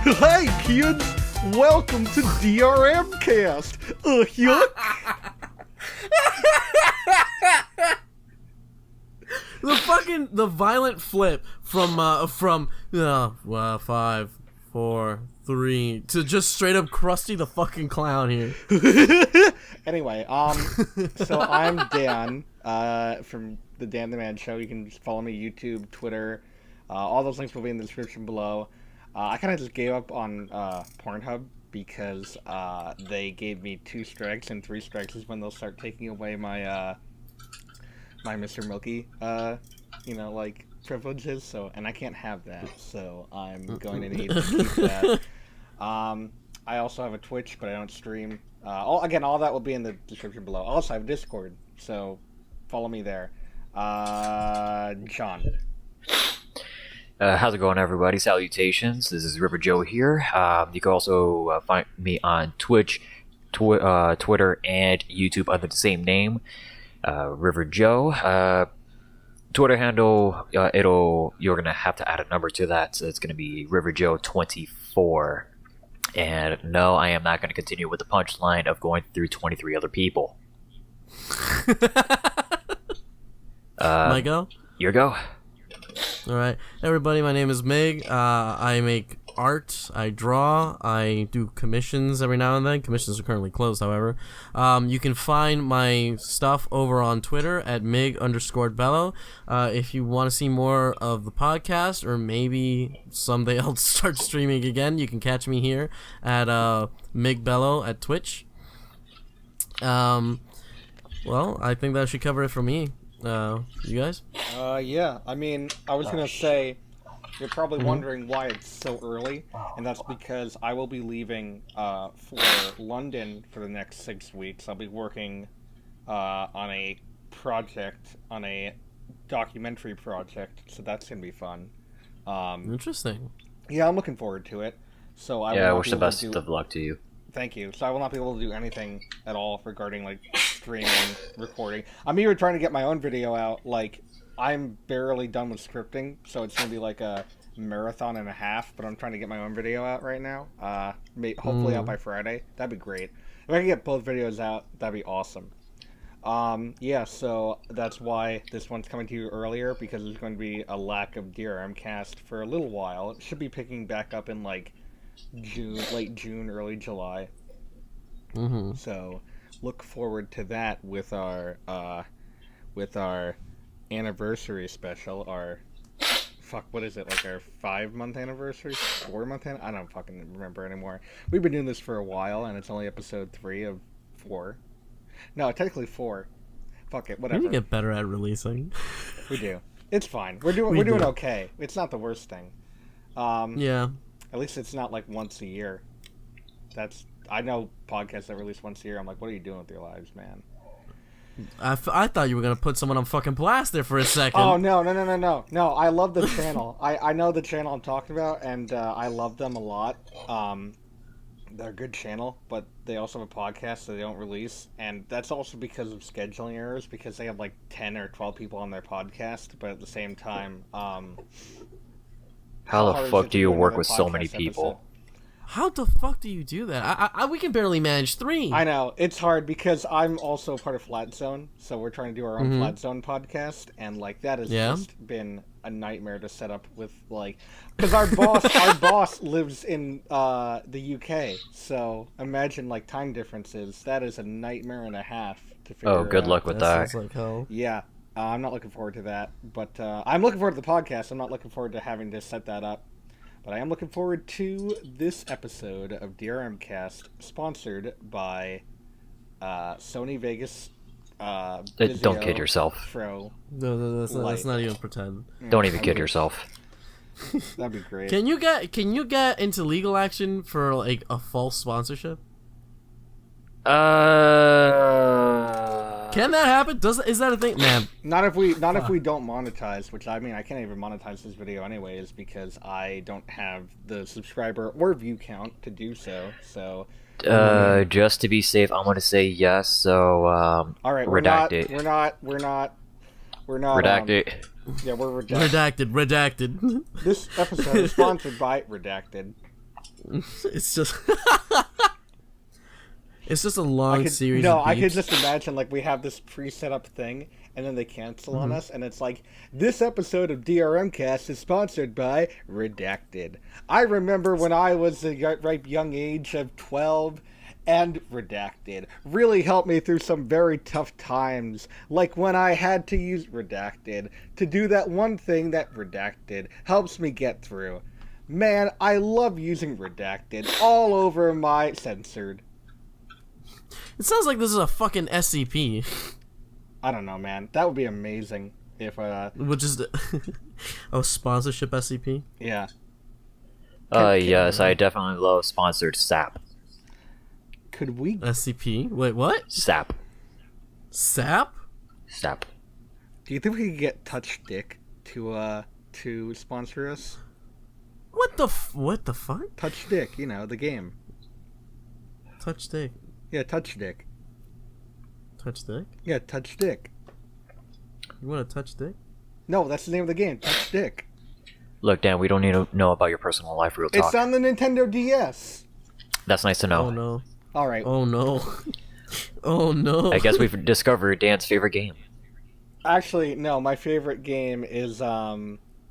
Hey kids, welcome to DRMcast. The violent flip from 5, 4, 3 to just straight up Krusty the fucking Clown here. Anyway, so I'm Dan, from the Dan the Man Show. You can just follow me YouTube, Twitter. All those links will be in the description below. I kind of just gave up on Pornhub because they gave me 2 strikes, and 3 strikes is when they'll start taking away my my Mr. Milky, privileges. So, and I can't have that, so I'm going to need to keep that. I also have a Twitch, but I don't stream. All that will be in the description below. Also, I have Discord, so follow me there. John. How's it going, everybody? Salutations. This is RiverJo here. You can also find me on Twitch, Twitter, and YouTube under the same name, RiverJo. Twitter handle, you're gonna have to add a number to that, so it's gonna be RiverJo24. And no, I am not gonna continue with the punchline of going through 23 other people. My go? Your go. Alright, everybody, my name is Mig. I make art, I draw, I do commissions every now and then. Commissions are currently closed, however. You can find my stuff over on Twitter at Mig_Bello. If you want to see more of the podcast, or maybe someday I'll start streaming again, you can catch me here at Migbello at Twitch. Well, I think that should cover it for me. You guys? Yeah. I mean, I was gonna say, you're probably wondering why it's so early, and that's because I will be leaving for London for the next 6 weeks. I'll be working on a documentary project, so that's gonna be fun. Interesting. Yeah, I'm looking forward to it. So I wish the best of luck to you. Thank you. So I will not be able to do anything at all regarding, streaming, recording. I'm even trying to get my own video out. I'm barely done with scripting, so it's going to be like a marathon and a half, but I'm trying to get my own video out right now. Hopefully out by Friday. That'd be great. If I can get both videos out, that'd be awesome. Yeah, so that's why this one's coming to you earlier, because there's going to be a lack of DRMcast for a little while. It should be picking back up in, late June, early July. So look forward to that with our anniversary special. Our what is it, our 5-month anniversary, 4-month I don't fucking remember anymore. We've been doing this for a while, and it's only episode 3 of 4. No, technically 4. Fuck it, whatever. We get better at releasing. We do. It's fine. We're doing okay. It's not the worst thing. Yeah. At least it's not once a year. I know podcasts that release once a year. I'm like, what are you doing with your lives, man? I thought you were gonna put someone on fucking blast there for a second. Oh no! I love the channel. I know the channel I'm talking about, and I love them a lot. They're a good channel, but they also have a podcast that they don't release, and that's also because of scheduling errors. Because they have 10 or 12 people on their podcast, but at the same time, how the fuck do you work with so many people? How the fuck do you do that? We can barely manage 3. I know. It's hard because I'm also part of Flat Zone, so we're trying to do our own Flat Zone podcast, and that has just been a nightmare to set up with because our boss lives in the UK, so imagine time differences. That is a nightmare and a half to figure out. Oh, good luck with that. Sounds like hell. Yeah. I'm not looking forward to that, but I'm looking forward to the podcast. I'm not looking forward to having to set that up. But I am looking forward to this episode of DRMcast, sponsored by Sony Vegas. Don't kid yourself. Pro. No, let's not even pretend. Don't even kid yourself. That'd be great. Can you get into legal action for a false sponsorship? Can that happen? Is that a thing, man? Not if we don't monetize. Which I can't even monetize this video anyways because I don't have the subscriber or view count to do so. So. Just to be safe, I'm gonna say yes. So all right, redact it. We're not. Redact it. Yeah, we're redacted. Redacted. This episode is sponsored by Redacted. It's just it's just a long series. No, of I could beeps. just imagine like we have this pre-set up thing, and then they cancel Mm-hmm. on us, and it's like, this episode of DRMcast is sponsored by Redacted. I remember when I was the ripe young age of 12, and Redacted really helped me through some very tough times, like when I had to use Redacted to do that one thing that Redacted helps me get through. Man, I love using Redacted all over my censored. It sounds like this is a fucking SCP, I don't know, man. That would be amazing if, which is sponsorship SCP. yeah. Yes, I definitely love sponsored SAP. Could we? SCP. Wait, what? SAP. Sap? SAP. Do you think we could get Touch Dick to sponsor us? What the fuck? Touch Dick, you know, the game. Touch dick. Yeah, Touch Dick. Touch dick? Yeah, Touch Dick. You want to touch dick? No, that's the name of the game. Touch Dick. Look, Dan, we don't need to know about your personal life, real talk. It's on the Nintendo DS. That's nice to know. Oh no. All right. Oh no. Oh no. I guess we've discovered Dan's favorite game. Actually, no. My favorite game is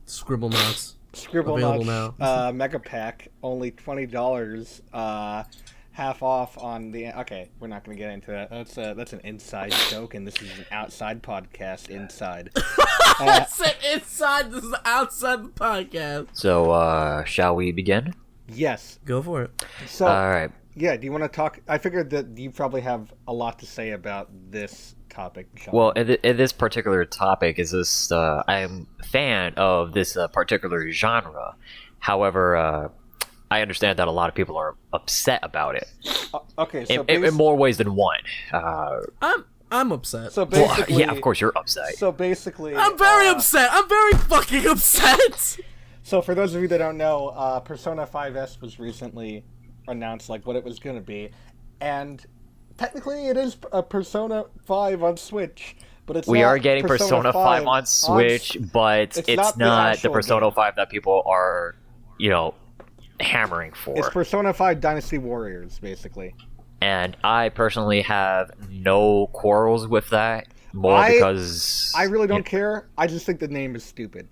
Scribble Knots. Scribble Available Nuts now. Mega Pack. Only $20. Half off on the. Okay, we're not gonna get into that. That's an inside joke, and this is an outside podcast. Inside. I said inside. This is outside the podcast. So, shall we begin? Yes. Go for it. So. Alright. Yeah, do you want to talk? I figured that you probably have a lot to say about this topic, Sean. Well, in this particular topic, is this I'm a fan of this particular genre. However, I understand that a lot of people are upset about it okay, so in more ways than one. I'm upset. so Well, basically, yeah, of course you're upset. So basically, I'm very upset. I'm very fucking upset. So for those of you that don't know, Persona 5S was recently announced, like what it was going to be, and technically it is a Persona 5 on Switch, but it's We not are getting Persona 5 on Switch, but it's not the actual Persona game. 5 that people are, hammering for. It's Persona 5 Dynasty Warriors, basically. And I personally have no quarrels with that, more because I really don't care. I just think the name is stupid.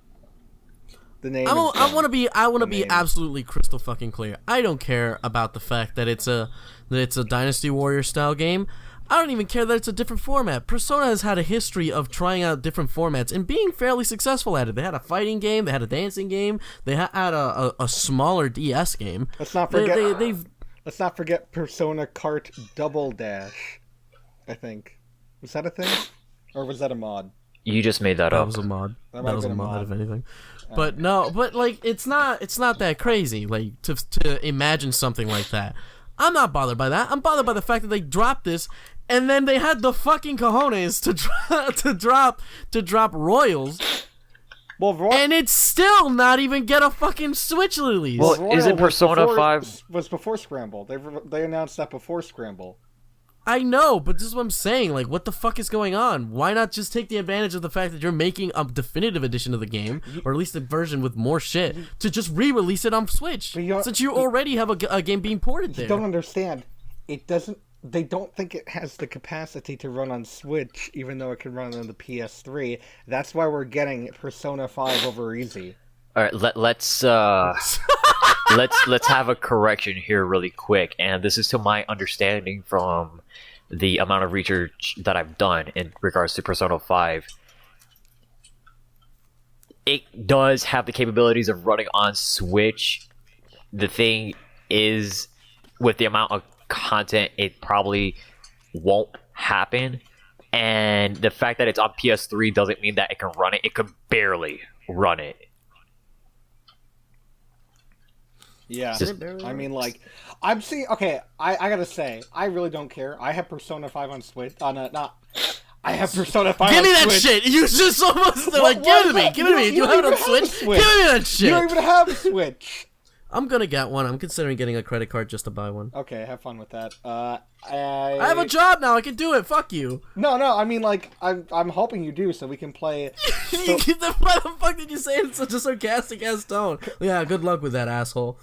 The name. I is want to be. I want to The be name. absolutely crystal fucking clear. I don't care about the fact that it's a Dynasty Warrior style game. I don't even care that it's a different format. Persona has had a history of trying out different formats and being fairly successful at it. They had a fighting game, they had a dancing game, they had a smaller DS game. Let's not forget. They've Let's not forget Persona Kart Double Dash. I think was that a thing, or was that a mod? you just made that That up. was a mod. That might That have was a been a mod, mod. if anything. But no, but like it's not that crazy. Like to imagine something like that. I'm not bothered by that. I'm bothered by the fact that they dropped this, and then they had the fucking cojones to drop Royals, Well, and it's still not even get a fucking Switch release. Well, Royal isn't was Persona before- 5 was before Scramble? They announced that before Scramble. I know, but this is what I'm saying. Like, what the fuck is going on? Why not just take the advantage of the fact that you're making a definitive edition of the game, or at least a version with more shit, to just re-release it on Switch, But you- since you already have a game being ported there? Don't understand. It doesn't. They don't think it has the capacity to run on Switch, even though it can run on the PS3. That's why we're getting Persona 5 over easy. All right, let's let's have a correction here really quick, and this is to my understanding from the amount of research that I've done in regards to Persona 5. It does have the capabilities of running on Switch. The thing is, with the amount of content, it probably won't happen. And the fact that it's on PS3 doesn't mean that it can run it. It could barely run it. Yeah, Just- I mean, like, I'm seeing. Okay, I gotta say, I really don't care. I have Persona 5 on Switch. I have Persona 5 Give on me that Switch. shit! You just almost What- like, what give is it to me, that? give it to me. You You don't have it even on have Switch? a Switch. Give me that You shit! don't even have a Switch. I'm gonna get one. I'm considering getting a credit card just to buy one. Okay, have fun with that. I have a job now. I can do it. Fuck you. No, I mean, like, I'm hoping you do, so we can play. So, Why the fuck did you say it in such a sarcastic ass tone? Yeah, good luck with that, asshole.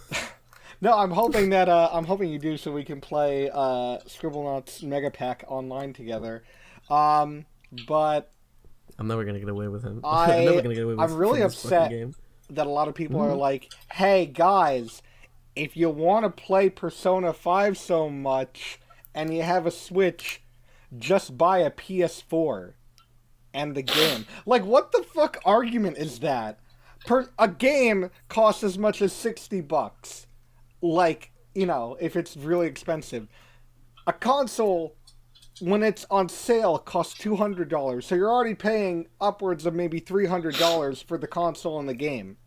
No, I'm hoping that I'm hoping you do so we can play Scribblenauts Mega Pack online together. But I'm never gonna get away with him. I'm never gonna get away with I'm really this fucking upset game. that a lot of people are like, "Hey guys, if you want to play Persona 5 so much and you have a Switch, just buy a PS4 and the game." Like, what the fuck argument is that? A game costs as much as $60. Like, you know, if it's really expensive. A console, when it's on sale, costs $200. So you're already paying upwards of maybe $300 for the console and the game.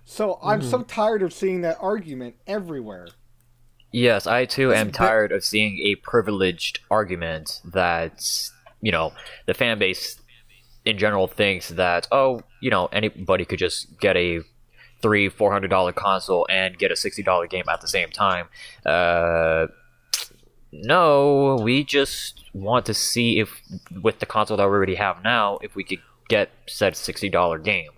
So I'm so tired of seeing that argument everywhere. Yes, I too am tired of seeing a privileged argument that, you know, the fan base in general thinks that, oh, you know, anybody could just get a $300-$400 console and get a $60 game at the same time. No, we just want to see if, with the console that we already have now, if we could get said $60 game.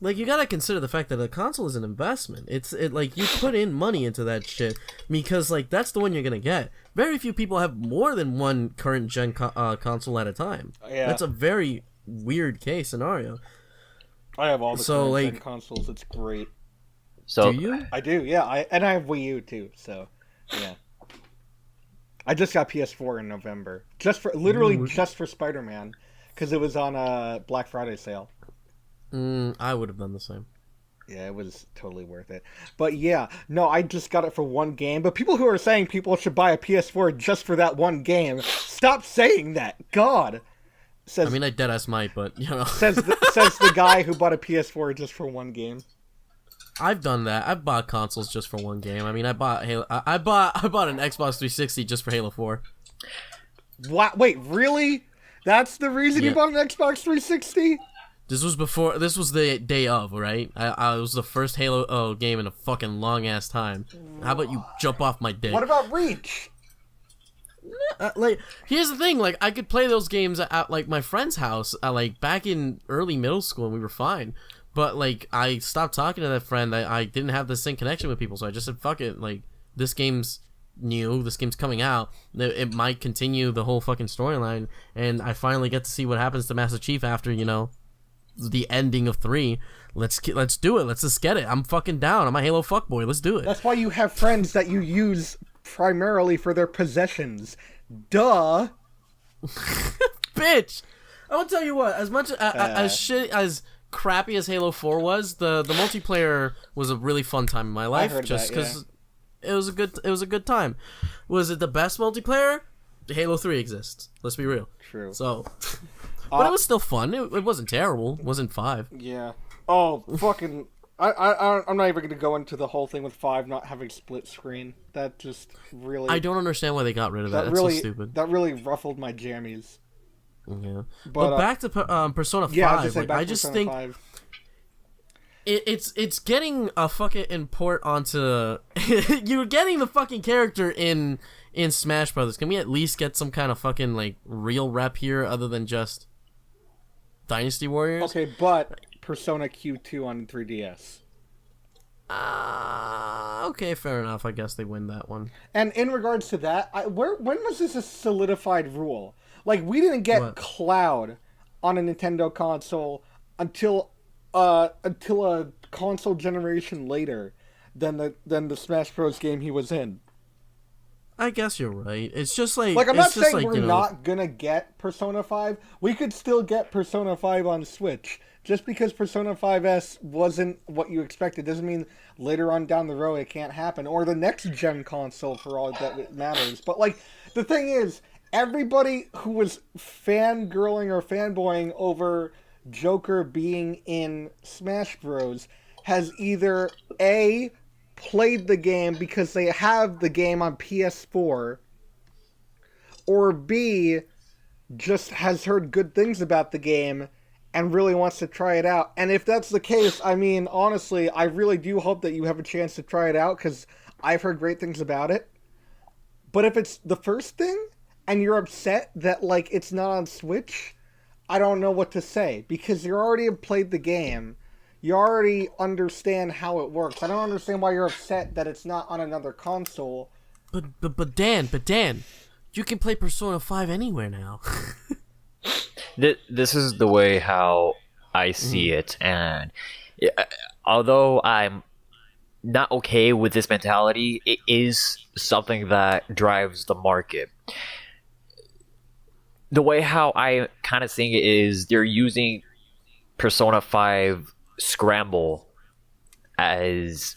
Like, you gotta consider the fact that a console is an investment. It like, you put in money into that shit because, like, that's the one you're gonna get. Very few people have more than one current gen console at a time. Yeah. That's a very weird case scenario. I have all the So, current gen like, consoles. It's great. So, do you? I do, yeah. I have Wii U too, so yeah. I just got PS4 in November, just for Spider-Man, because it was on a Black Friday sale. I would have done the same. Yeah, it was totally worth it. But yeah, no, I just got it for one game. But people who are saying people should buy a PS4 just for that one game, stop saying that. God. Says, I mean, I deadass might, but, you know. says the guy who bought a PS4 just for one game. I've done that. I've bought consoles just for one game. I mean, I bought Halo. I bought an Xbox 360 just for Halo 4. What? Wait, really? That's the reason you bought an Xbox 360? This was the day of, right? I was the first Halo game in a fucking long ass time. How about you jump off my dick? What about Reach? Like, here's the thing. Like, I could play those games at like my friend's house, like back in early middle school, and we were fine. But like, I stopped talking to that friend. I didn't have the same connection with people, so I just said, "Fuck it." Like, this game's new. This game's coming out. It might continue the whole fucking storyline, and I finally get to see what happens to Master Chief after, you know, the ending of 3. Let's do it. Let's just get it. I'm fucking down. I'm a Halo fuckboy. Let's do it. That's why you have friends that you use primarily for their possessions. Duh. Bitch. I will tell you what. As much as crappy as Halo 4 was, the multiplayer was a really fun time in my life. Just because it was a good time. Was it the best multiplayer? Halo 3 exists. Let's be real. True. So. But it was still fun. It wasn't terrible. It wasn't 5. Yeah. Oh, fucking... I'm not even going to go into the whole thing with 5 not having split screen. That just really... I don't understand why they got rid of that. That's really, so stupid. That really ruffled my jammies. Yeah. But back to Persona 5. Yeah, I just think... 5. It's getting a fucking import onto... You're getting the fucking character in Smash Brothers. Can we at least get some kind of fucking, like, real rep here other than just... Dynasty Warriors? Okay, but Persona Q2 on 3DS. Okay, fair enough. I guess they win that one. And in regards to that, when was this a solidified rule? Like, we didn't get Cloud on a Nintendo console until a console generation later than the Smash Bros. Game he was in. I guess you're right. It's just like... I'm not saying we're not gonna get Persona 5. We could still get Persona 5 on Switch. Just because Persona 5S wasn't what you expected doesn't mean later on down the road it can't happen. Or the next gen console for all that matters. But, like, the thing is, everybody who was fangirling or fanboying over Joker being in Smash Bros. Has either A... played the game because they have the game on PS4, or B, just has heard good things about the game and really wants to try it out. And if that's the case, I mean, honestly, I really do hope that you have a chance to try it out because I've heard great things about it. But if it's the first thing and you're upset that, like, it's not on Switch, I don't know what to say because you already have played the game. You already understand how it works. I don't understand why you're upset that it's not on another console. But Dan, you can play Persona 5 anywhere now. This is the way how I see it, and although I'm not okay with this mentality, it is something that drives the market. The way how I kind of seeing it is they're using Persona 5 Scramble as,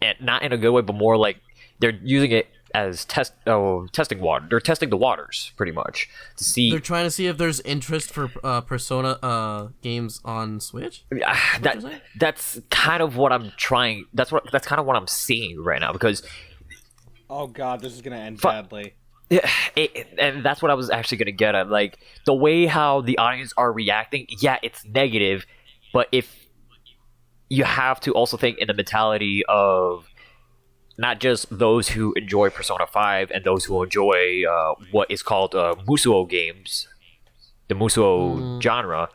and not in a good way, but more like they're using it as testing water. They're testing the waters pretty much to see. They're trying to see if there's interest for Persona games on Switch. That's kind of what I'm trying. That's kind of what I'm seeing right now, because oh god, this is gonna end badly. Yeah, and that's what I was actually gonna get at. Like the way how the audience are reacting, yeah, it's negative, but if you have to also think in the mentality of not just those who enjoy Persona 5 and those who enjoy what is called Musuo games, the Musuo genre.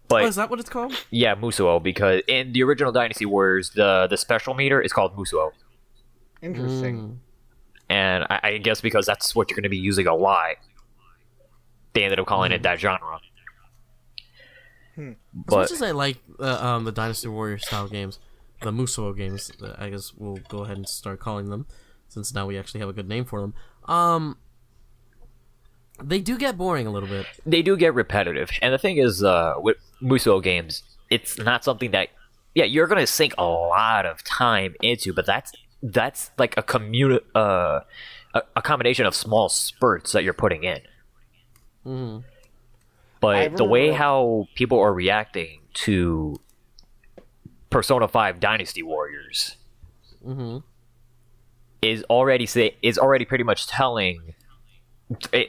But is that what it's called? Yeah, Musuo, because in the original Dynasty Warriors, the special meter is called Musuo. Interesting. And I guess because that's what you're going to be using a lot, they ended up calling it that genre. As much as I like the Dynasty Warrior style games, the Musuo games, I guess we'll go ahead and start calling them, since now we actually have a good name for them. They do get boring a little bit. They do get repetitive. And the thing is, with Musuo games, it's not something that, yeah, you're going to sink a lot of time into, but that's like a combination of small spurts that you're putting in. But the way how people are reacting to Persona 5 Dynasty Warriors is already pretty much telling,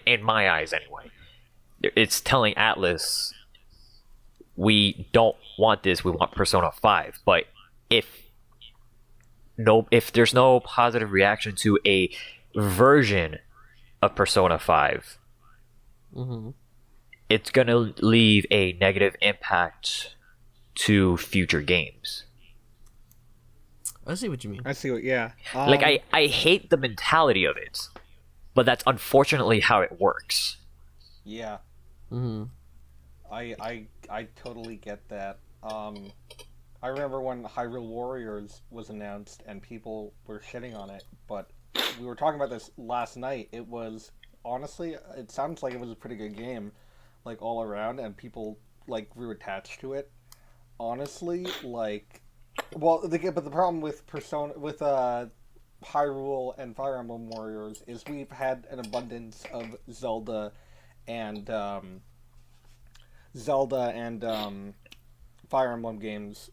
in my eyes anyway, it's telling Atlas, we don't want this, we want Persona 5. But if there's no positive reaction to a version of Persona 5, it's gonna leave a negative impact to future games. I see what you mean. Yeah. Like I hate the mentality of it, but that's unfortunately how it works. Yeah. I totally get that. I remember when Hyrule Warriors was announced and people were shitting on it, but we were talking about this last night. It was, honestly, it sounds like it was a pretty good game, like all around, and people like grew attached to it. Honestly, like, well, but the problem with Hyrule and Fire Emblem Warriors is we've had an abundance of Zelda and Fire Emblem games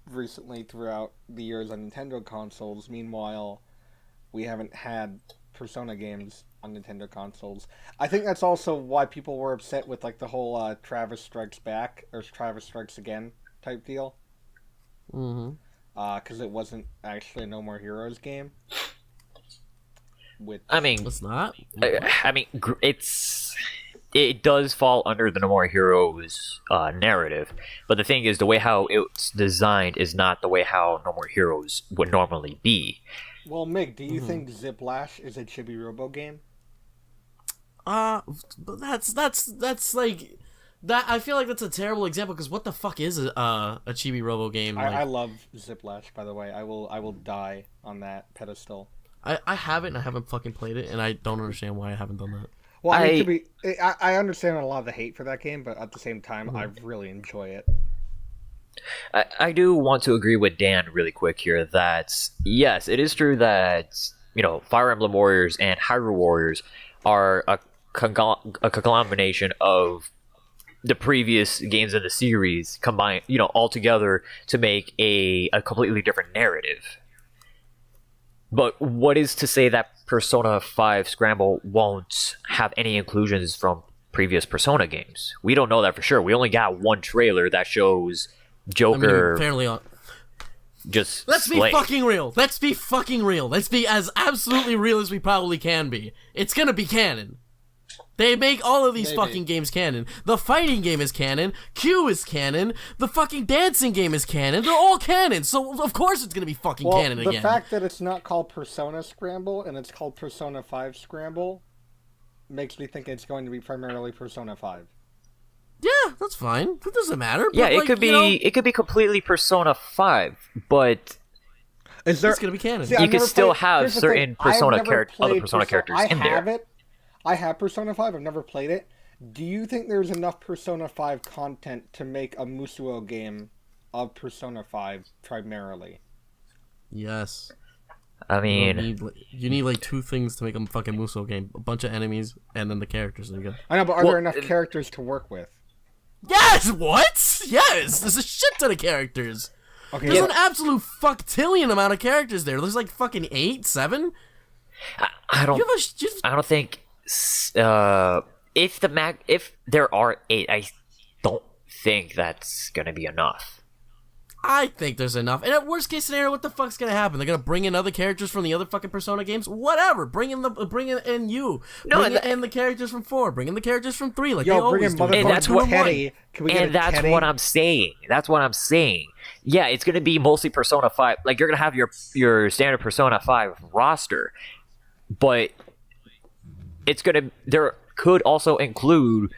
recently throughout the years on Nintendo consoles. Meanwhile, we haven't had Persona games on Nintendo consoles. I think that's also why people were upset with like the whole Travis Strikes Back or Travis Strikes Again type deal. Because it wasn't actually a No More Heroes game. Which I mean, it's not. I mean, it does fall under the No More Heroes narrative, but the thing is, the way how it's designed is not the way how No More Heroes would normally be. Well, Mig, do you think Ziplash is a Chibi Robo game? But that's like that. I feel like that's a terrible example, because what the fuck is a Chibi Robo game? I love Ziplash, by the way. I will die on that pedestal. I haven't fucking played it, and I don't understand why I haven't done that. Well, I understand a lot of the hate for that game, but at the same time, I really enjoy it. I do want to agree with Dan really quick here that, yes, it is true that, Fire Emblem Warriors and Hyrule Warriors are a conglomeration of the previous games in the series combined, all together to make a completely different narrative. But what is to say that Persona 5 Scramble won't have any inclusions from previous Persona games? We don't know that for sure. We only got one trailer that shows Joker. Let's be fucking real. Let's be fucking real. Let's be as absolutely real as we probably can be. It's gonna be canon. They make all of these Maybe. fucking games canon. The fighting game is canon. Q is canon. The fucking dancing game is canon. They're all canon. So of course it's gonna be fucking canon the again. fact that it's not called Persona Scramble and it's called Persona 5 Scramble makes me think it's going to be primarily Persona 5. Yeah, that's fine. That doesn't matter. But Yeah, it like, could be you know, it could be completely Persona 5, but Is there? it's gonna be canon. See, you I've could never still played- have here's the certain thing, I've Persona never other played Persona characters I in have there. it. I have Persona 5. I've never played it. Do you think there's enough Persona 5 content to make a Musuo game of Persona 5 primarily? Yes. I mean, You need like 2 things to make a fucking Musou game: a bunch of enemies and then the characters. There you go. I know, but are there enough characters to work with? Yes. What? Yes. There's a shit ton of characters. Okay, There's an absolute fucktillion amount of characters there. There's like fucking 8, 7. I don't. You have a I don't think if there are 8, I don't think that's gonna be enough. I think there's enough. And at worst case scenario, what the fuck's gonna happen? They're gonna bring in other characters from the other fucking Persona games. Whatever. Bring in you. No, Bring in the characters from 4. Bring in the characters from 3. Like they Yo, bring always in do. And that's motherfucking what- Teddy. Can we get a And that's Teddy? what I'm saying. That's what I'm saying. Yeah, it's gonna be mostly Persona 5. Like you're gonna have your standard Persona 5 roster, but there could also include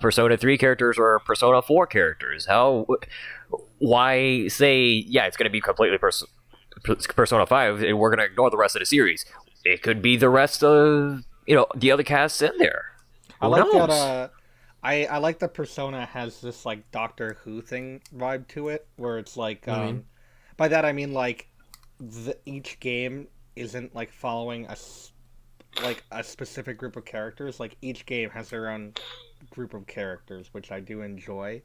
Persona 3 characters or Persona 4 characters. Why say, yeah, it's going to be completely Persona 5 and we're going to ignore the rest of the series? It could be the rest of, the other casts in there. I Who like knows? that. I like that Persona has this like Doctor Who thing vibe to it, where it's like, by that I mean like, each game isn't like following a specific group of characters. Like each game has their own group of characters, which I do enjoy,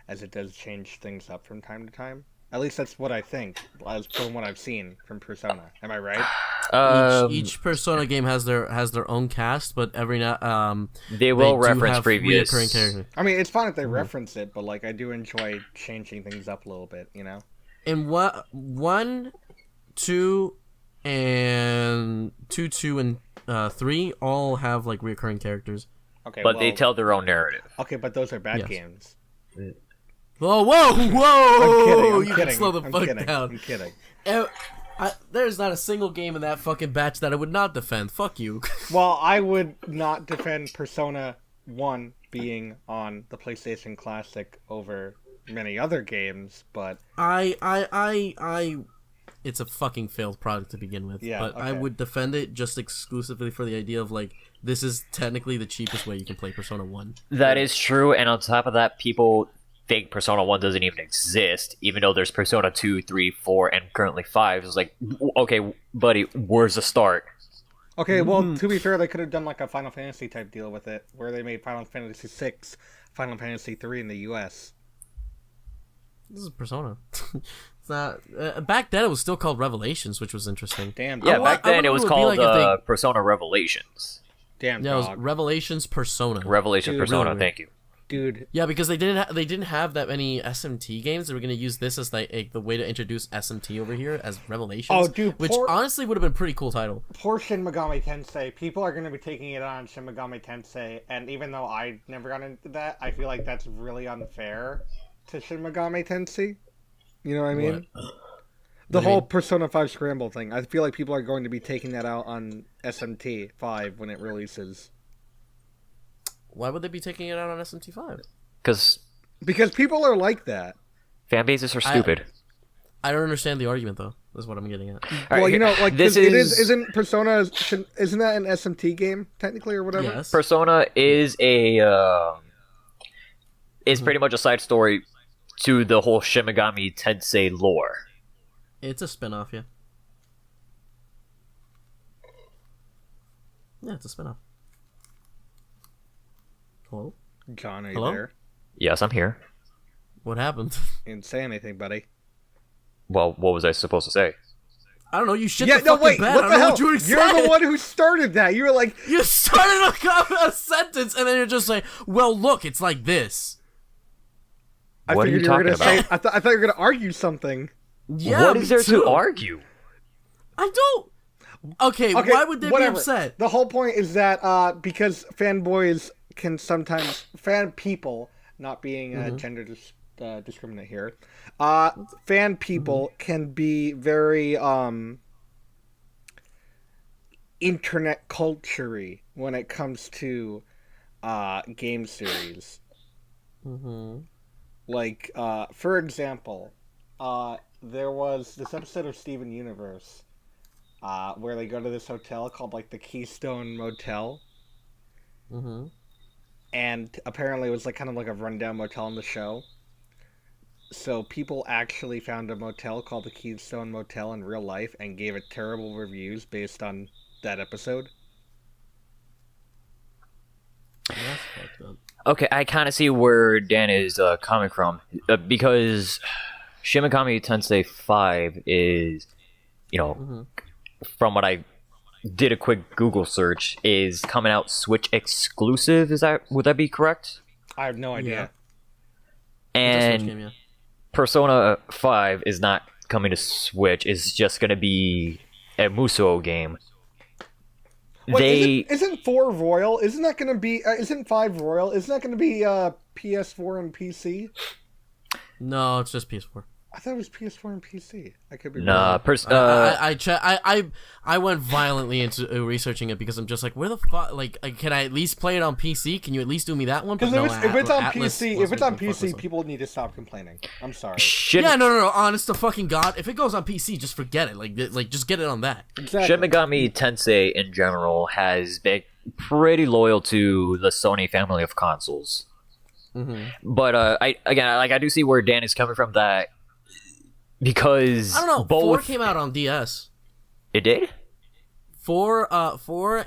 as it does change things up from time to time. At least that's what I think, as from what I've seen from Persona. Am I right? Each Persona game has their own cast, but every now they will do reference have previous. reoccurring characters. I mean, it's fine if they reference it, but like I do enjoy changing things up a little bit, And 1, 2, and 2, and 3 all have like reoccurring characters. Okay, But they tell their own narrative. Okay, but those are bad Yes. games. Whoa! Whoa! I'm You kidding. can slow the I'm fuck kidding. down. I'm kidding. There's not a single game in that fucking batch that I would not defend. Fuck you. Well, I would not defend Persona 1 being on the PlayStation Classic over many other games, but it's a fucking failed product to begin with. Yeah, but I okay. would defend it just exclusively for the idea of like this is technically the cheapest way you can play Persona 1. That is true, and on top of that, people think Persona 1 doesn't even exist, even though there's Persona 2, 3, 4, and currently 5. It's like, okay, buddy, where's the start? okay, well, to be fair, they could have done like a Final Fantasy type deal with it, where they made Final Fantasy 6, Final Fantasy 3 in the US. This is Persona. It's not. Back then, it was still called Revelations, which was interesting. Damn, Yeah, dog. back then it wonder was what it would be called like if Persona Revelations. Damn, Yeah, it was dog. Revelations Persona. Revelation Dude, Persona, really? thank you. Dude, Yeah, because they didn't have that many SMT games. They were gonna use this as like the way to introduce SMT over here as Revelations. Oh, dude, which poor- honestly would have been a pretty cool title. poor Shin Megami Tensei. People are going to be taking it on Shin Megami Tensei, and even though I never got into that, I feel like that's really unfair to Shin Megami Tensei. You know what I mean? The What do you whole mean? Persona 5 Scramble thing. I feel like people are going to be taking that out on SMT 5 when it releases. Why would they be taking it out on SMT5? Because Because people are like that. fan bases are stupid. I don't understand the argument though. That's what I'm getting at. All Well, right, you know, like this isn't Persona isn't that an SMT game technically or whatever? Yes. Persona is is pretty much a side story to the whole Shin Megami Tensei lore. It's a spin-off, yeah. Yeah, it's a spin-off. Hello? John, are you Hello? there? Yes, I'm here. What happened? You didn't say anything, buddy. Well, what was I supposed to say? I don't know. You shit Yeah, the no, fucking wait. bed. What I the don't know hell? what you were You're saying. the one who started that. You were like, You started a sentence and then you're just like, well, look, it's like this. I What are figured you you were gonna talking say. I thought you were gonna argue something. Yeah, what is me there too. to argue? I don't. Okay, why would they be upset? The whole point is that because fanboys can sometimes fan people, not being gender discriminate here, fan people can be very internet culture-y when it comes to game series. Like, for example, there was this episode of Steven Universe where they go to this hotel called, like, the Keystone Motel. And apparently it was, like, kind of like a rundown motel in the show. So people actually found a motel called the Keystone Motel in real life and gave it terrible reviews based on that episode. That's fucked up. Okay, I kind of see where Dan is coming from, because Shin Megami Tensei 5 is, from what I did a quick Google search, is coming out Switch exclusive. Would that be correct? I have no idea. Yeah. And Game, yeah. Persona 5 is not coming to Switch. It's just going to be a Musou game. Wait, isn't 4 Royal? Isn't that going to be? Isn't 5 Royal? Isn't that going to be PS4 and PC? No, it's just PS4. I thought it was PS4 and PC. I could be wrong. I went violently into researching it because I'm just like, where the fuck? Like, can I at least play it on PC? Can you at least do me that one? Because if it's on PC, people need to stop complaining. I'm sorry. Yeah, no. Honest to fucking God, if it goes on PC, just forget it. Like just get it on that. Exactly. Shin Megami Tensei in general has been pretty loyal to the Sony family of consoles. But I do see where Dan is coming from. That. Because I don't know. Both... 4 came out on DS. It did? 4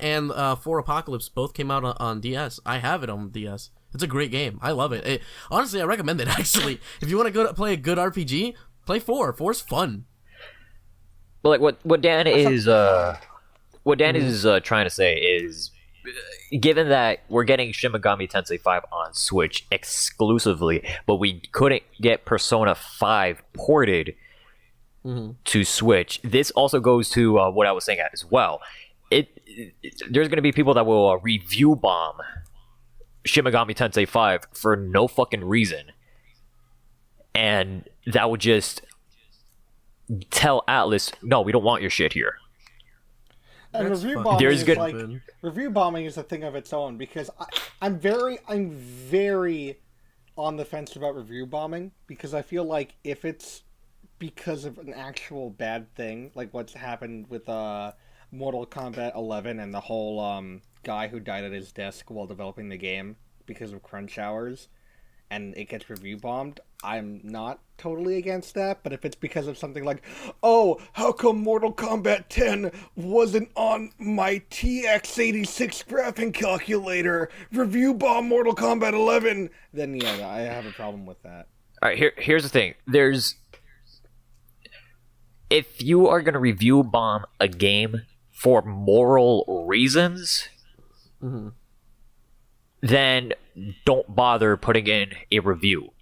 and 4 Apocalypse both came out on DS. I have it on DS. It's a great game. I love it. Honestly, I recommend it. Actually, if you want to go to play a good RPG, play 4. 4's fun. Well, like what Dan is trying to say is, given that we're getting Shin Megami Tensei 5 on Switch exclusively, but we couldn't get Persona 5 ported to Switch, this also goes to what I was saying as well. There's going to be people that will review bomb Shin Megami Tensei 5 for no fucking reason, and that would just tell Atlas, no, we don't want your shit here. And review bombing is a thing of its own, because I'm very on the fence about review bombing, because I feel like if it's because of an actual bad thing, like what's happened with Mortal Kombat 11 and the whole guy who died at his desk while developing the game because of crunch hours, and it gets review bombed, I'm not totally against that. But if it's because of something like, oh, how come Mortal Kombat 10 wasn't on my TX86 graphing calculator, review bomb Mortal Kombat 11, then yeah, I have a problem with that. Alright, here's the thing. If you are going to review bomb a game for moral reasons, then don't bother putting in a review.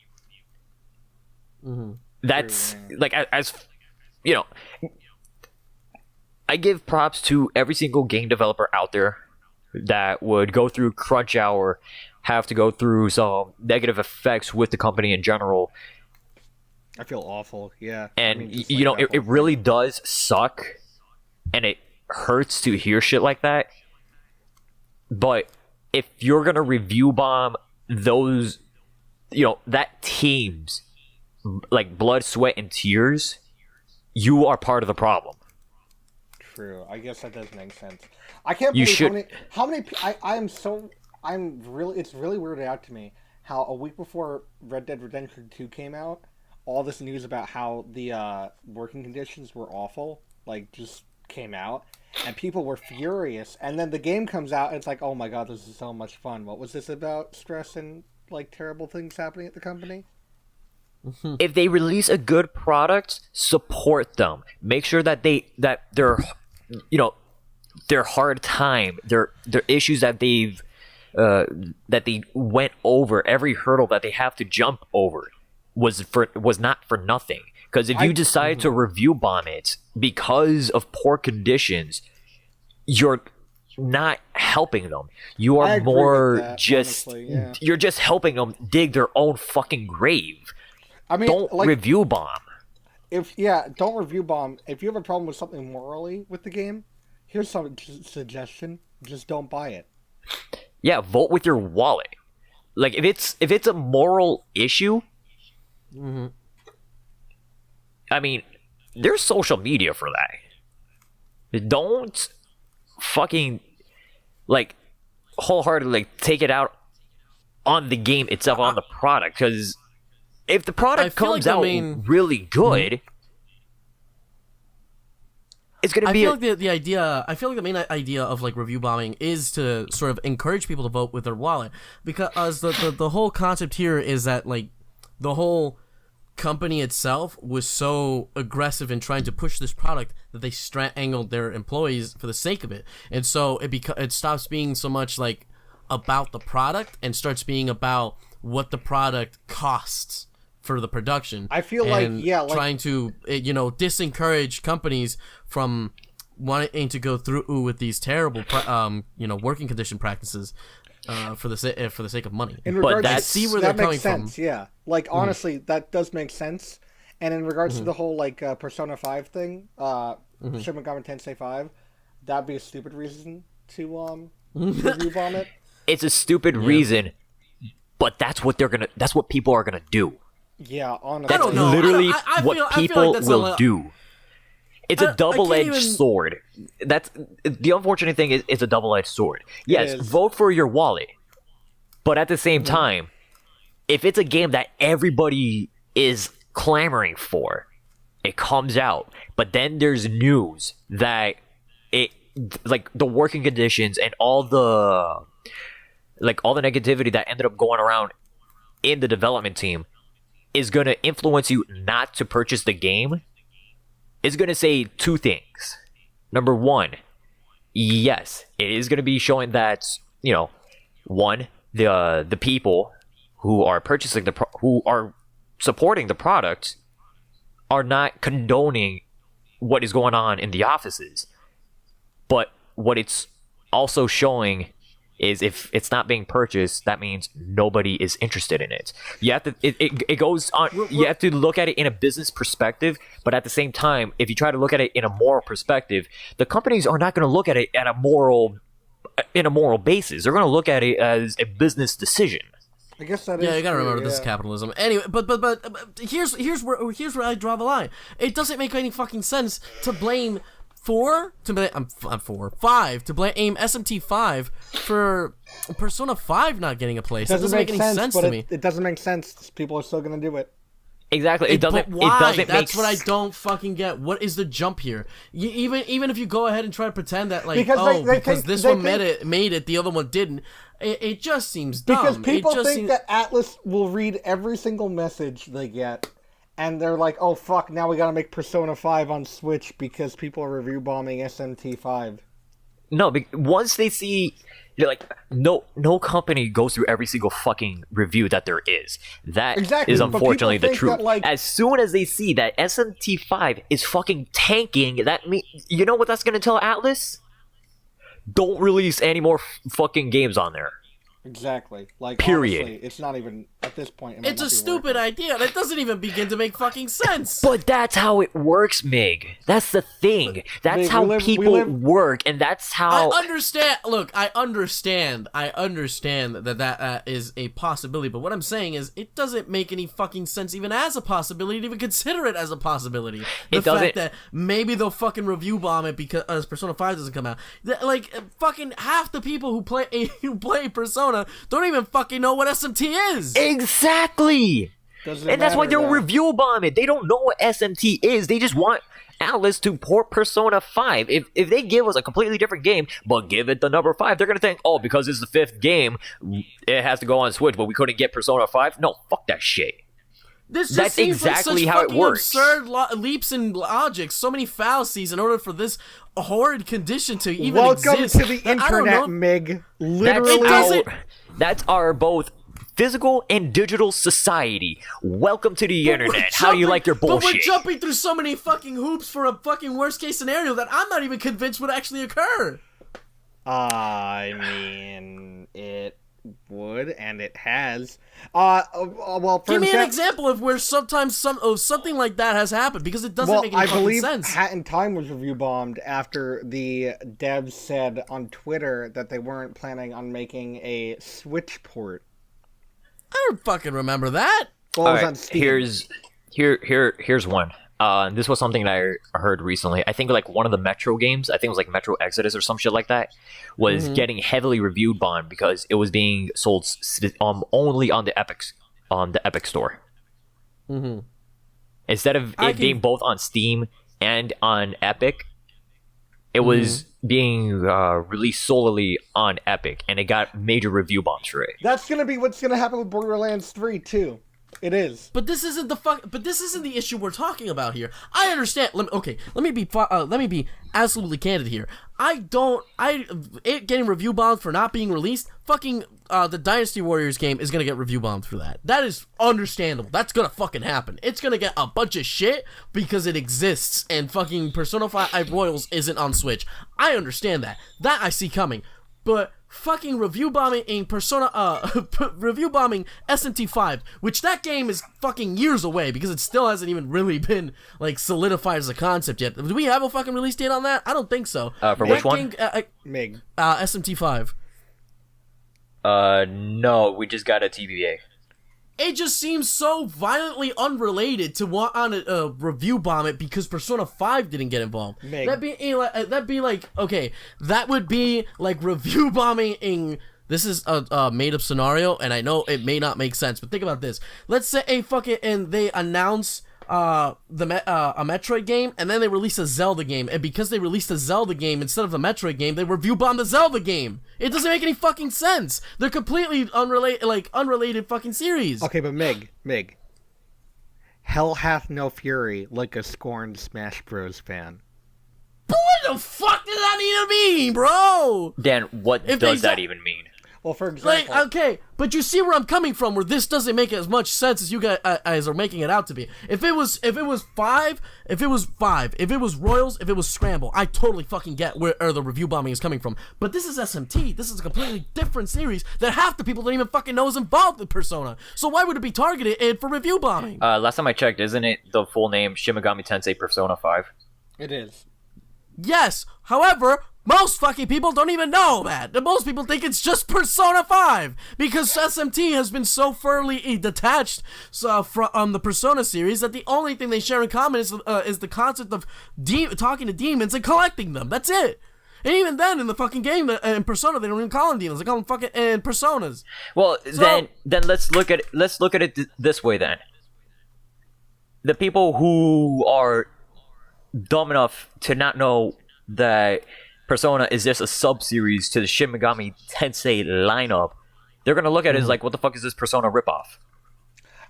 That's like, as you know, I give props to every single game developer out there that would go through crunch hour, have to go through some negative effects with the company in general. I feel awful, yeah. And it really does suck, and it hurts to hear shit like that. But if you're gonna review bomb those, that team's like blood, sweat, and tears, you are part of the problem. True. I guess that does make sense. I can't believe how many it's really weirded out to me how a week before Red Dead Redemption 2 came out, all this news about how the working conditions were awful, like, just came out, and people were furious. And then the game comes out, and it's like, oh my god, this is so much fun. What was this about? Stress and, like, terrible things happening at the company? If they release a good product, support them. Make sure that their hard time, their issues that they went over, every hurdle that they have to jump over, was not for nothing. Because if you decide to review bomb it because of poor conditions, you're not helping them. You I are agree more with that, just honestly, yeah. you're just helping them dig their own fucking grave. I mean, Don't like, review bomb. don't review bomb. If you have a problem with something morally with the game, here's some suggestion: just don't buy it. Yeah, vote with your wallet. Like if it's a moral issue, I mean, there's social media for that. Don't fucking like wholeheartedly take it out on the game itself, on the product, because if the product comes out really good, it's gonna be. I feel like the idea. I feel like the main idea of like review bombing is to sort of encourage people to vote with their wallet, because the whole concept here is that like the whole company itself was so aggressive in trying to push this product that they strangled their employees for the sake of it, and so it stops being so much like about the product and starts being about what the product costs for the production. I feel trying to disencourage companies from wanting to go through with these terrible working condition practices for the sake of money. But I see where they're coming from. Yeah, like honestly, that does make sense. And in regards to the whole like Persona 5 thing, Shin Megami Tensei 5, that'd be a stupid reason to review bomb it. It's a stupid reason, but that's what people are gonna do. Yeah, honestly. That's literally what people will do. It's a double-edged sword. That's the unfortunate thing is it's a double-edged sword. Yes, vote for your wallet, but at the same time, if it's a game that everybody is clamoring for, it comes out, but then there's news that it like the working conditions and all the negativity that ended up going around in the development team is going to influence you not to purchase the game. It's going to say two things. Number one, yes, it is going to be showing that, one, the people who are purchasing who are supporting the product are not condoning what is going on in the offices. But what it's also showing is if it's not being purchased, that means nobody is interested in it. You have to it goes on. You have to look at it in a business perspective, but at the same time, if you try to look at it in a moral perspective, the companies are not going to look at it in a moral basis. They're going to look at it as a business decision. I guess that is. Yeah, you gotta remember this is capitalism. Anyway, but here's where I draw the line. It doesn't make any fucking sense to blame. 5 to blame SMT5 for Persona 5 not getting a place. That doesn't make any sense to me. It doesn't make sense. People are still going to do it. Exactly. It doesn't. But why? It doesn't. That's what I don't fucking get. What is the jump here? Even if you go ahead and try to pretend that because this one made it, the other one didn't. It just seems dumb. Because people think that Atlas will read every single message they get. And they're like, oh fuck, now we gotta make Persona 5 on Switch because people are review bombing SMT5. No, once they see, you're like, no company goes through every single fucking review that there is. That is unfortunately the truth. That, as soon as they see that SMT5 is fucking tanking, you know what that's gonna tell Atlas? Don't release any more fucking games on there. Exactly. Period. Honestly, it's not even at this point. It's a stupid idea. That doesn't even begin to make fucking sense. But that's how it works, Mig. That's the thing. That's how people work, and that's how. I understand. Look, I understand that is a possibility. But what I'm saying is, it doesn't make any fucking sense, even as a possibility, to even consider it as a possibility. The fact that maybe they'll fucking review bomb it because Persona 5 doesn't come out. Fucking half the people who play Persona don't even fucking know what SMT is. Exactly. And that's why they'll review bomb it. They don't know what SMT is. They just want Atlas to port Persona 5. If they give us a completely different game, but give it the number 5, they're going to think, oh, because it's the 5th game, it has to go on Switch, but we couldn't get Persona 5? No, fuck that shit. That's exactly how it works. Absurd leaps in logic, so many fallacies in order for this horrid condition to even exist. Welcome to the internet, Mig. Literally, that's our both physical and digital society. Welcome to the internet. How do you like your bullshit? But we're jumping through so many fucking hoops for a fucking worst case scenario that I'm not even convinced would actually occur. I mean, it would, and it has. Well, for Give me an example of where sometimes something like that has happened, because it doesn't make any fucking sense. Hat in Time was review bombed after the devs said on Twitter that they weren't planning on making a Switch port. I don't fucking remember that. Well, it was on Steam. Here's one. This was something that I heard recently. I think like one of the Metro games, I think it was like Metro Exodus or some shit like that, was getting heavily reviewed bombed because it was being sold only on the Epic store. Mm-hmm. Instead of it being both on Steam and on Epic, it was being released solely on Epic, and it got major review bombs for it. That's gonna be what's gonna happen with Borderlands 3 too. It is. But this isn't the issue we're talking about here. I understand. Let me be absolutely candid here. It getting review bombed for not being released. Fucking the Dynasty Warriors game is gonna get review bombed for that. That is understandable. That's gonna fucking happen. It's gonna get a bunch of shit because it exists, and fucking Persona 5 Royals isn't on Switch. I understand that. That I see coming. But fucking review bombing review bombing SMT5, which that game is fucking years away because it still hasn't even really been like solidified as a concept yet. Do we have a fucking release date on that? I don't think so. For which one? Mig. SMT5. No, we just got a TBA. It just seems so violently unrelated to want on a review bomb it because Persona 5 didn't get involved. Meg. That'd be like okay, that would be like review bombing. This is a made up scenario, and I know it may not make sense, but think about this. Let's say and they announce a Metroid game, and then they release a Zelda game, and because they released a Zelda game instead of the Metroid game, they review bomb the Zelda game. It doesn't make any fucking sense. They're completely unrelated fucking series. Okay, but Mig. Hell hath no fury like a scorned Smash Bros. Fan. But what the fuck does that even mean, bro? Dan, what does that even mean? Well, for example... okay, but you see where I'm coming from, where this doesn't make as much sense as you guys are making it out to be. If it was five, if it was Royals, if it was Scramble, I totally fucking get where the review bombing is coming from. But this is SMT. This is a completely different series that half the people don't even fucking know is involved with Persona. So why would it be targeted for review bombing? Last time I checked, isn't it the full name Shin Megami Tensei Persona 5? It is. Yes, however, most fucking people don't even know that. Most people think it's just Persona 5 because SMT has been so firmly detached from the Persona series that the only thing they share in common is the concept of talking to demons and collecting them. That's it. And even then, in the fucking game, in Persona, they don't even call them demons. They call them fucking personas. Well, then let's look at it this way. Then the people who are dumb enough to not know that Persona is just a sub-series to the Shin Megami Tensei lineup, they're gonna look at it as like, what the fuck is this Persona ripoff?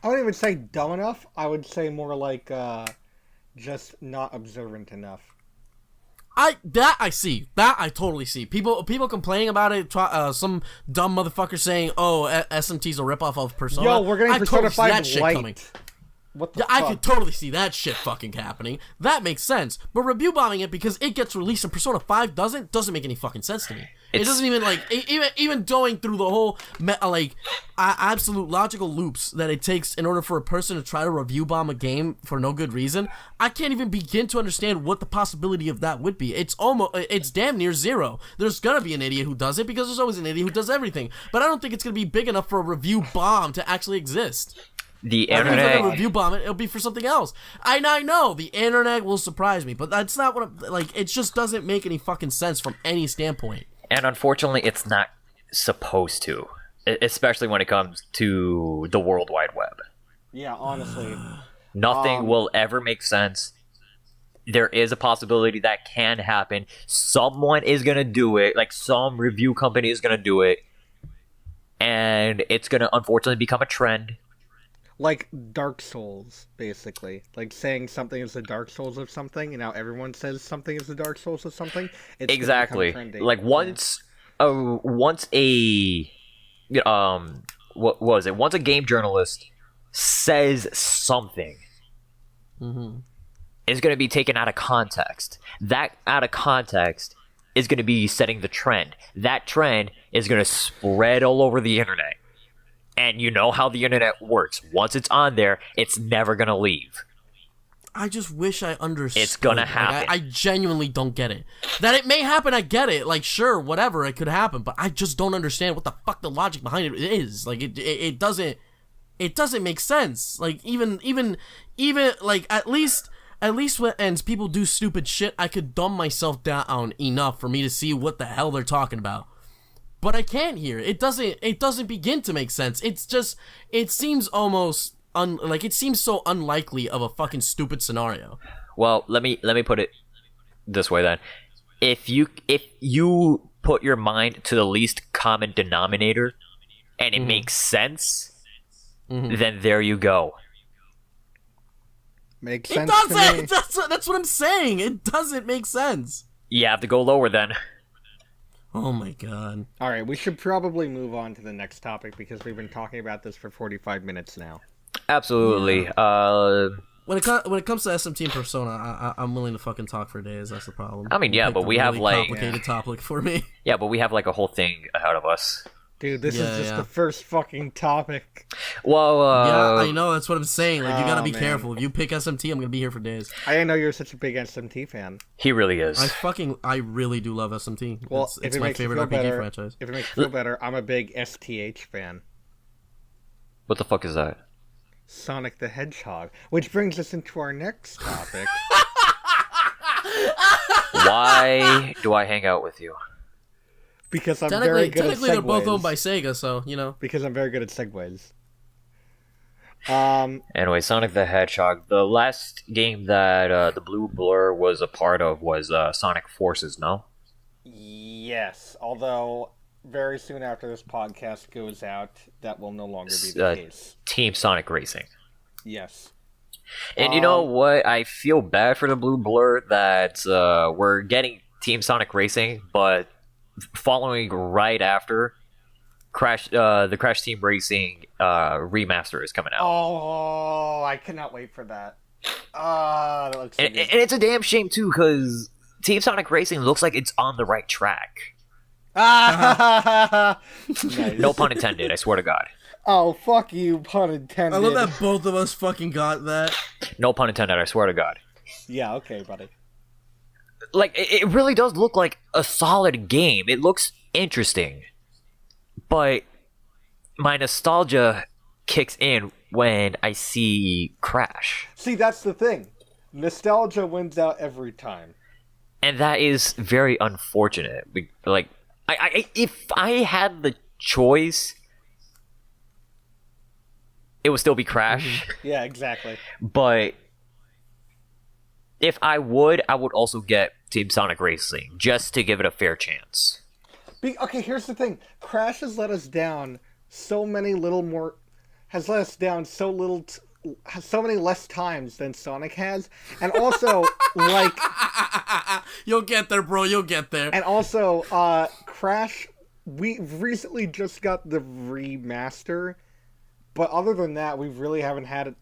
I wouldn't even say dumb enough. I would say more like just not observant enough. I see. That I totally see. People complaining about it. Some dumb motherfucker saying, "Oh, SMT's a ripoff of Persona." Yo, we're getting Persona 5 Lite. Coming. What the Yeah, fuck? I could totally see that shit fucking happening. That makes sense. But review bombing it because it gets released and Persona 5 doesn't make any fucking sense to me. It doesn't even like even going through the whole absolute logical loops that it takes in order for a person to try to review bomb a game for no good reason. I can't even begin to understand what the possibility of that would be. It's damn near zero. There's gonna be an idiot who does it because there's always an idiot who does everything. But I don't think it's gonna be big enough for a review bomb to actually exist. The If internet. they're gonna review bomb it, it'll be for something else. I know the internet will surprise me, but that's not what it just doesn't make any fucking sense from any standpoint. And unfortunately, it's not supposed to, especially when it comes to the World Wide Web. Yeah, honestly. Nothing will ever make sense. There is a possibility that can happen. Someone is gonna do it, like some review company is gonna do it, and it's gonna unfortunately become a trend. Like Dark Souls, basically. Like saying something is the Dark Souls of something, and now everyone says something is the Dark Souls of something. It's Exactly. trendy. Like once a what was it? Once a game journalist says something, is going to be taken out of context. That out of context is going to be setting the trend. That trend is going to spread all over the internet. And you know how the internet works. Once it's on there, it's never going to leave. I just wish I understood. It's gonna happen. I genuinely don't get it. That it may happen, I get it. Like, sure, whatever, it could happen, but I just don't understand what the fuck the logic behind it is. Like, it doesn't make sense. Like, even like at least when people do stupid shit, I could dumb myself down enough for me to see what the hell they're talking about. But I can't here. It doesn't begin to make sense. It's just, it seems almost it seems so unlikely of a fucking stupid scenario. Well, let me put it this way then. If you put your mind to the least common denominator and it makes sense, then there you go. Makes sense. It doesn't. To me. That's what I'm saying. It doesn't make sense. You have to go lower then. Oh my god. All right, we should probably move on to the next topic because we've been talking about this for 45 minutes now. Absolutely. When it comes to SMT and Persona, I'm willing to fucking talk for days. That's the problem. I mean, yeah, but we have like complicated topic for me. Yeah, but we have like a whole thing ahead of us. Dude, this is just the first fucking topic. Well, yeah, I know. That's what I'm saying. Like, you gotta be man. careful. If you pick SMT, I'm gonna be here for days. I didn't know you were such a big SMT fan. He really is. I really do love SMT. Well, it's my favorite RPG franchise. If it makes you feel better, I'm a big STH fan. What the fuck is that? Sonic the Hedgehog. Which brings us into our next topic. Why do I hang out with you? Because I'm very good at segues. Technically, they're both owned by Sega, so, you know. Because I'm very good at segues. Anyway, Sonic the Hedgehog. The last game that the Blue Blur was a part of was Sonic Forces, no? Yes, although very soon after this podcast goes out, that will no longer be the case. Team Sonic Racing. Yes. And you know what? I feel bad for the Blue Blur that we're getting Team Sonic Racing, but following right after the Crash Team Racing remaster is coming out. Oh, I cannot wait for that. That looks so and good. it's a damn shame too, because Team Sonic Racing looks like it's on the right track. Nice. No pun intended, I swear to God. Oh, fuck you, pun intended. I love that both of us fucking got that. No pun intended, I swear to God. Yeah, okay, buddy. Like, it really does look like a solid game. It looks interesting. But my nostalgia kicks in when I see Crash. See, that's the thing. Nostalgia wins out every time. And that is very unfortunate. Like, if I had the choice, it would still be Crash. Yeah, exactly. But if I would also get Team Sonic Racing just to give it a fair chance. Okay, here's the thing. Crash has let us down so many less times than Sonic has, and also like you'll get there, bro. You'll get there. And also, Crash. We recently just got the remaster, but other than that, we really haven't had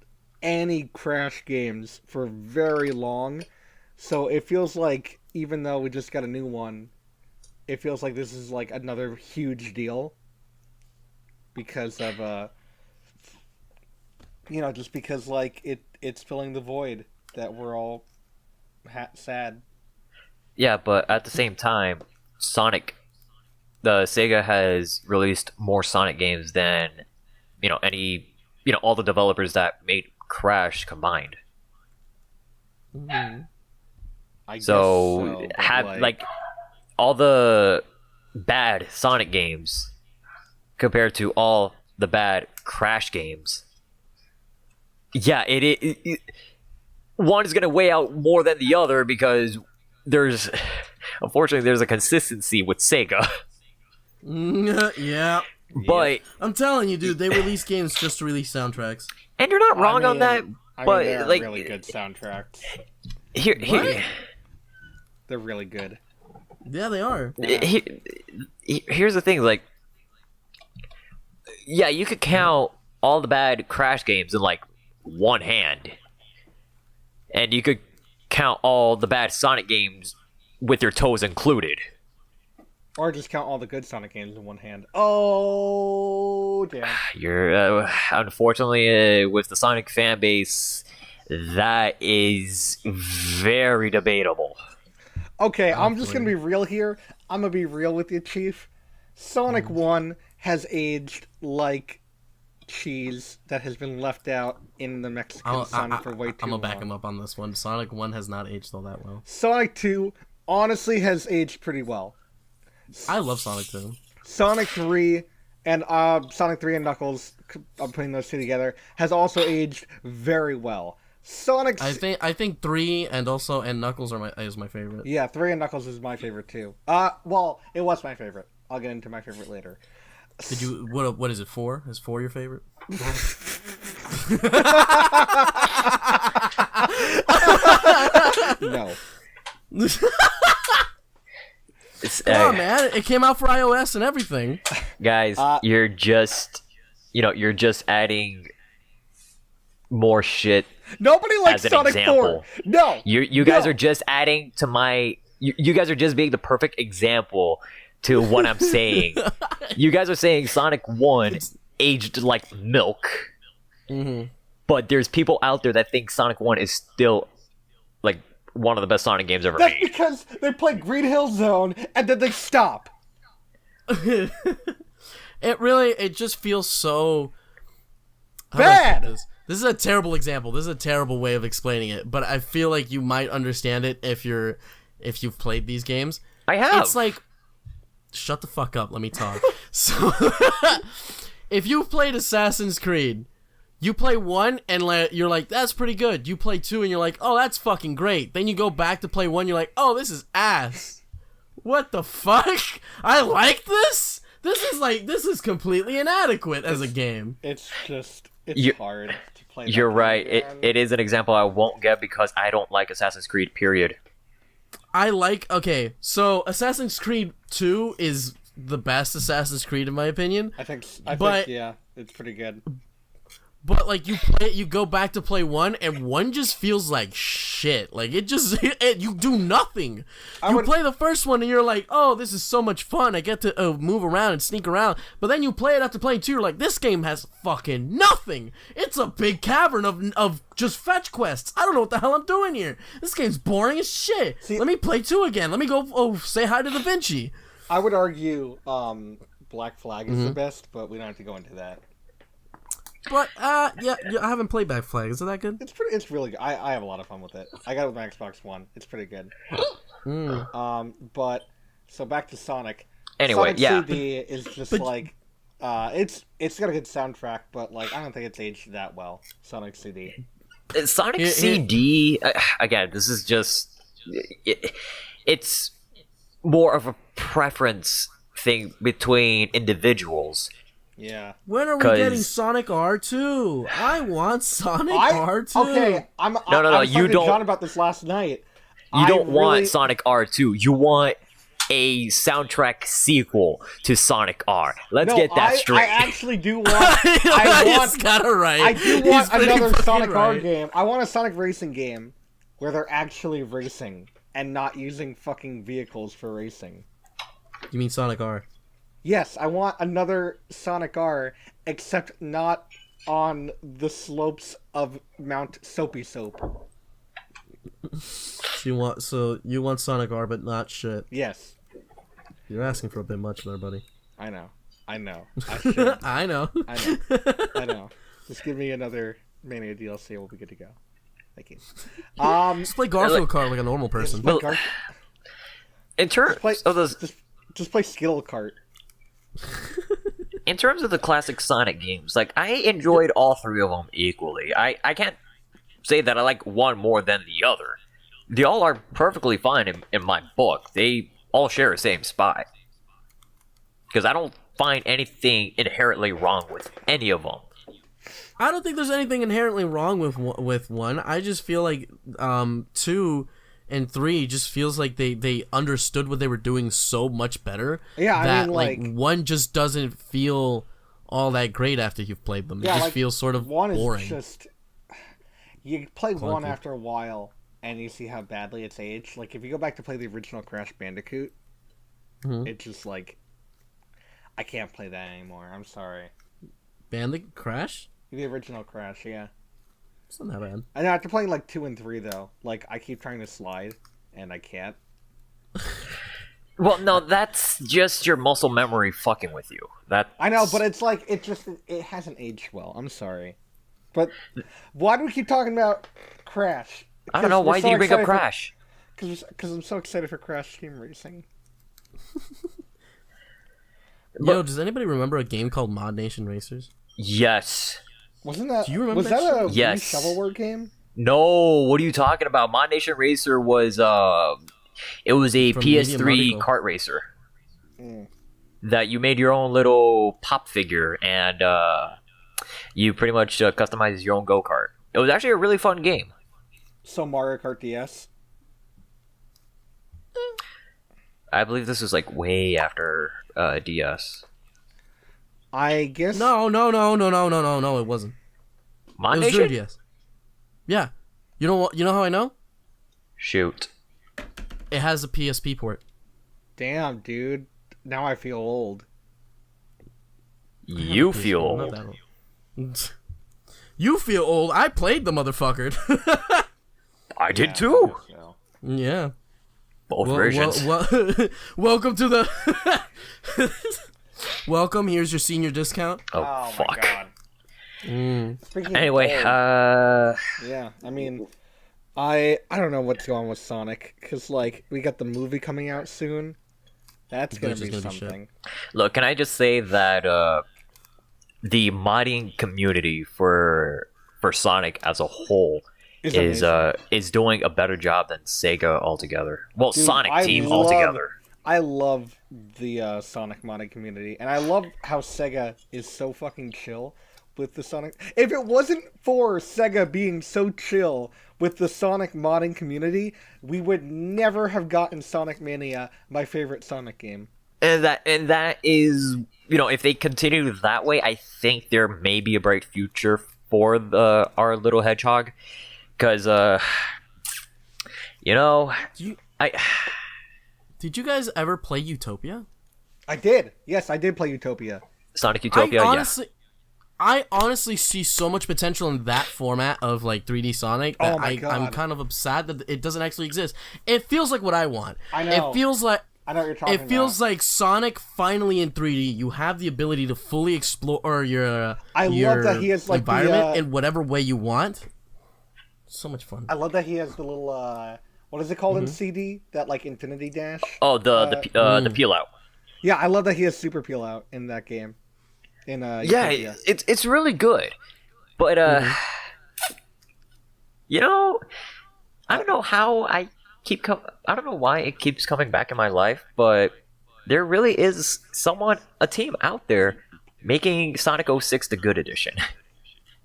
any Crash games for very long. So it feels like, even though we just got a new one, it feels like this is like another huge deal because of just because like it's filling the void that we're all sad. Yeah, but at the same time, the Sega has released more Sonic games than all the developers that made Crash combined. Mm-hmm. So all the bad Sonic games compared to all the bad Crash games. Yeah, one is going to weigh out more than the other because unfortunately there's a consistency with Sega. Yeah. But I'm telling you, dude, they release games just to release soundtracks. And you're not wrong on that. But they're like really good soundtracks. Here, they're really good. Yeah, they are. Here's the thing, like, yeah, you could count all the bad Crash games in like one hand, and you could count all the bad Sonic games with your toes included. Or just count all the good Sonic games in one hand. Oh, damn. You're unfortunately with the Sonic fan base, that is very debatable. Okay, I'm just gonna be real here. I'm gonna be real with you, Chief. Sonic 1 has aged like cheese that has been left out in the Mexican sun for way too long. I'm gonna back him up on this one. Sonic 1 has not aged all that well. Sonic 2 honestly has aged pretty well. I love Sonic 2. Sonic 3 and Knuckles, I'm putting those two together, has also aged very well. Sonic. I think 3 and Knuckles is my favorite. Yeah, 3 and Knuckles is my favorite too. Well, it was my favorite. I'll get into my favorite later. Did you what is it 4? Is 4 your favorite? No. Come on, man! It came out for iOS and everything. Guys, you're just adding more shit. Nobody likes Sonic 4. No. You guys are just adding to my. You guys are just being the perfect example to what I'm saying. You guys are saying Sonic 1 aged like milk. Mm-hmm. But there's people out there that think Sonic 1 is still like one of the best Sonic games ever That's made. because they play Green Hill Zone and then they stop. It just feels so bad. This is a terrible example. This is a terrible way of explaining it, but I feel like you might understand it if you've played these games. I have. It's like, shut the fuck up, let me talk. So if you've played Assassin's Creed, you play 1 and you're like, that's pretty good. You play 2 and you're like, oh, that's fucking great. Then you go back to play 1, you're like, oh, this is ass. What the fuck? I like this? This is completely inadequate as a game. It's hard to play. You're right. It is an example I won't get because I don't like Assassin's Creed, period. So Assassin's Creed 2 is the best Assassin's Creed in my opinion. I think yeah, it's pretty good. But like you go back to play 1 and 1 just feels like shit. Like you do nothing. Play the first one and you're like, oh, this is so much fun. I get to move around and sneak around. But then you play it after playing 2, you're like, this game has fucking nothing. It's a big cavern of just fetch quests. I don't know what the hell I'm doing here. This game's boring as shit. Let me play 2 again. Let me go say hi to Da Vinci. I would argue Black Flag is the best, but we don't have to go into that. But yeah, I haven't played Black Flag. Is it that good? It's really good. I have a lot of fun with it. I got it with my Xbox One. It's pretty good. But so back to Sonic. Anyway, Sonic CD is just it's got a good soundtrack, but like I don't think it's aged that well. Sonic CD. Sonic CD again. This is just it's more of a preference thing between individuals. Yeah. When are we getting Sonic R2? I want Sonic R2. Okay, I was talking to John about this last night. You don't want Sonic R2. You want a soundtrack sequel to Sonic R. Let's get that straight. I actually do want. I do want another Sonic R game. I want a Sonic racing game where they're actually racing and not using fucking vehicles for racing. You mean Sonic R? Yes, I want another Sonic R, except not on the slopes of Mount Soapy Soap. You want Sonic R, but not shit. Yes. You're asking for a bit much there, buddy. I know. I should. I know. I know. Just give me another Mania DLC and we'll be good to go. Thank you. Just play Garfield Kart like a normal person. In terms of those... Just play Skittle Kart. In terms of the classic Sonic games, like I enjoyed all 3 of them equally. I can't say that I like one more than the other. They all are perfectly fine in my book. They all share the same spot. Because I don't find anything inherently wrong with any of them. I don't think there's anything inherently wrong with one. I just feel like 2 and 3 just feels like they understood what they were doing so much better. Yeah, that, I mean, like 1 just doesn't feel all that great after you've played them. It just feels sort of 1 boring. Is just you play 1 after a while and you see how badly it's aged. Like if you go back to play the original Crash Bandicoot, It's just like I can't play that anymore. I'm sorry. Bandit Crash? The original Crash, yeah. It's not that bad. I know after playing like 2 and 3 though, like I keep trying to slide and I can't. Well, no, that's just your muscle memory fucking with you. That I know, but it's like it hasn't aged well. I'm sorry, but why do we keep talking about Crash? I don't know. Why do you bring up Crash? Because I'm so excited for Crash Team Racing. Yo, does anybody remember a game called Mod Nation Racers? Yes. Wasn't that? Do you remember was that that a Yes. shovelware game? No, what are you talking about? Mod Nation Racer was it was a From Medium PS3 Article. kart racer Mm. that you made your own little pop figure and you pretty much customized your own go kart. It was actually a really fun game. So Mario Kart DS. I believe this was like way after DS. I guess No, it wasn't. Mod It was Nation? Dream DS. Yeah. You know what? You know how I know? Shoot. It has a PSP port. Damn, dude. Now I feel old. You PSP, feel not old. that old. You feel old. I played the motherfucker. I did Yeah, too. I guess so. Yeah. Both versions. Welcome to the. Welcome. Here's your senior discount. Oh, Oh fuck. my god. Speaking of Anyway, old, yeah, I mean, I don't know what's going on with Sonic because like we got the movie coming out soon. That's gonna Which be is gonna be something. look, can I just say that the modding community for Sonic as a whole It's is amazing. is doing a better job than Sega altogether. Well, Dude, Sonic I Team love- altogether. I love the Sonic modding community, and I love how Sega is so fucking chill with the Sonic. If it wasn't for Sega being so chill with the Sonic modding community, we would never have gotten Sonic Mania, my favorite Sonic game. And that is, you know, if they continue that way, I think there may be a bright future for our little hedgehog, because you know, Did you guys ever play Utopia? I did. Yes, I did play Utopia. Sonic Utopia, I honestly see so much potential in that format of like 3D Sonic that Oh my God. I'm kind of sad that it doesn't actually exist. It feels like what I want. I know. It feels like I know what you're talking it feels about. like Sonic finally in 3D. You have the ability to fully explore your love that he has, like, the, environment in whatever way you want. So much fun. I love that he has the little what is it called Mm-hmm. in CD? That like Infinity Dash. Oh, the peel out. Yeah, I love that he has Super Peel Out in that game. In Yeah, Utopia. it's really good, but you know, I don't know how I don't know why it keeps coming back in my life, but there really is a team out there making Sonic 06 the good edition.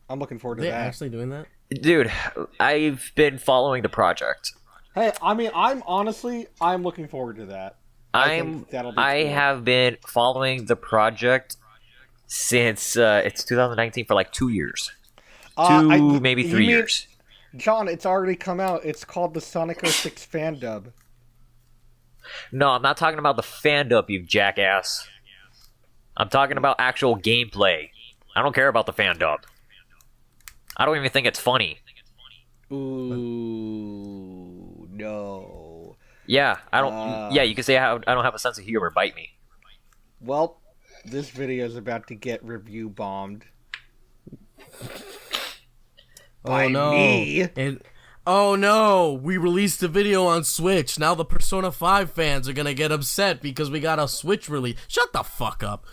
I'm looking forward to Are they that. actually doing that? Dude, I've been following the project. Hey, I mean, I'm looking forward to that. think that'll be I cool. have been following the project since it's 2019 for like 2 years. Maybe 3 years. John, it's already come out. It's called the Sonic 06 fan dub. No, I'm not talking about the fan dub, you jackass. I'm talking about actual gameplay. I don't care about the fan dub. I don't even think it's funny. Ooh, no. Yeah, I don't. Yeah, you can say I don't have a sense of humor. Bite me. Well, this video is about to get review bombed. By Oh no! me. Oh no! We released the video on Switch. Now the Persona 5 fans are gonna get upset because we got a Switch release. Shut the fuck up!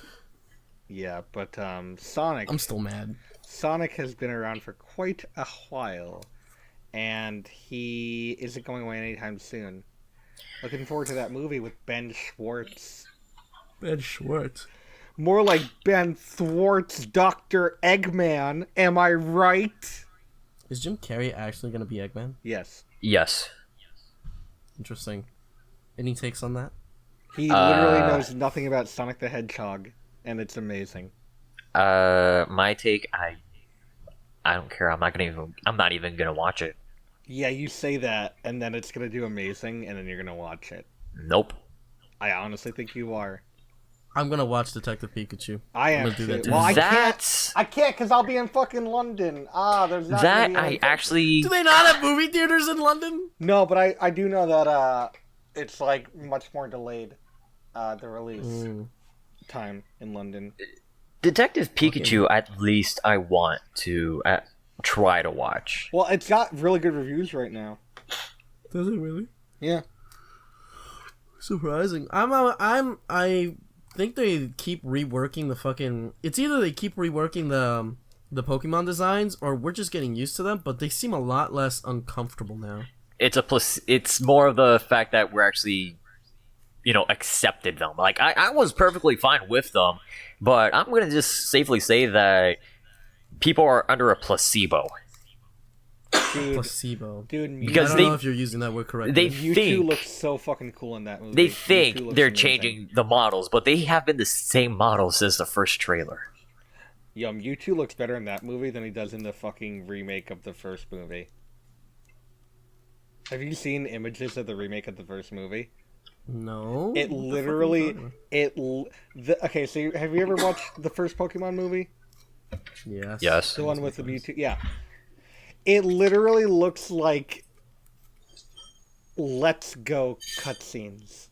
Yeah, but Sonic. I'm still mad. Sonic has been around for quite a while, and he isn't going away anytime soon. Looking forward to that movie with Ben Schwartz. Ben Schwartz. More like Ben Thwart's Dr. Eggman, am I right? Is Jim Carrey actually gonna be Eggman? Yes. Yes. Interesting. Any takes on that? He literally knows nothing about Sonic the Hedgehog, and it's amazing. My take, I don't care. I'm not even gonna watch it. Yeah, you say that, and then it's gonna do amazing, and then you're gonna watch it. Nope. I honestly think you are. I'm gonna watch Detective Pikachu. I am I'm gonna do that too. too. Well, That's I can't because I'll be in fucking London. There's not that gonna be any... I actually Do they not have movie theaters in London? No, but I do know that it's like much more delayed, the release time in London. Detective Pikachu. At least I want to try to watch. Well, it's got really good reviews right now. Does it really? Yeah. Surprising. I think they keep reworking the fucking. It's either they keep reworking the Pokemon designs, or we're just getting used to them. But they seem a lot less uncomfortable now. It's more of the fact that we're actually, accepted them. Like I was perfectly fine with them, but I'm gonna just safely say that people are under a placebo. Placebo. Dude, Because I don't know if you're using that word correctly. Mewtwo think looks so fucking cool in that movie. they Mewtwo think looks they're amazing. changing the models, but they have been the same models since the first trailer. Yo, Mewtwo looks better in that movie than he does in the fucking remake of the first movie. Have you seen images of the remake of the first movie? No. It literally... Okay, so have you ever watched the first Pokemon movie? Yes. Yes. The one with the Mewtwo? Yeah. It literally looks like Let's Go cutscenes.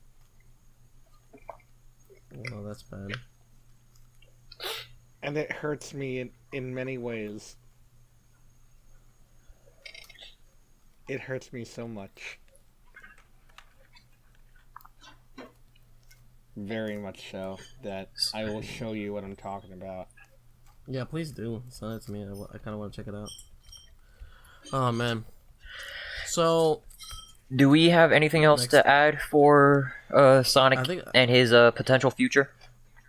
Oh, that's bad. And it hurts me in many ways. It hurts me so much. Very much so that I will show you what I'm talking about. Yeah, please do. Send it to me. I kind of want to check it out. Oh, man. So... Do we have anything else to add for Sonic and his potential future?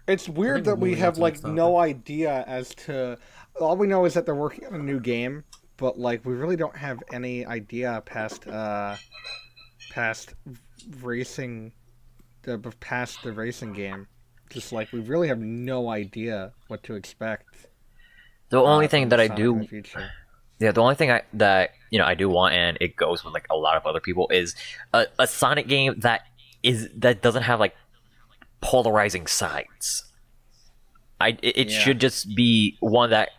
It's weird that we have like no idea as to... All we know is that they're working on a new game, but like we really don't have any idea past racing, past the racing game. Just like we really have no idea what to expect. The only thing that I Sonic do... in the future. Yeah, the only thing that I do want, and it goes with like a lot of other people, is a Sonic game that doesn't have like polarizing sides. It should just be one that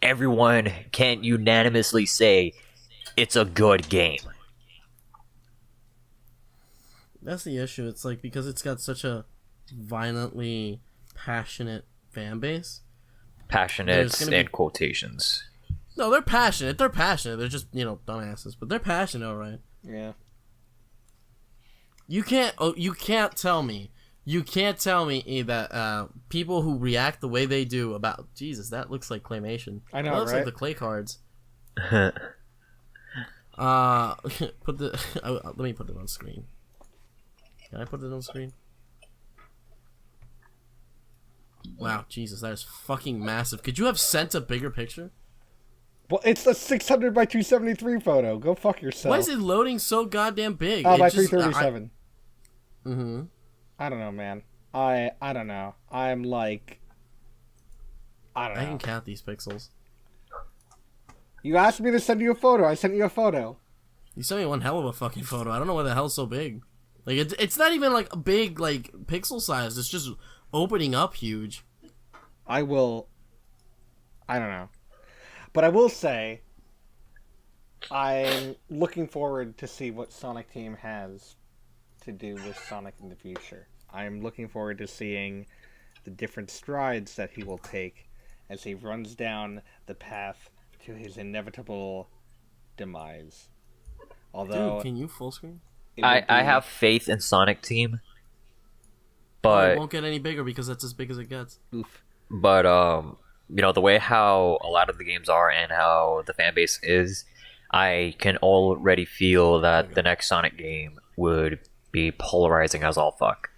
everyone can unanimously say it's a good game. That's the issue. It's like because it's got such a violently passionate fan base. Passionate in quotations. No, they're passionate. They're passionate. They're just, dumbasses. But they're passionate, all right. Yeah. You can't tell me that people who react the way they do about... Jesus, that looks like claymation. I know, that looks right? like the clay cards. Let me put it on screen. Can I put it on screen? Wow, Jesus, that is fucking massive. Could you have sent a bigger picture? Well, it's a 600 by 273 photo. Go fuck yourself. Why is it loading so goddamn big? Oh, by 337. Mm-hmm. I don't know, man. I don't know. I'm like... I don't know. I can count these pixels. You asked me to send you a photo. I sent you a photo. You sent me one hell of a fucking photo. I don't know why the hell's so big. Like, it's not even, like, a big, like, pixel size. It's just opening up huge. I don't know. But I will say, I'm looking forward to see what Sonic Team has to do with Sonic in the future. I'm looking forward to seeing the different strides that he will take as he runs down the path to his inevitable demise. Although, dude, can you full screen? I have faith in Sonic Team, It but won't get any bigger because that's as big as it gets. oof. but the way how a lot of the games are and how the fan base is, I can already feel that the next Sonic game would be polarizing as all fuck.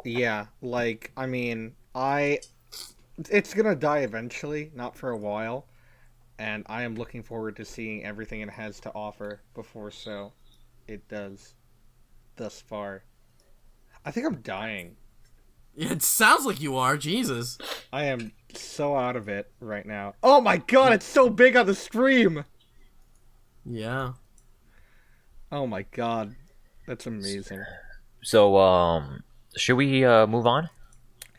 Yeah, like, I mean, it's gonna die eventually, not for a while, and I am looking forward to seeing everything it has to offer before it does thus far. I think I'm dying. It sounds like you are, Jesus. I am so out of it right now. Oh my god, it's so big on the stream! Yeah. Oh my god, that's amazing. So, should we move on?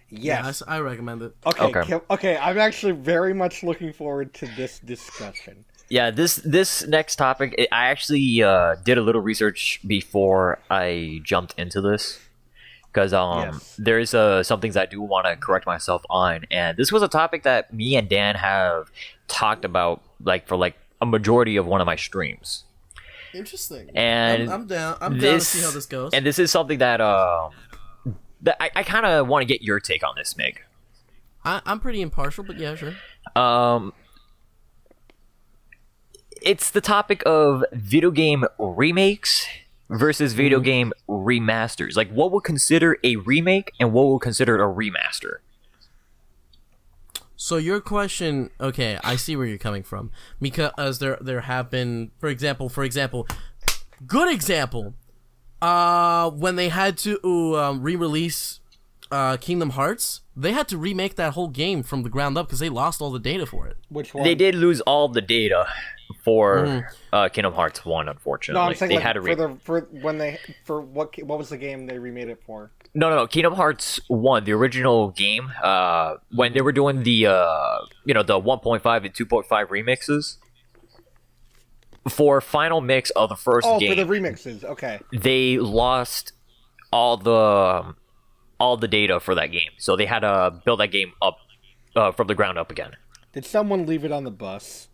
Yes. I recommend it. Okay. I'm actually very much looking forward to this discussion. Yeah, this next topic, I actually did a little research before I jumped into this, because there is some things I do want to correct myself on, and this was a topic that me and Dan have talked about for a majority of one of my streams. Interesting. And I'm down. I'm down to see how this goes. And this is something that I kind of want to get your take on this, Mig. I'm pretty impartial, but yeah, sure. It's the topic of video game remakes versus video game remasters. Like, what would consider a remake and what would consider a remaster? So your question, okay, I see where you're coming from, because there have been, for example, good example, when they had to re-release Kingdom Hearts, they had to remake that whole game from the ground up because they lost all the data for it. Which one? They did lose all the data for Kingdom Hearts 1, unfortunately. No, I'm saying they like, had to what was the game they remade it for? No. Kingdom Hearts 1, the original game, when they were doing the the 1.5 and 2.5 remixes, for final mix of the first game. Oh, for the remixes. Okay. They lost all the data for that game, so they had to build that game up from the ground up again. Did someone leave it on the bus?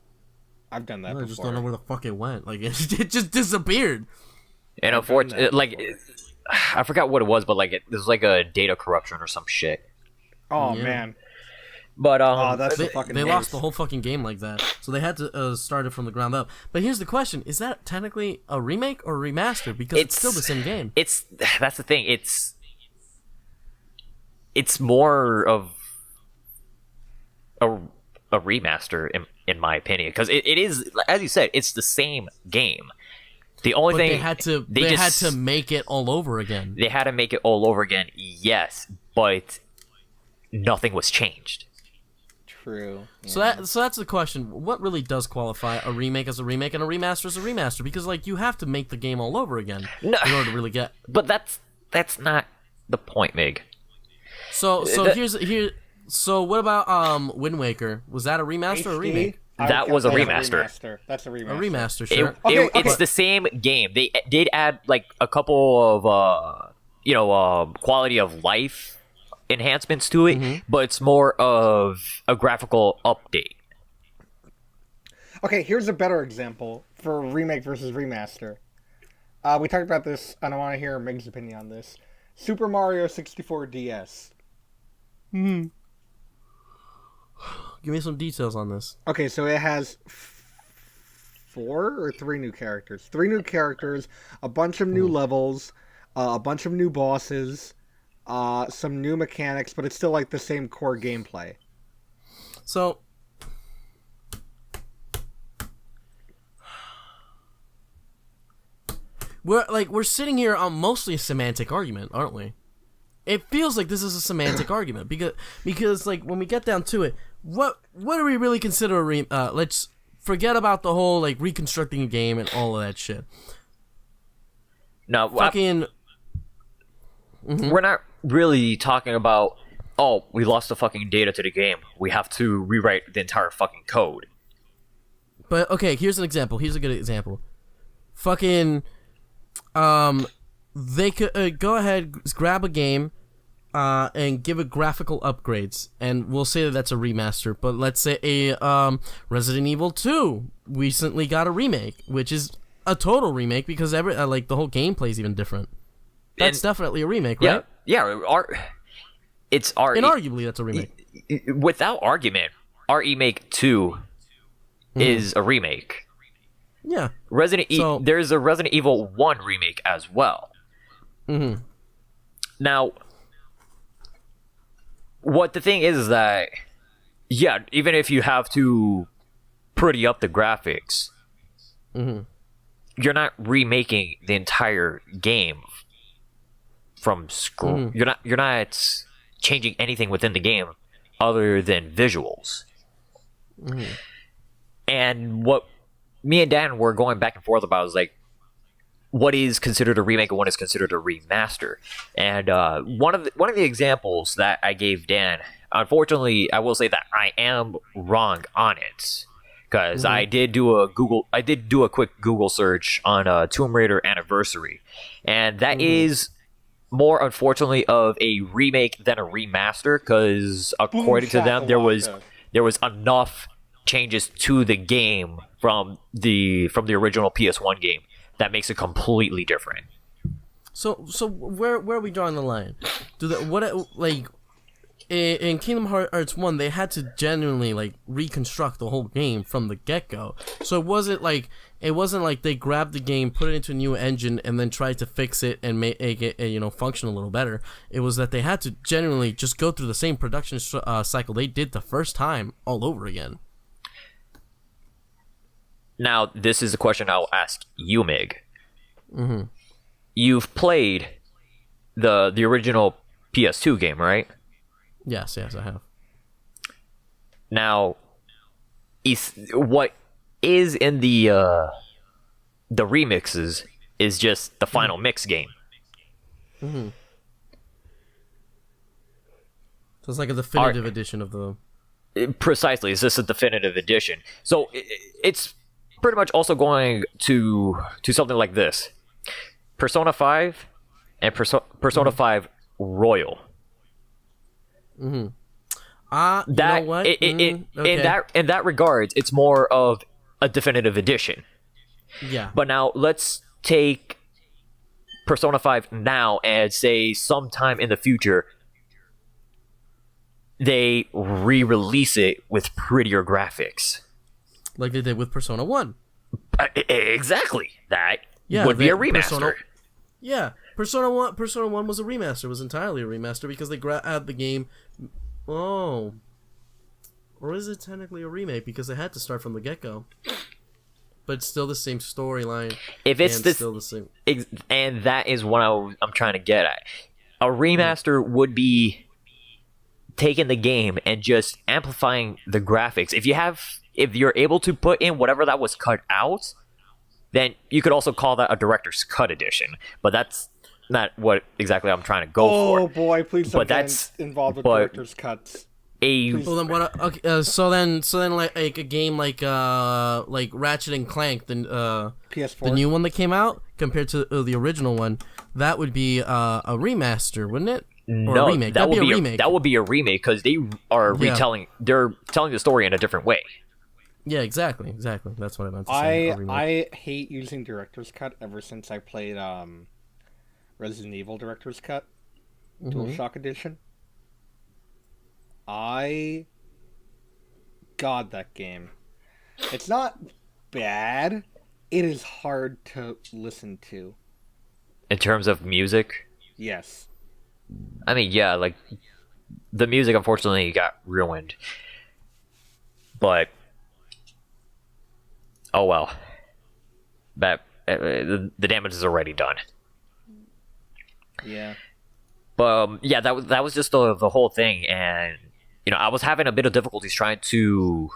I've done that before. I just don't know where the fuck it went. Like, it just disappeared. And unfortunately, I forgot what it was, but there's a data corruption or some shit. Oh man. But that's they lost the whole fucking game like that, so they had to start it from the ground up. But here's the question: is that technically a remake or a remaster? Because it's still the same game. That's the thing. It's more of a remaster in my opinion, because it is, as you said, it's the same game. The only thing they had to make it all over again. They had to make it all over again, yes, but nothing was changed. True. Yeah. So that's the question. What really does qualify a remake as a remake and a remaster as a remaster? Because you have to make the game all over again in order to really get. But that's not the point, Mig. So what about Wind Waker? Was that a remaster or a remake? That was a remaster. That's a remaster. A remaster, sure. It's the same game. They did add a couple of quality of life enhancements to it, but it's more of a graphical update. Okay, here's a better example for remake versus remaster. We talked about this, and I want to hear Mig's opinion on this. Super Mario 64 DS. Give me some details on this. Okay, so it has 4 or 3 new characters. 3 new characters, a bunch of new levels, a bunch of new bosses, some new mechanics, but it's still the same core gameplay. So we're sitting here on mostly a semantic argument, aren't we? It feels like this is a semantic argument because when we get down to it, what do we really consider let's forget about the whole reconstructing a game and all of that shit. No, we're not really talking about, we lost the fucking data to the game, we have to rewrite the entire fucking code. But okay, here's an example. Here's a good example. Fucking they could go ahead, grab a game and give it graphical upgrades, and we'll say that that's a remaster. But let's say a Resident Evil 2 recently got a remake, which is a total remake because the whole gameplay is even different. That's definitely a remake, right? Yeah. Inarguably, that's a remake. Without argument, Remake 2 is a remake. Yeah. There's a Resident Evil 1 remake as well. Mm-hmm. Now, what the thing is that, even if you have to pretty up the graphics, you're not remaking the entire game from scratch. You're not changing anything within the game other than visuals. And what me and Dan were going back and forth about is what is considered a remake and what is considered a remaster. And one of the examples that I gave Dan, unfortunately, I will say that I am wrong on it, because I did do a quick Google search on Tomb Raider Anniversary, and that is more, unfortunately, of a remake than a remaster, because according to them, there was enough changes to the game from the original PS1 game that makes it completely different. So where are we drawing the line? In Kingdom Hearts 1, they had to genuinely like reconstruct the whole game from the get-go. So it wasn't like they grabbed the game, put it into a new engine, and then tried to fix it and make it function a little better. It was that they had to genuinely just go through the same production cycle they did the first time all over again. Now, this is a question I'll ask you, Mig. Mm-hmm. You've played the original PS2 game, right? Yes, I have. Now, what is in the remixes is just the final mix game. Mm-hmm. So it's like a definitive edition of the... Precisely, it's just a definitive edition. So it's pretty much also going to something like this: Persona 5 and Persona 5 Royal. Mm-hmm. That, you know what? Okay. In that regards, it's more of a definitive edition. Yeah. But now let's take Persona 5 now and say sometime in the future they re-release it with prettier graphics. Like they did with Persona 1. Exactly. That would be a remaster. Persona 1 was a remaster. It was entirely a remaster because they had the game... Oh. Or is it technically a remake because they had to start from the get-go? But it's still the same storyline. If it's still the same... And that is what I'm trying to get at. A remaster would be taking the game and just amplifying the graphics. If you're able to put in whatever that was cut out, then you could also call that a director's cut edition. But that's not what exactly I'm trying to go for. Oh boy, please don't get involved with director's cuts. So then like a game like Ratchet and Clank, the PS4, the new one that came out compared to the original one, that would be a remaster, wouldn't it? Or a remake. That would be a remake. That would be a remake because they are retelling. They're telling the story in a different way. Yeah, exactly. That's what I meant to say. I hate using director's cut ever since I played Resident Evil director's cut, DualShock Edition. God, that game. It's not bad. It is hard to listen to. In terms of music? Yes. I mean, yeah, like, the music unfortunately got ruined. But, oh well. The damage is already done. Yeah. But, yeah, that was just the whole thing, and, I was having a bit of difficulties trying to,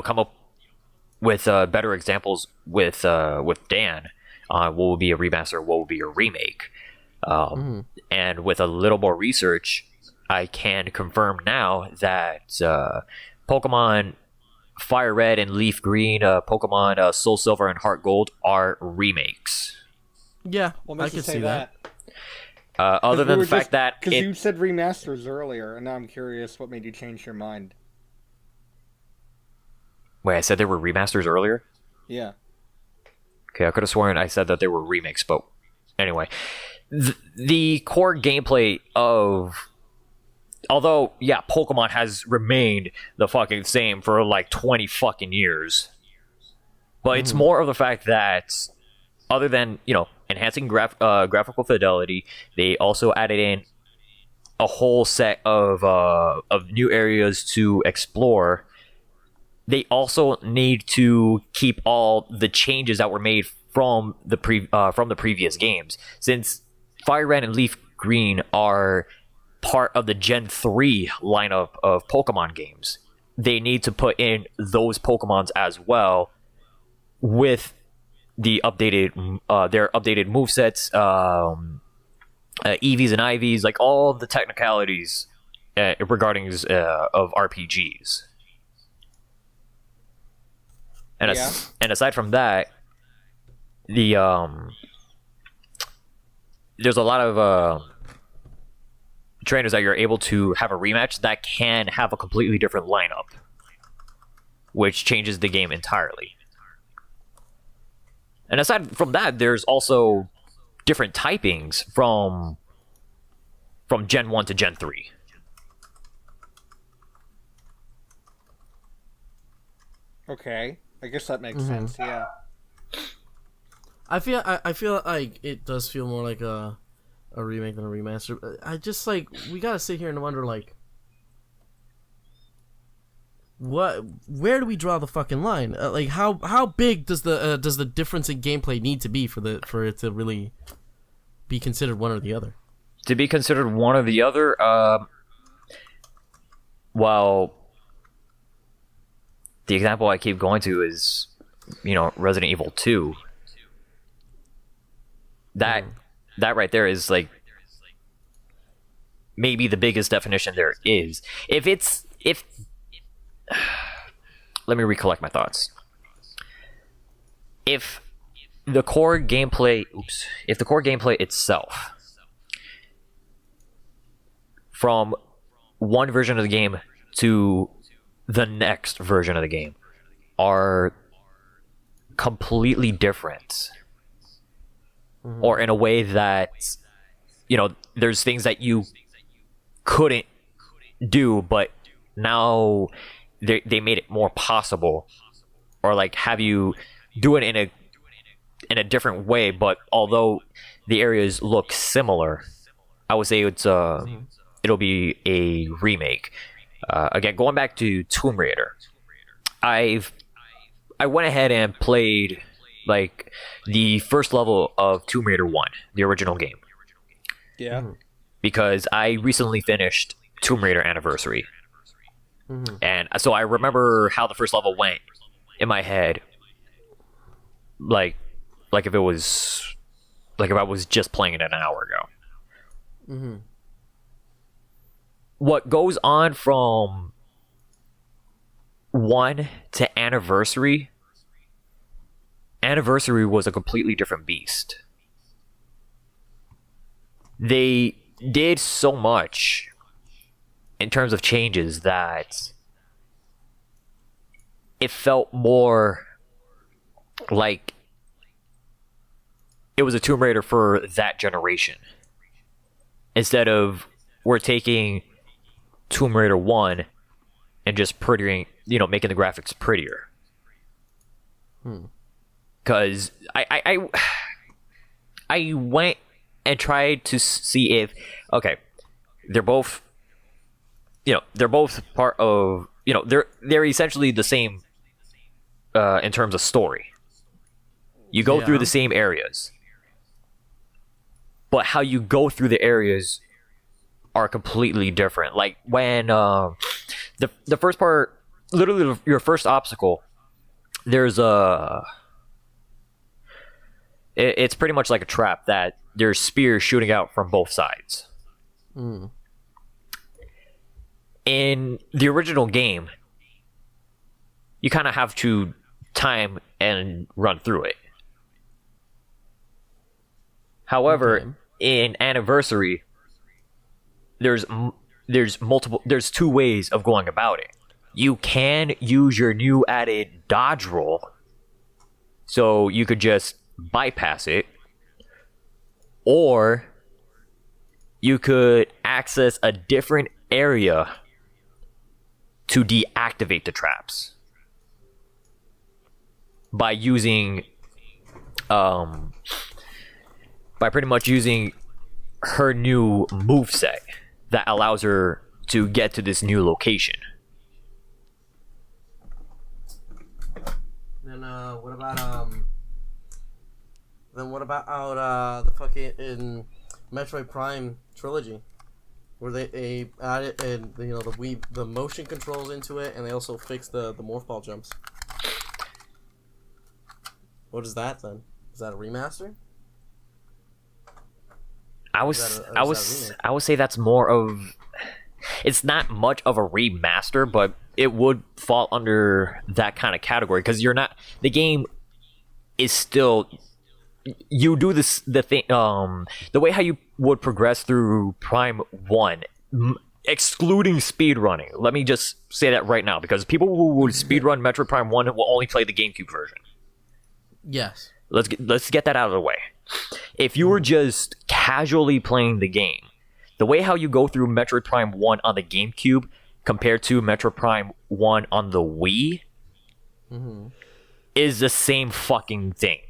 come up with better examples with Dan on what would be a remaster, what would be a remake. And with a little more research, I can confirm now that Pokemon Fire Red and Leaf Green, Pokemon Soul Silver and Heart Gold are remakes. Yeah, I can say that. Other than the fact that... Because you said remasters earlier, and now I'm curious what made you change your mind. Wait, I said they were remasters earlier? Yeah. Okay, I could have sworn I said that they were remakes, but anyway... The core gameplay of... Although, yeah, Pokemon has remained the fucking same for like 20 fucking years. But it's more of the fact that, other than, enhancing graphical fidelity, they also added in a whole set of new areas to explore. They also need to keep all the changes that were made from the previous games. Since Fire Red and Leaf Green are part of the Gen 3 lineup of Pokemon games, they need to put in those Pokemons as well with the updated their updated movesets, EVs and IVs, like all the technicalities regarding of RPGs. And and aside from that, the there's a lot of trainers that you're able to have a rematch that can have a completely different lineup, which changes the game entirely. And aside from that, there's also different typings from Gen 1 to Gen 3. Okay, I guess that makes sense. Yeah. I feel like it does feel more like a remake than a remaster. I just like we gotta sit here and wonder like, where do we draw the fucking line? Like how big does the difference in gameplay need to be for it to really be considered one or the other? To be considered one or the other, well, the example I keep going to is, Resident Evil 2. That right there is like maybe the biggest definition there is. If let me recollect my thoughts. If the core gameplay itself from one version of the game to the next version of the game are completely different, or in a way that there's things that you couldn't do, but now they made it more possible, or like have you do it in a different way, but although the areas look similar, I would say it'll be a remake. Again, going back to Tomb Raider, I went ahead and played like the first level of Tomb Raider 1, the original game. Yeah. Because I recently finished Tomb Raider Anniversary. And so I remember how the first level went in my head, like if I was just playing it an hour ago. What goes on from 1 to Anniversary was a completely different beast. They did so much in terms of changes that it felt more like it was a Tomb Raider for that generation, instead of we're taking Tomb Raider 1 and just prettying, making the graphics prettier. Because I went and tried to see if, okay, they're both part of, they're essentially the same in terms of story. You go through the same areas, but how you go through the areas are completely different. Like when the first part, literally your first obstacle, there's it's pretty much like a trap that there's spears shooting out from both sides. In the original game, you kind of have to time and run through it. However, in Anniversary, there's two ways of going about it. You can use your new added dodge roll, so you could just bypass it, or you could access a different area to deactivate the traps by using by pretty much using her new moveset that allows her to get to this new location. Then what about the fucking in Metroid Prime trilogy, where they added the motion controls into it, and they also fixed the morph ball jumps. What is that then? that a remaster? I would say that's more of. It's not much of a remaster, but it would fall under that kind of category because you're not. The game is still. You do this the thing. The way how you would progress through Prime 1, excluding speedrunning. Let me just say that right now because people who would speedrun Metroid Prime 1 will only play the GameCube version. Yes. Let's get that out of the way. If you were just casually playing the game, the way how you go through Metroid Prime 1 on the GameCube compared to Metroid Prime 1 on the Wii is the same fucking thing.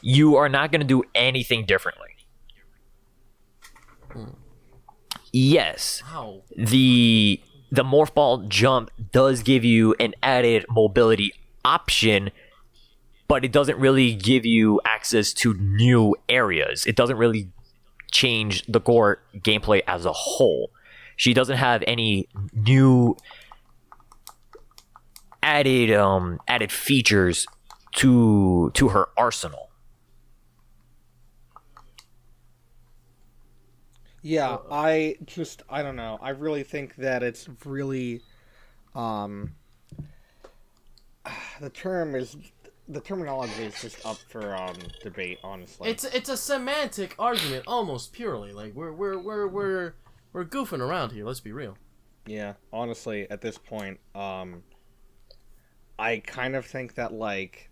You are not going to do anything differently. Yes, the Morph Ball jump does give you an added mobility option, but it doesn't really give you access to new areas. It doesn't really change the core gameplay as a whole. She doesn't have any new added features to her arsenal. Yeah, I don't know. I really think that it's really, the terminology is just up for debate. Honestly, it's a semantic argument almost purely. Like we're goofing around here. Let's be real. Yeah, honestly, at this point, I kind of think that like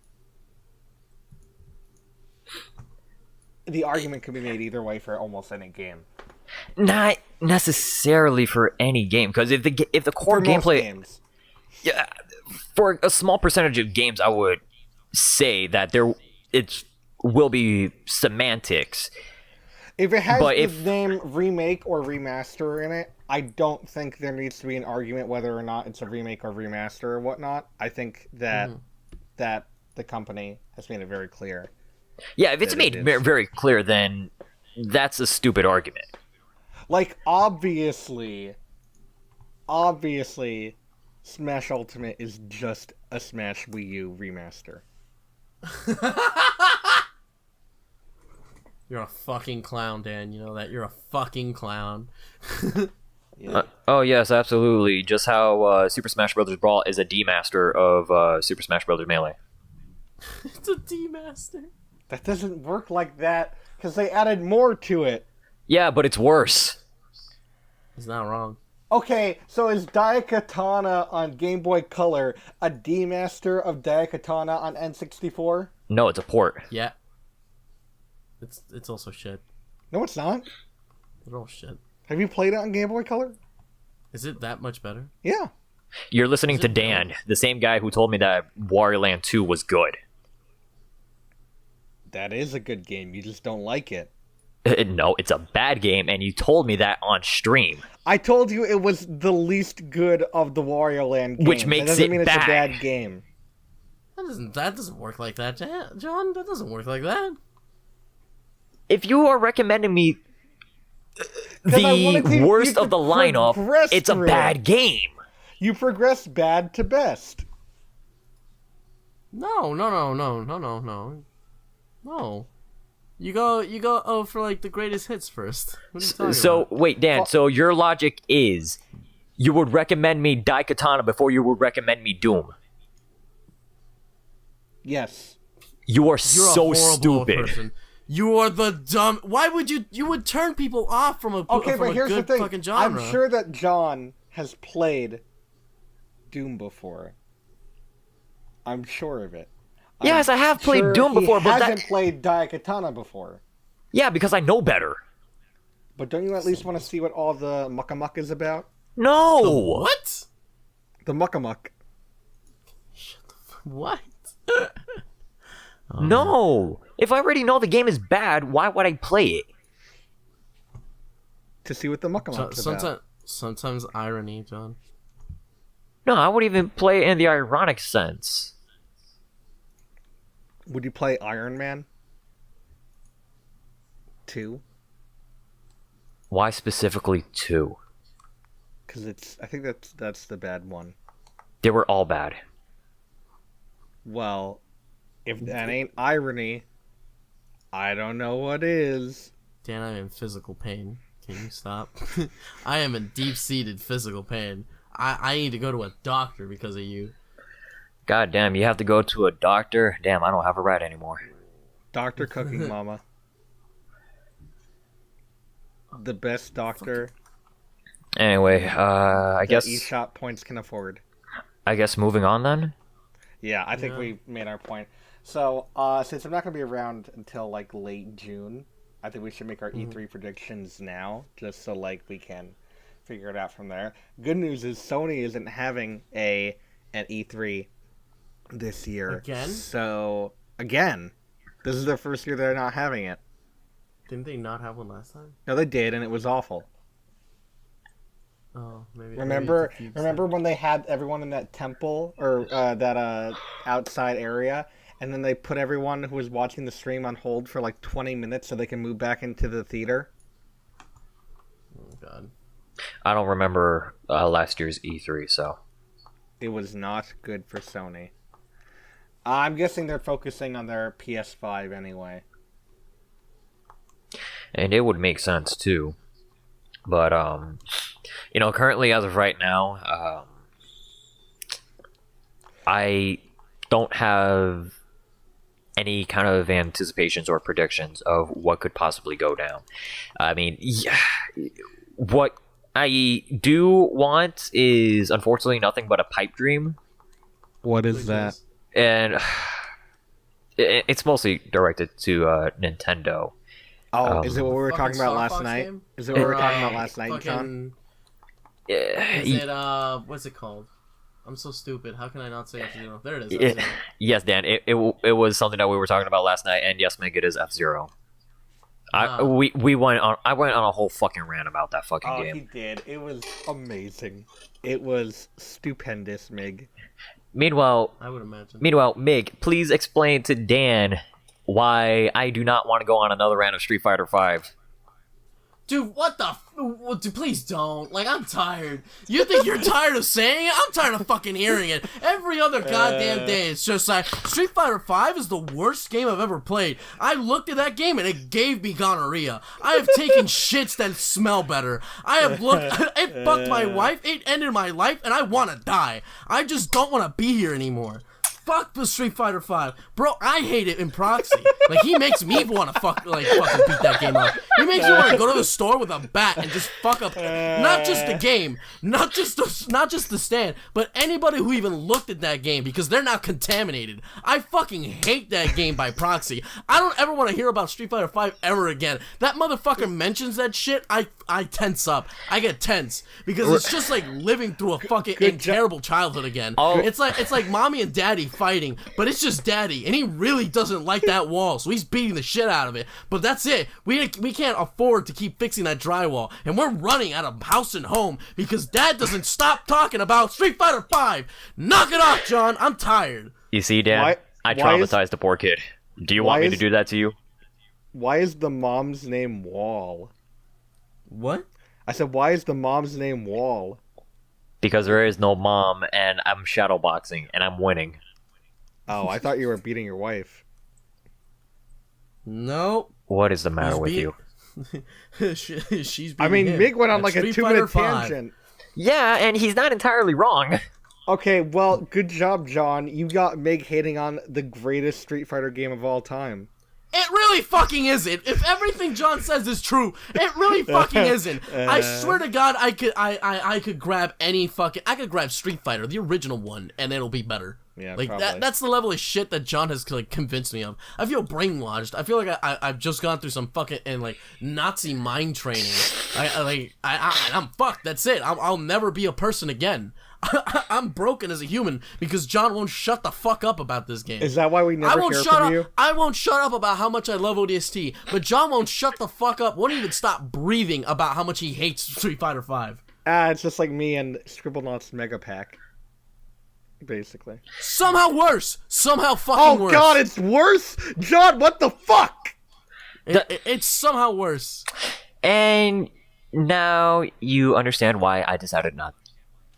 the argument can be made either way for almost any game. Not necessarily for any game, because if the core gameplay, games. Yeah, for a small percentage of games, I would say that it will be semantics. If it has the name remake or remaster in it, I don't think there needs to be an argument whether or not it's a remake or remaster or whatnot. I think that that the company has made it very clear. Yeah, if it's made very clear, then that's a stupid argument. Like, obviously, Smash Ultimate is just a Smash Wii U remaster. You're a fucking clown, Dan. You know that? You're a fucking clown. Yeah. Oh, yes, absolutely. Just how Super Smash Bros. Brawl is a demaster of Super Smash Bros. Melee. It's a demaster. That doesn't work like that, because they added more to it. Yeah, but it's worse. He's not wrong. Okay, so is Daikatana on Game Boy Color a demaster of Daikatana on N64? No, it's a port. Yeah. It's also shit. No, it's not. It's all shit. Have you played it on Game Boy Color? Is it that much better? Yeah. You're listening to Dan, the same guy who told me that Wario Land 2 was good. That is a good game, you just don't like it. No, it's a bad game, and you told me that on stream. I told you it was the least good of the Wario Land games. Which makes that doesn't it mean bad. It's a bad game. That doesn't work like that, John. That doesn't work like that. If you are recommending me the worst of the lineup, it's a bad game. You progress bad to best. No. You go for like the greatest hits first. What are you talking about? Wait, Dan, so your logic is you would recommend me Daikatana before you would recommend me Doom? Yes. You're so stupid. Person. You are the dumb. Why would you would turn people off from a here's good the thing. fucking genre? I'm sure that John has played Doom before. I'm sure of it. Yes, I have played Doom before, but he hasn't played Daikatana before. Yeah, because I know better. But don't you at least want to see what all the muck is about? No! The what? The muck. What? No! If I already know the game is bad, why would I play it? To see what the muck is about. Sometimes irony, John. No, I wouldn't even play it in the ironic sense. Would you play Iron Man 2? Why specifically 2? Because I think that's the bad one. They were all bad. Well, If that ain't irony, I don't know what is. Dan, I'm in physical pain. Can you stop? I am in deep-seated physical pain. I need to go to a doctor because of you. God damn, you have to go to a doctor? Damn, I don't have a rat anymore. Doctor Cooking Mama. The best doctor. Anyway, I guess eShop points can afford. I guess moving on then? Yeah, I think we made our point. So, since I'm not going to be around until, like, late June, I think we should make our E3 predictions now, just so, like, we can figure it out from there. Good news is Sony isn't having an E3 this year. Again? So, again, this is their first year they're not having it. Didn't they not have one last time? No, they did, and it was awful. Oh, maybe. Remember when they had everyone in that temple or that outside area, and then they put everyone who was watching the stream on hold for like 20 minutes so they can move back into the theater? Oh God. I don't remember last year's E3, so It was not good for Sony. I'm guessing they're focusing on their PS5 anyway. and it would make sense too. But currently as of right now, I don't have any kind of anticipations or predictions of what could possibly go down. I mean, what I do want is unfortunately nothing but a pipe dream. What is that? And it's mostly directed to Nintendo. Oh, is it what we were talking about last night? Game? Is it what we were talking about last night, John? Is it, what's it called? I'm so stupid. How can I not say F-Zero? There it is. F-Zero. Yes, Dan. It was something that we were talking about last night, and yes, Meg, it is F-Zero. I went on a whole fucking rant about that fucking game. He did. It was amazing. It was stupendous, Mig. Meanwhile, I would imagine. Meanwhile, Mig, please explain to Dan why I do not want to go on another round of Street Fighter V. Dude, what the dude, please don't. Like, I'm tired. You think you're tired of saying it? I'm tired of fucking hearing it. Every other goddamn day, it's just like, Street Fighter V is the worst game I've ever played. I looked at that game and it gave me gonorrhea. I have taken shits that smell better. I have looked, it fucked my wife, it ended my life, and I want to die. I just don't want to be here anymore. Fuck the Street Fighter V. Bro, I hate it in proxy. Like, he makes me want to fucking beat that game up. He makes me want to go to the store with a bat and just fuck up, not just the game, not just the stand, but anybody who even looked at that game, because they're now contaminated. I fucking hate that game by proxy. I don't ever want to hear about Street Fighter V ever again. That motherfucker mentions that shit, I tense up. I get tense, because it's just like living through a fucking terrible childhood again. It's like mommy and daddy fighting, but it's just daddy, and he really doesn't like that wall, so he's beating the shit out of it. But that's it. We can't afford to keep fixing that drywall, and we're running out of house and home because dad doesn't stop talking about Street Fighter V. Knock it off, John. I'm tired. You see, Dan, I traumatized the poor kid. Do you want me to do that to you? Why is the mom's name Wall? What? I said, why is the mom's name Wall? Because there is no mom, and I'm shadowboxing, and I'm winning. Oh, I thought you were beating your wife. Nope. What is the matter with you? She's beating I mean, him. Mig went on That's like a Street 2-minute Fighter tangent. Yeah, and he's not entirely wrong. Okay, well, good job, John. You got Mig hating on the greatest Street Fighter game of all time. It really fucking isn't. If everything John says is true, it really fucking isn't. I swear to God, I could grab any fucking... I could grab Street Fighter, the original one, and it'll be better. Yeah, like probably. that's the level of shit that John has like convinced me of. I feel brainwashed. I feel like I've just gone through some fucking Nazi mind training. I'm fucked. That's it. I'll never be a person again. I'm broken as a human because John won't shut the fuck up about this game. Is that why we never hear from you? I won't shut up about how much I love ODST, but John won't shut the fuck up. Won't even stop breathing about how much he hates Street Fighter V. It's just like me and Scribblenauts Mega Pack. Basically. Somehow worse. Somehow fucking worse. Oh god, it's worse? John, what the fuck? It's somehow worse. And now you understand why I decided not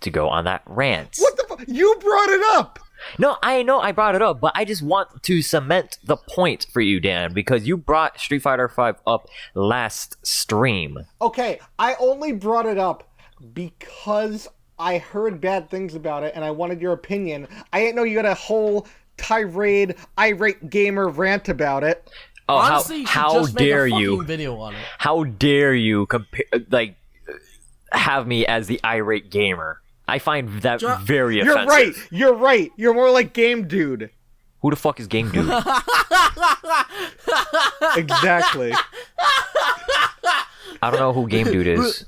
to go on that rant. What the fuck? You brought it up! No, I know I brought it up, but I just want to cement the point for you, Dan, because you brought Street Fighter V up last stream. Okay, I only brought it up because I heard bad things about it and I wanted your opinion. I didn't know you had a whole tirade, irate gamer rant about it. Oh, Honestly, how just dare make a you? fucking video on it. How dare you have me as the irate gamer? I find that very offensive. You're right. You're more like Game Dude. Who the fuck is Game Dude? Exactly. I don't know who Game Dude is.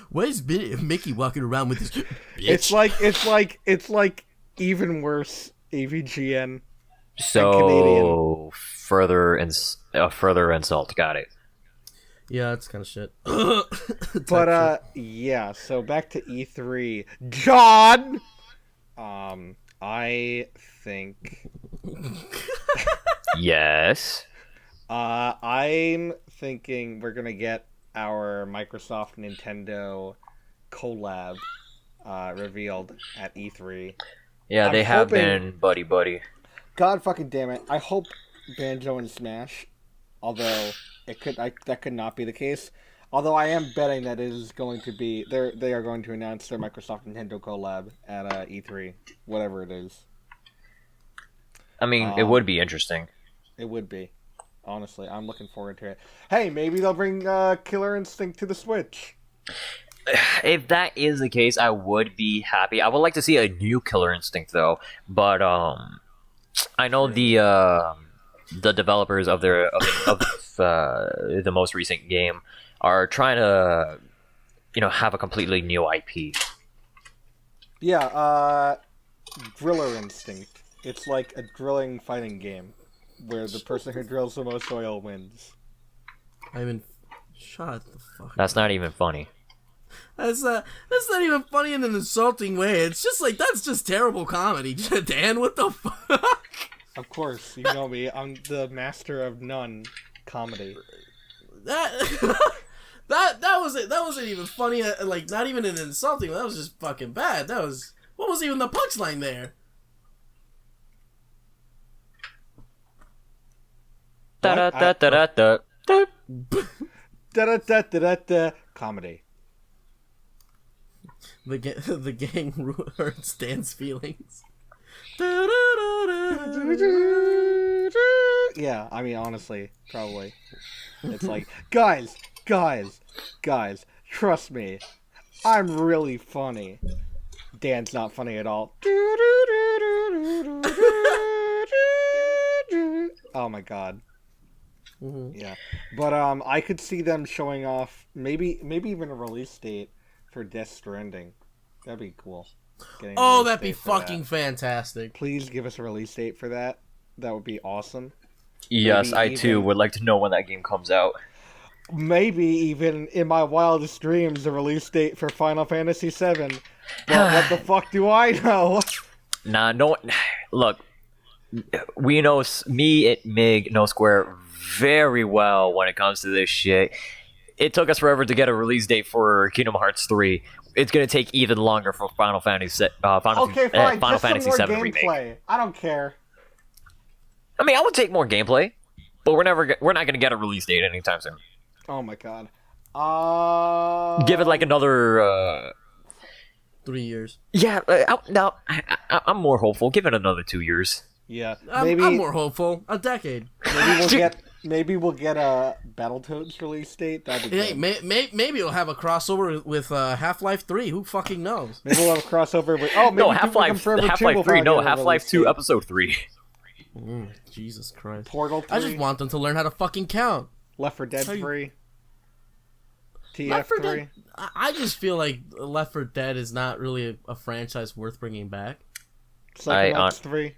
Why is Mickey walking around with this bitch? It's like even worse AVGN. So further insult. Got it. Yeah, that's kind of shit. But yeah. So back to E3, John. I think. Yes. I'm thinking we're gonna get our Microsoft Nintendo collab revealed at E3. Yeah, they have been buddy. God fucking damn it! I hope Banjo and Smash, although that could not be the case. Although I am betting that it is going to be they are going to announce their Microsoft Nintendo collab at E3, whatever it is. I mean, it would be interesting. It would be. Honestly, I'm looking forward to it. Hey, maybe they'll bring Killer Instinct to the Switch. If that is the case, I would be happy. I would like to see a new Killer Instinct though, but I know the developers of the most recent game are trying to, have a completely new IP. Yeah, Driller Instinct. It's like a drilling fighting game where the person who drills the most oil wins. Shut the fuck. That's not even funny. That's not even funny in an insulting way. It's just like, that's just terrible comedy. Dan, what the fuck? Of course, you know me. I'm the master of none comedy. That wasn't even funny. Like, not even an insulting. That was just fucking bad. What was even the punchline there? Comedy. The gang hurts Dan's feelings. Yeah, I mean, honestly, probably. It's like, guys, trust me, I'm really funny. Dan's not funny at all. Oh my god. Mm-hmm. Yeah, but I could see them showing off maybe even a release date for Death Stranding. That'd be cool. Oh, that'd be fucking fantastic. Please give us a release date for that. That would be awesome. Yes, I too would like to know when that game comes out. Maybe even in my wildest dreams, the release date for Final Fantasy VII. But what the fuck do I know? Nah, no. Look, we know me at Mig know Square very well when it comes to this shit. It took us forever to get a release date for Kingdom Hearts 3. It's gonna take even longer for Final Fantasy Final Fantasy VII Remake. I don't care. I mean, I would take more gameplay, but we're not gonna get a release date anytime soon. Oh my god. Give it like another 3 years. Yeah, I'm more hopeful. Give it another 2 years. Yeah, I'm more hopeful. A decade. Maybe we'll get a Battletoads release date. That'd be good. Maybe it'll have a crossover with Half-Life 3. Who fucking knows? Maybe we'll have a crossover with Half-Life 3. No, Half-Life 2 Episode 3. Jesus Christ. Portal 3. I just want them to learn how to fucking count. Left 4 Dead 3. TF3. I just feel like Left 4 Dead is not really a franchise worth bringing back. Psychonauts 3.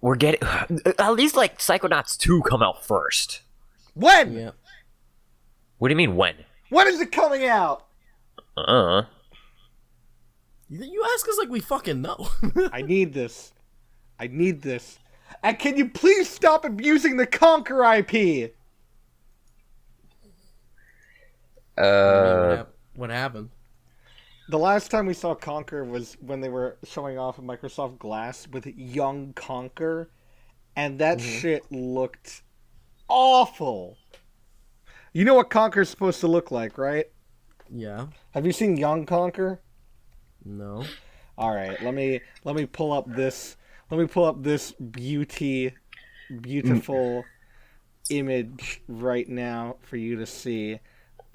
We're getting at least like Psychonauts 2 come out first. When? Yeah. What do you mean when? When is it coming out? You ask us like we fucking know. I need this. And can you please stop abusing the Conquer IP? What happened? The last time we saw Conquer was when they were showing off Microsoft Glass with Young Conquer, and that shit looked awful. You know what Conquer's supposed to look like, right? Yeah. Have you seen Young Conquer? No. All right, let me pull up this. Let me pull up this beautiful image right now for you to see,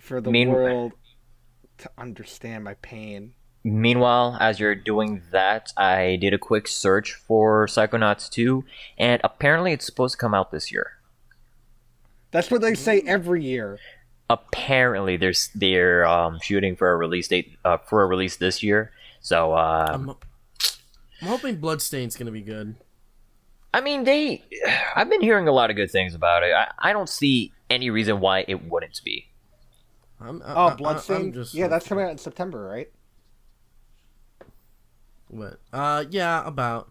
for the world to understand my pain. Meanwhile, as you're doing that, I did a quick search for Psychonauts 2, and apparently it's supposed to come out this year. That's what they say every year. Apparently, they're shooting for a release date for a release this year. So I'm hoping Bloodstained's gonna be good. I mean, I've been hearing a lot of good things about it. I don't see any reason why it wouldn't be. Bloodstained? Yeah, that's coming out in September, right? What? Yeah, about.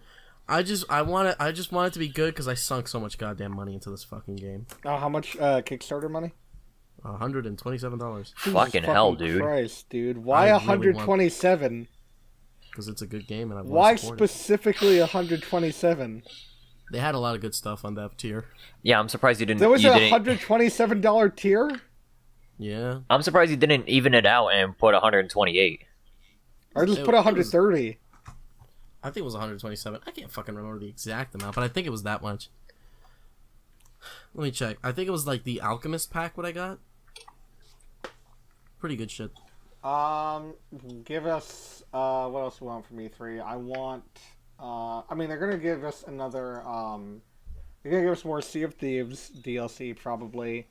I just want it to be good because I sunk so much goddamn money into this fucking game. Oh, how much Kickstarter money? $127. Fucking hell, dude! Christ, dude! Why 127? Because it's a good game and I want Why to support specifically 127? They had a lot of good stuff on that tier. Yeah, I'm surprised you didn't. There was a $127 tier. Yeah. I'm surprised you didn't even it out and put 128. Or just put 130. I think it was 127. I can't fucking remember the exact amount, but I think it was that much. Let me check. I think it was like the Alchemist pack. What I got? Pretty good shit. Give us what else do we want from E3? I want I mean, they're gonna give us another they're gonna give us more Sea of Thieves DLC probably.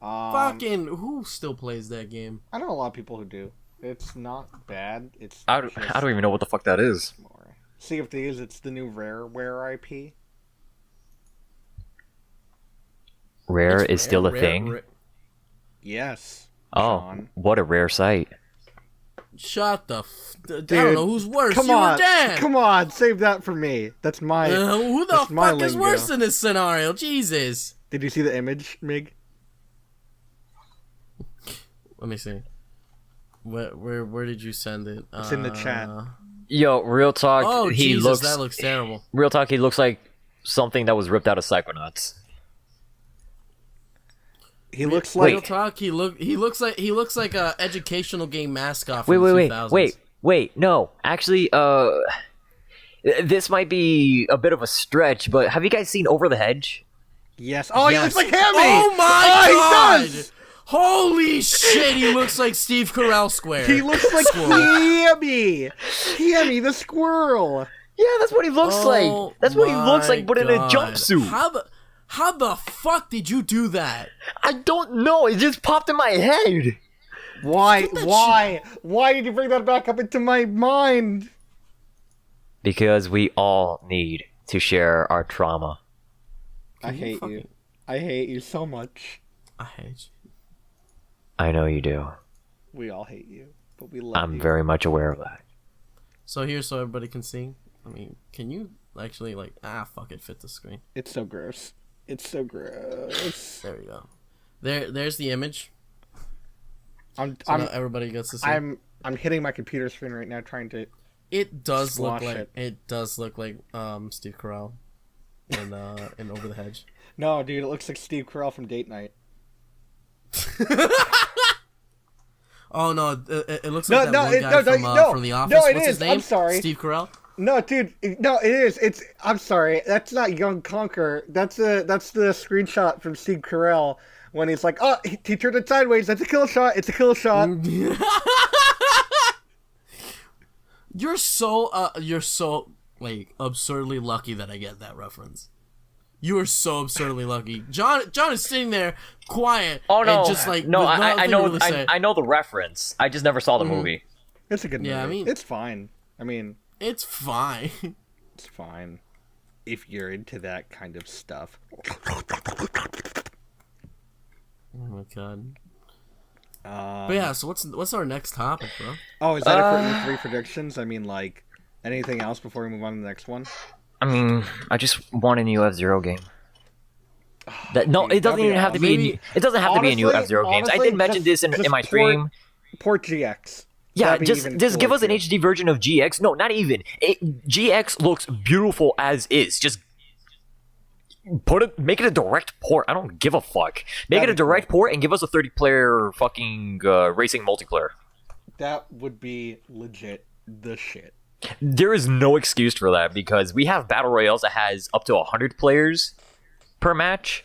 Fucking who still plays that game? I know a lot of people who do. It's not bad. I don't even know what the fuck that is. More. Sea of Thieves. It's the new Rareware IP. Rare is still a thing. Rare. Yes. Oh, Sean. what a rare sight. Shut the Dude, I don't know who's worse. Come you on, or Dan? come on, save that for me. That's my. Who the that's my fuck is lingo. worse in this scenario? Jesus. Did you see the image, Mig? Let me see. Where did you send it? It's in the chat. Yo, real talk. Oh, he Jesus, that looks terrible. Real talk. He looks like something that was ripped out of Psychonauts. He looks like. Real talk. He looks like a educational game mascot from the 2000s. Wait. No, actually, this might be a bit of a stretch, but have you guys seen Over the Hedge? Yes. Oh, Yes. he looks like Hammy. Oh my god! He does. Holy shit! He looks like Steve Carell Square. He looks like Hammy. Hammy the squirrel. Yeah, that's what he looks like. That's what he looks like, but in a jumpsuit. How the fuck did you do that? I don't know. It just popped in my head. Why did you bring that back up into my mind? Because we all need to share our trauma. I hate you. I hate you so much. I hate you. I know you do. We all hate you, but we love you. I'm very much aware of that. So here, so everybody can see. I mean, can you actually fuck it, fit the screen? It's so gross. It's so gross. There we go. There's the image. Now everybody gets to see. I'm hitting my computer screen right now, trying to. It does look squash like it does look like Steve Carell in Over the Hedge. No, dude, it looks like Steve Carell from Date Night. Oh no, it looks like that one guy from The Office. No, it What's is. his name? I'm sorry. Steve Carell. No, dude. No, it is. It's. I'm sorry. That's not Young Conquer. That's the screenshot from Steve Carell when he's like, "Oh, he turned it sideways. That's a kill shot. It's a kill shot." You're so like absurdly lucky that I get that reference. You are so absurdly lucky. John is sitting there quiet. Oh no, and just like no, I know, really I know the reference. I just never saw the movie. It's a good movie. Yeah, I mean, it's fine. I mean, it's fine. It's fine if you're into that kind of stuff. Oh my god. But yeah, so what's our next topic, bro? Oh, is that it for E3 predictions? I mean, like, anything else before we move on to the next one? I mean, I just want a new F-Zero game. It doesn't even have to be. It doesn't have to be a new F-Zero game. I did mention this in my stream. Port GX. Yeah, That'd be just even give cooler, us an too. HD version of GX. No, not even. GX looks beautiful as is. Just make it a direct port. I don't give a fuck. Make it a That'd be direct cool. port and give us a 30-player fucking racing multiplayer. That would be legit the shit. There is no excuse for that because we have battle royales that has up to 100 players per match.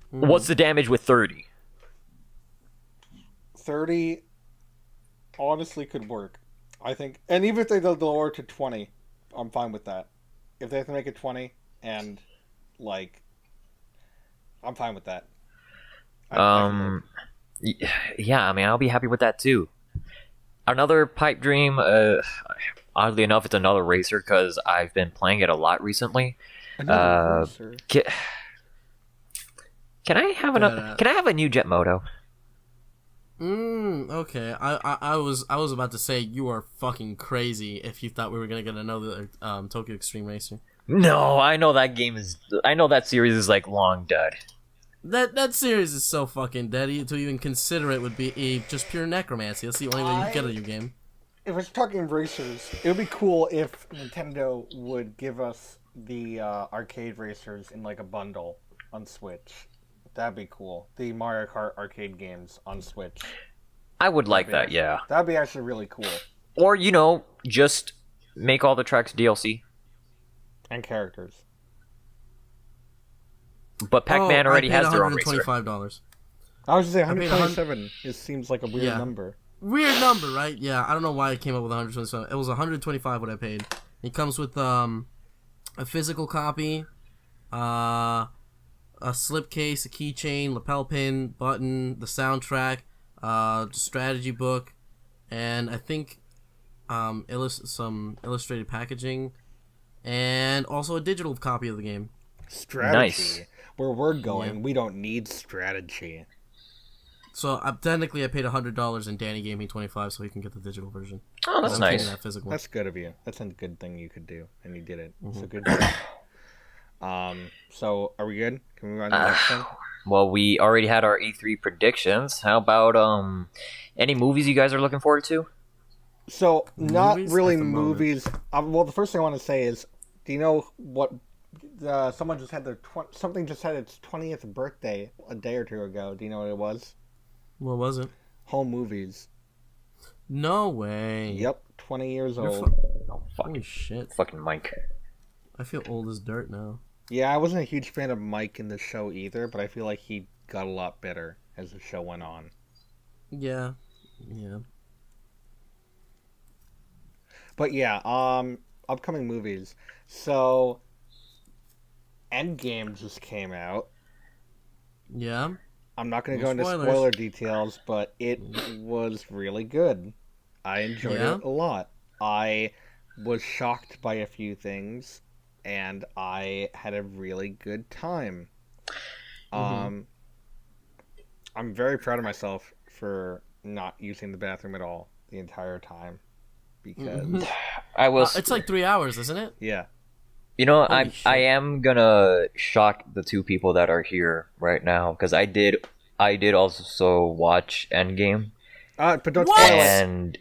What's the damage with 30? 30 honestly could work, I think. And even if they lower it to 20, I'm fine with that. If they have to make it 20, and, like, I'm fine with that. Yeah, I mean, I'll be happy with that too. Another pipe dream, oddly enough, it's another racer because I've been playing it a lot recently. Another racer. Can I have a new Jet Moto? Okay. I was about to say you are fucking crazy if you thought we were gonna get another Tokyo Extreme Racer. No, I know that series is like long dead. That series is so fucking dead. To even consider it would be just pure necromancy. That's the only way you can get a new game. If we're talking racers, it would be cool if Nintendo would give us the arcade racers in, like, a bundle on Switch. That'd be cool. The Mario Kart arcade games on Switch. I would like that, yeah. That'd be actually really cool. Or, just make all the tracks DLC. And characters. But Pac-Man already has their own racer. $125. I was just saying, I paid 127 it seems like a weird number. Weird number, right? Yeah, I don't know why I came up with 127. It was 125 what I paid. It comes with a physical copy, a slipcase, a keychain, lapel pin, button, the soundtrack, strategy book, and I think some illustrated packaging, and also a digital copy of the game. Strategy. Nice. Where we're going, we don't need strategy. So technically, I paid $100, and Danny gave me $25, so he can get the digital version. Oh, that's I'm nice. taking that physical. That's good of you. That's a good thing you could do, and you did it. So good. So are we good? Can we move on to the next thing? Well, we already had our E3 predictions. How about any movies you guys are looking forward to? So not Movies really at the moment. movies. Well, the first thing I want to say is, do you know what? Someone just had something just had its 20th birthday a day or two ago. Do you know what it was? What was it? Home Movies. No way. Yep, 20 years You're old. Oh, Holy shit. fucking Mike. I feel old as dirt now. Yeah, I wasn't a huge fan of Mike in the show either, but I feel like he got a lot better as the show went on. Yeah. Yeah. But yeah, upcoming movies. So, Endgame just came out. Yeah. I'm not going to No go into spoilers. spoiler details, but it was really good. I enjoyed it a lot. I was shocked by a few things, and I had a really good time. I'm very proud of myself for not using the bathroom at all the entire time, because I will. It's like 3 hours, isn't it? yeah. You know, Holy shit. I am gonna shock the two people that are here right now because I did also watch Endgame, But don't What? spoil it. and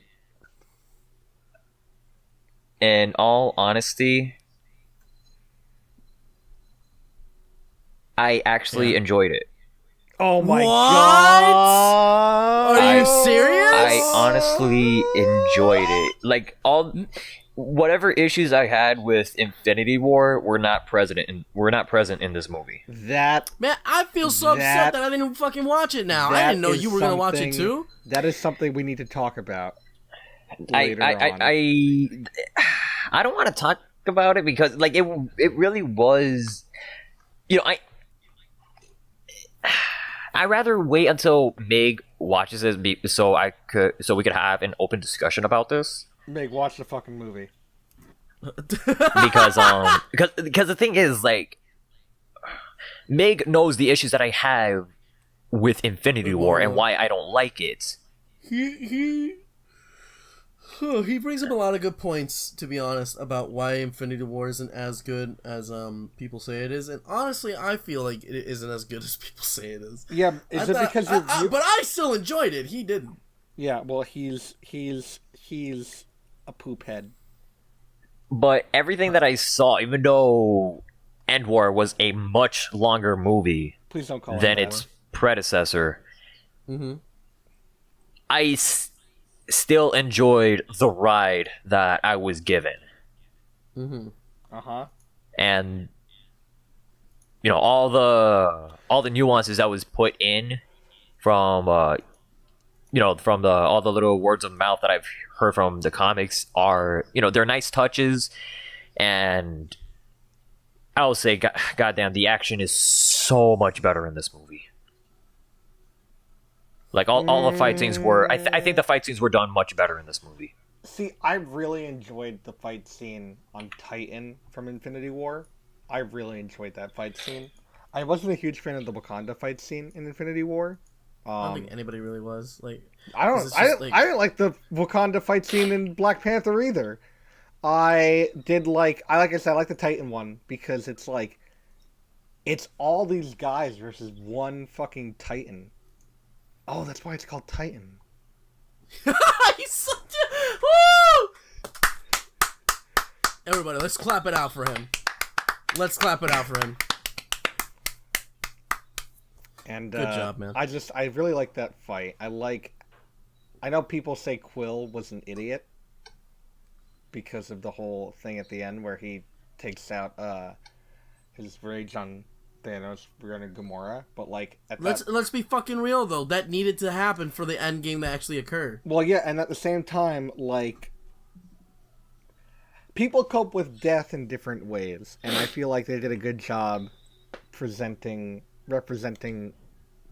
in all honesty, I actually enjoyed it. Oh my What? god! Are you serious? I honestly enjoyed it. Like whatever issues I had with Infinity War were not present in this movie. That Man, I feel so upset that I didn't fucking watch it now. I that didn't know is you were gonna watch it something- too. That is something we need to talk about later on. I don't want to talk about it because like it really was, I rather wait until Mig watches it so we could have an open discussion about this. Meg, watch the fucking movie. because the thing is, like, Meg knows the issues that I have with Infinity War and why I don't like it. He brings up a lot of good points, to be honest, about why Infinity War isn't as good as people say it is, and honestly, I feel like it isn't as good as people say it is. Yeah, is it because but I still enjoyed it. He didn't. Yeah, well, he's a poop head. But everything that I saw, even though End War was a much longer movie Please don't call than it its predecessor, Mm-hmm. I still enjoyed the ride that I was given. Mm-hmm. Uh-huh. And all the nuances that was put in from from all the little words of mouth that I've heard from the comics are they're nice touches, and I will say, goddamn, the action is so much better in this movie. Like all the fight scenes were, I think the fight scenes were done much better in this movie. See, I really enjoyed the fight scene on Titan from Infinity War. I really enjoyed that fight scene. I wasn't a huge fan of the Wakanda fight scene in Infinity War. I don't think anybody really was. Like, I didn't like the Wakanda fight scene in Black Panther either. I like I said, I like the Titan one because it's like, it's all these guys versus one fucking Titan. Oh, that's why it's called Titan. He's such a... Woo! Everybody, let's clap it out for him. Let's clap it out for him. And good job, man. I really like that fight. I know people say Quill was an idiot because of the whole thing at the end where he takes out his rage on Thanos regarding Gamora, but like let's be fucking real though. That needed to happen for the end game to actually occur. Well, yeah, and at the same time, like, people cope with death in different ways, and I feel like they did a good job representing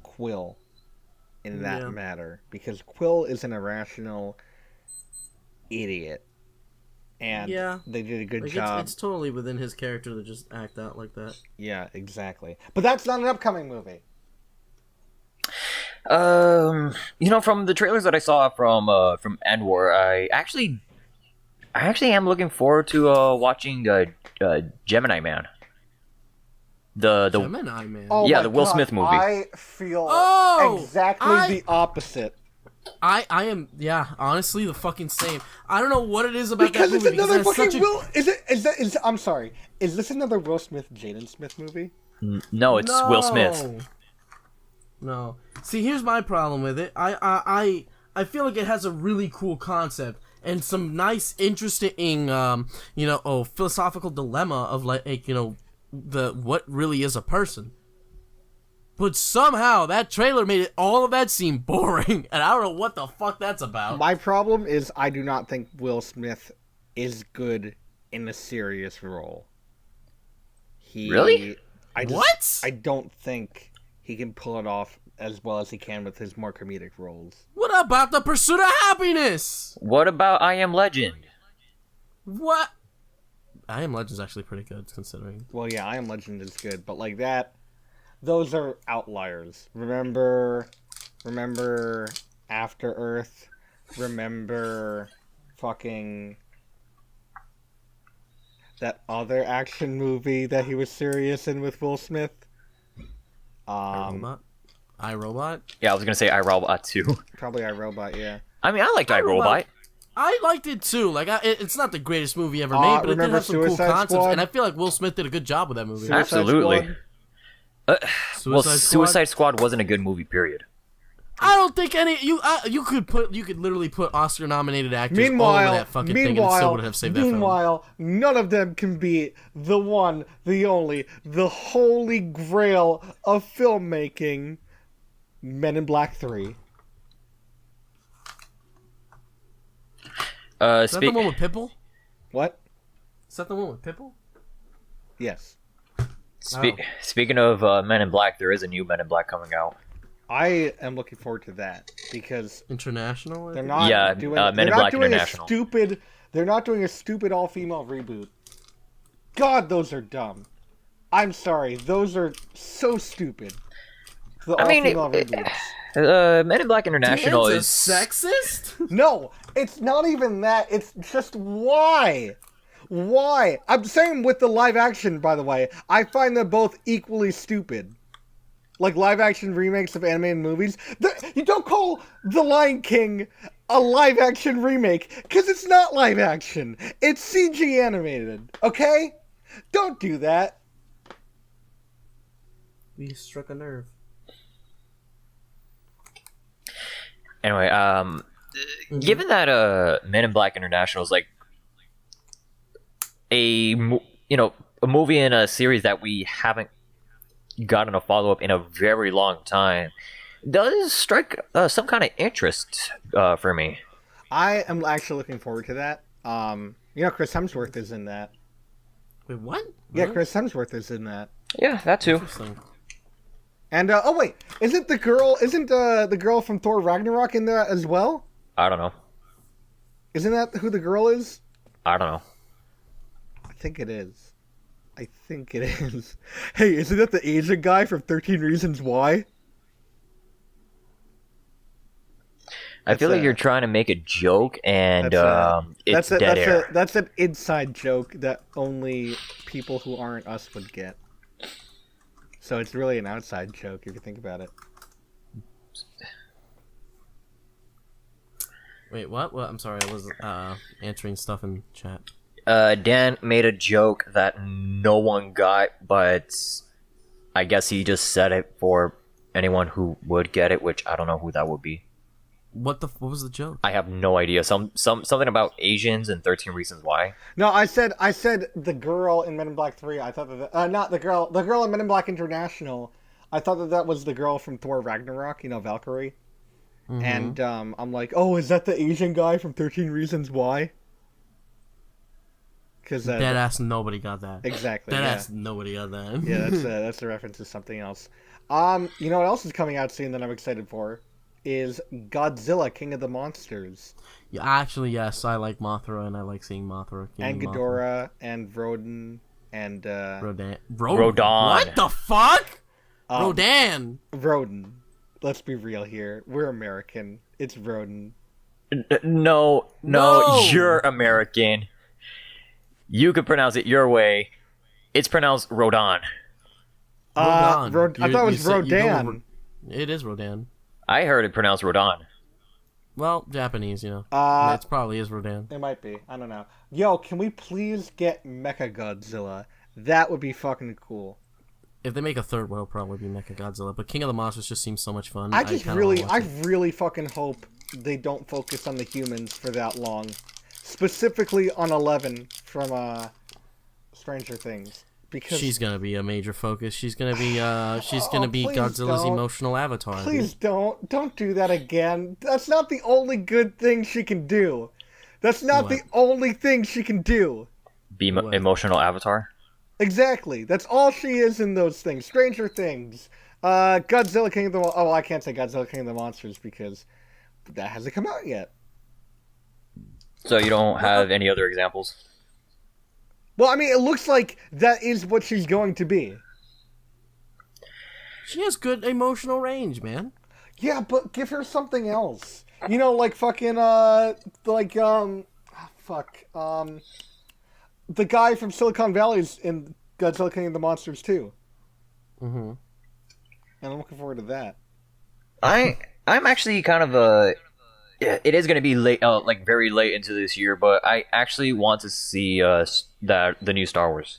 Quill in that matter, because Quill is an irrational idiot, and they did a good job. It's totally within his character to just act out like that. Yeah, exactly. But that's not an upcoming movie. From the trailers that I saw from End War, I actually am looking forward to watching Gemini Man. The Gemini Man. Oh yeah, the Will Smith movie. I feel exactly the opposite. I am honestly the fucking same. I don't know what it is about because that movie. It's another fucking Will. I'm sorry. Is this another Will Smith Jaden Smith movie? No, it's Will Smith. No. See, here's my problem with it. I feel like it has a really cool concept and some nice, interesting, philosophical dilemma of what really is a person. But somehow that trailer made all of that seem boring, and I don't know what the fuck that's about. My problem is I do not think Will Smith is good in a serious role. Really? What? I don't think he can pull it off as well as he can with his more comedic roles. What about The Pursuit of Happiness? What about I Am Legend? What? I Am Legend's actually pretty good, considering. Well, yeah, I Am Legend is good, but like that, those are outliers. Remember After Earth? Remember fucking that other action movie that he was serious in with Will Smith? iRobot? Yeah, I was gonna say iRobot too. Probably iRobot, yeah. I mean, I liked iRobot. I liked it too. Like, it's not the greatest movie ever made, but it did have some cool concepts, and I feel like Will Smith did a good job with that movie. Absolutely. Suicide Squad wasn't a good movie, period. I don't think you could literally put Oscar-nominated actors all over that fucking thing and it still would have saved that film. Meanwhile, none of them can beat the one, the only, the holy grail of filmmaking, Men in Black 3. Is that the one with Pitbull? What? Is that the one with Pitbull? Yes. Speaking of Men in Black, there is a new Men in Black coming out. I am looking forward to that because International. They're not doing Men in Black International. They're not doing a stupid all-female reboot. God, those are dumb. I'm sorry, those are so stupid. The all-female reboots. Men in Black International is sexist. No, it's not even that. It's just why. I'm saying with the live action, by the way. I find them both equally stupid. like live action remakes of animated movies. You don't call The Lion King a live action remake because it's not live action. It's CG animated. Okay, don't do that. We struck a nerve. Anyway, given that Men in Black International is like a movie and a series that we haven't gotten a follow-up in a very long time, does strike some kind of interest for me. I am actually looking forward to that. Chris Hemsworth is in that. Wait, what? Yeah, Really? Chris Hemsworth is in that. Yeah, that too. Interesting. And oh wait, isn't the girl from Thor Ragnarok in that as well? I don't know. Isn't that who the girl is? I don't know. I think it is. Hey, isn't that the Asian guy from 13 Reasons Why? I feel like you're trying to make a joke, and it's dead air. That's an inside joke that only people who aren't us would get. So it's really an outside joke if you think about it. Wait, what? What? I'm sorry, I was answering stuff in chat. Dan made a joke that no one got, but I guess he just said it for anyone who would get it, which I don't know who that would be. What was the joke? I have no idea. Something about Asians and 13 Reasons Why. No, I said the girl in Men in Black 3. I thought that not the girl in Men in Black International. I thought that was the girl from Thor Ragnarok. Valkyrie. Mm-hmm. And I'm like, oh, is that the Asian guy from 13 Reasons Why? Because dead ass nobody got that. Exactly. Dead ass nobody got that. Yeah, that's a reference to something else. You know what else is coming out soon that I'm excited for? Is Godzilla King of the Monsters. Yeah, actually, yes, I like Mothra, and I like seeing Mothra. And Ghidorah, and Rodan, and Rodan. What the fuck? Rodan. Rodan. Let's be real here. We're American. It's Rodan. No, you're American. You could pronounce it your way. It's pronounced Rodan. I thought it was Rodan. It is Rodan. I heard it pronounced Rodan. Well, Japanese, it probably is Rodan. It might be. I don't know. Yo, can we please get Mechagodzilla? That would be fucking cool. If they make a third one, it'll probably be Mechagodzilla. But King of the Monsters just seems so much fun. I really fucking hope they don't focus on the humans for that long. Specifically on 11 from Stranger Things. Because she's gonna be a major focus. She's gonna be Godzilla's emotional avatar. Please don't do that again. That's not the only good thing she can do. That's not the only thing she can do. Be emotional avatar? Exactly. That's all she is in those things. Stranger Things. Godzilla King of the... Oh, I can't say Godzilla King of the Monsters because that hasn't come out yet. So you don't have any other examples? Well, I mean, it looks like that is what she's going to be. She has good emotional range, man. Yeah, but give her something else. Like fucking, the guy from Silicon Valley's in Godzilla King of the Monsters too. Mm-hmm. And I'm looking forward to that. I'm actually kind of it is going to be late, very late into this year, but I actually want to see the new Star Wars.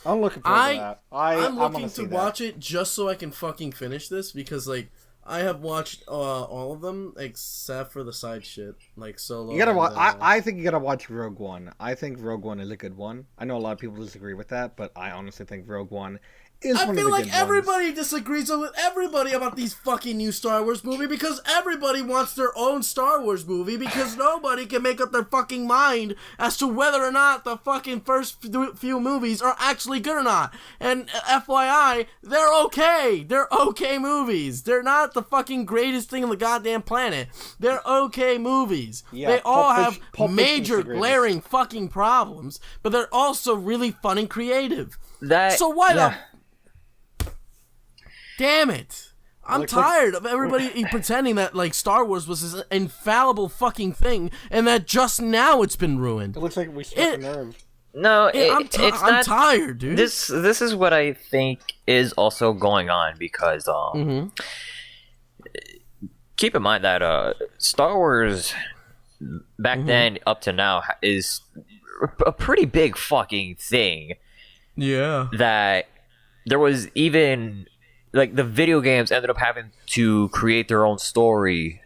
I'm looking forward to that. I'm looking to watch it just so I can fucking finish this because I have watched all of them except for the side shit like Solo. You gotta watch. I think you gotta watch Rogue One. I think Rogue One is a good one. I know a lot of people disagree with that, but I honestly think Rogue One. I feel like everybody disagrees with everybody about these fucking new Star Wars movie because everybody wants their own Star Wars movie because nobody can make up their fucking mind as to whether or not the fucking first few movies are actually good or not. And FYI, they're okay. They're okay movies. They're not the fucking greatest thing on the goddamn planet. They're okay movies. Yeah, they all have major glaring fucking problems, but they're also really fun and creative. So why the... Damn it! I'm tired of everybody pretending that Star Wars was this infallible fucking thing, and that just now it's been ruined. It looks like we struck a nerve. No, I'm it's not. tired, dude. This is what I think is also going on because keep in mind that Star Wars back then up to now is a pretty big fucking thing. Yeah. That there was even like the video games ended up having to create their own story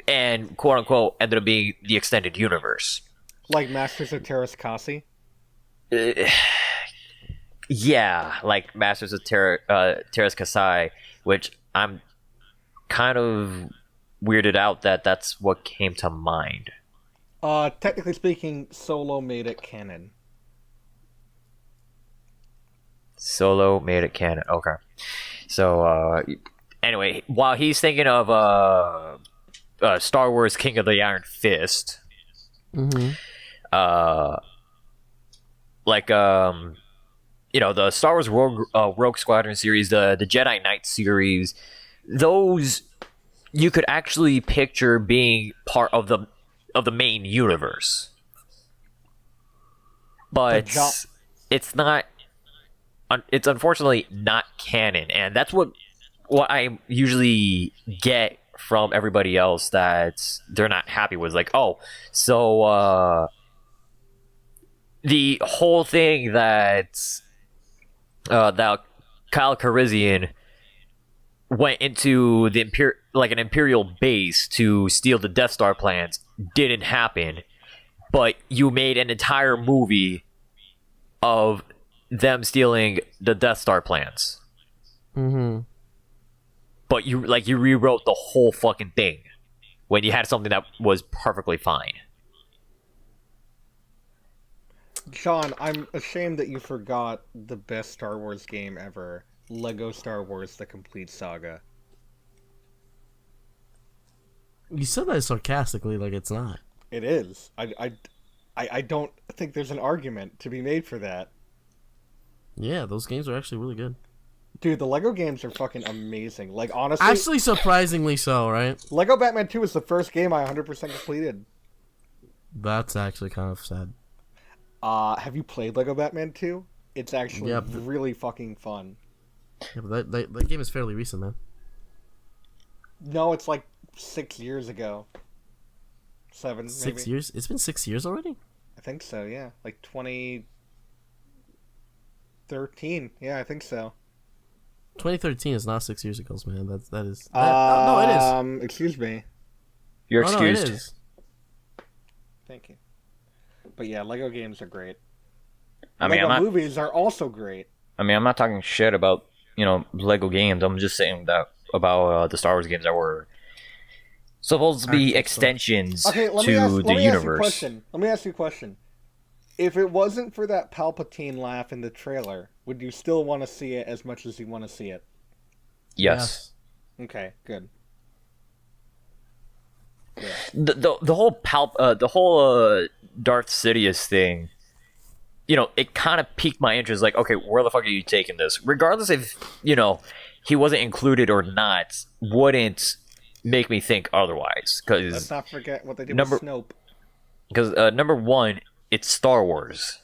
and quote unquote ended up being the extended universe. Like Masters of Terras Kasi? Yeah, like Masters of Terras Kasai, which I'm kind of weirded out that that's what came to mind. Technically speaking, Solo made it canon. Solo made it canon. Okay. So, anyway, while he's thinking of Star Wars King of the Iron Fist, the Star Wars Rogue Squadron series, the Jedi Knight series, those you could actually picture being part of the main universe, but it's not. It's unfortunately not canon, and that's what I usually get from everybody else that they're not happy with. Like, oh, so the whole thing that Kyle Carizian went into the an Imperial base to steal the Death Star plans didn't happen, but you made an entire movie of them stealing the Death Star plans. But you rewrote the whole fucking thing when you had something that was perfectly fine. John, I'm ashamed that you forgot the best Star Wars game ever, Lego Star Wars: The Complete Saga. You said that sarcastically, like it's not. It is. I don't think there's an argument to be made for that. Yeah, those games are actually really good. Dude, the Lego games are fucking amazing. Like, honestly... Actually, surprisingly so, right? Lego Batman 2 is the first game I 100% completed. That's actually kind of sad. Have you played Lego Batman 2? It's actually really fucking fun. Yeah, but that game is fairly recent, man. No, it's like 6 years ago. 7, maybe. 6 years? It's been 6 years already? I think so, yeah. Like 2013. Yeah, I think so. 2013 is not 6 years ago, man. That is. No, it is. Excuse me. You're excused. No, it is. Thank you. But yeah, Lego games are great. Lego movies are also great. I mean, I'm not talking shit about Lego games. I'm just saying that about the Star Wars games that were supposed to be extensions to the universe. Let me ask you a question. If it wasn't for that Palpatine laugh in the trailer, would you still want to see it as much as you want to see it? Yes. Okay, good. Yeah. The whole Darth Sidious thing, it kind of piqued my interest. Like, okay, where the fuck are you taking this? Regardless if he wasn't included or not, wouldn't make me think otherwise. Because let's not forget what they did with Snoke. Because number one, it's Star Wars.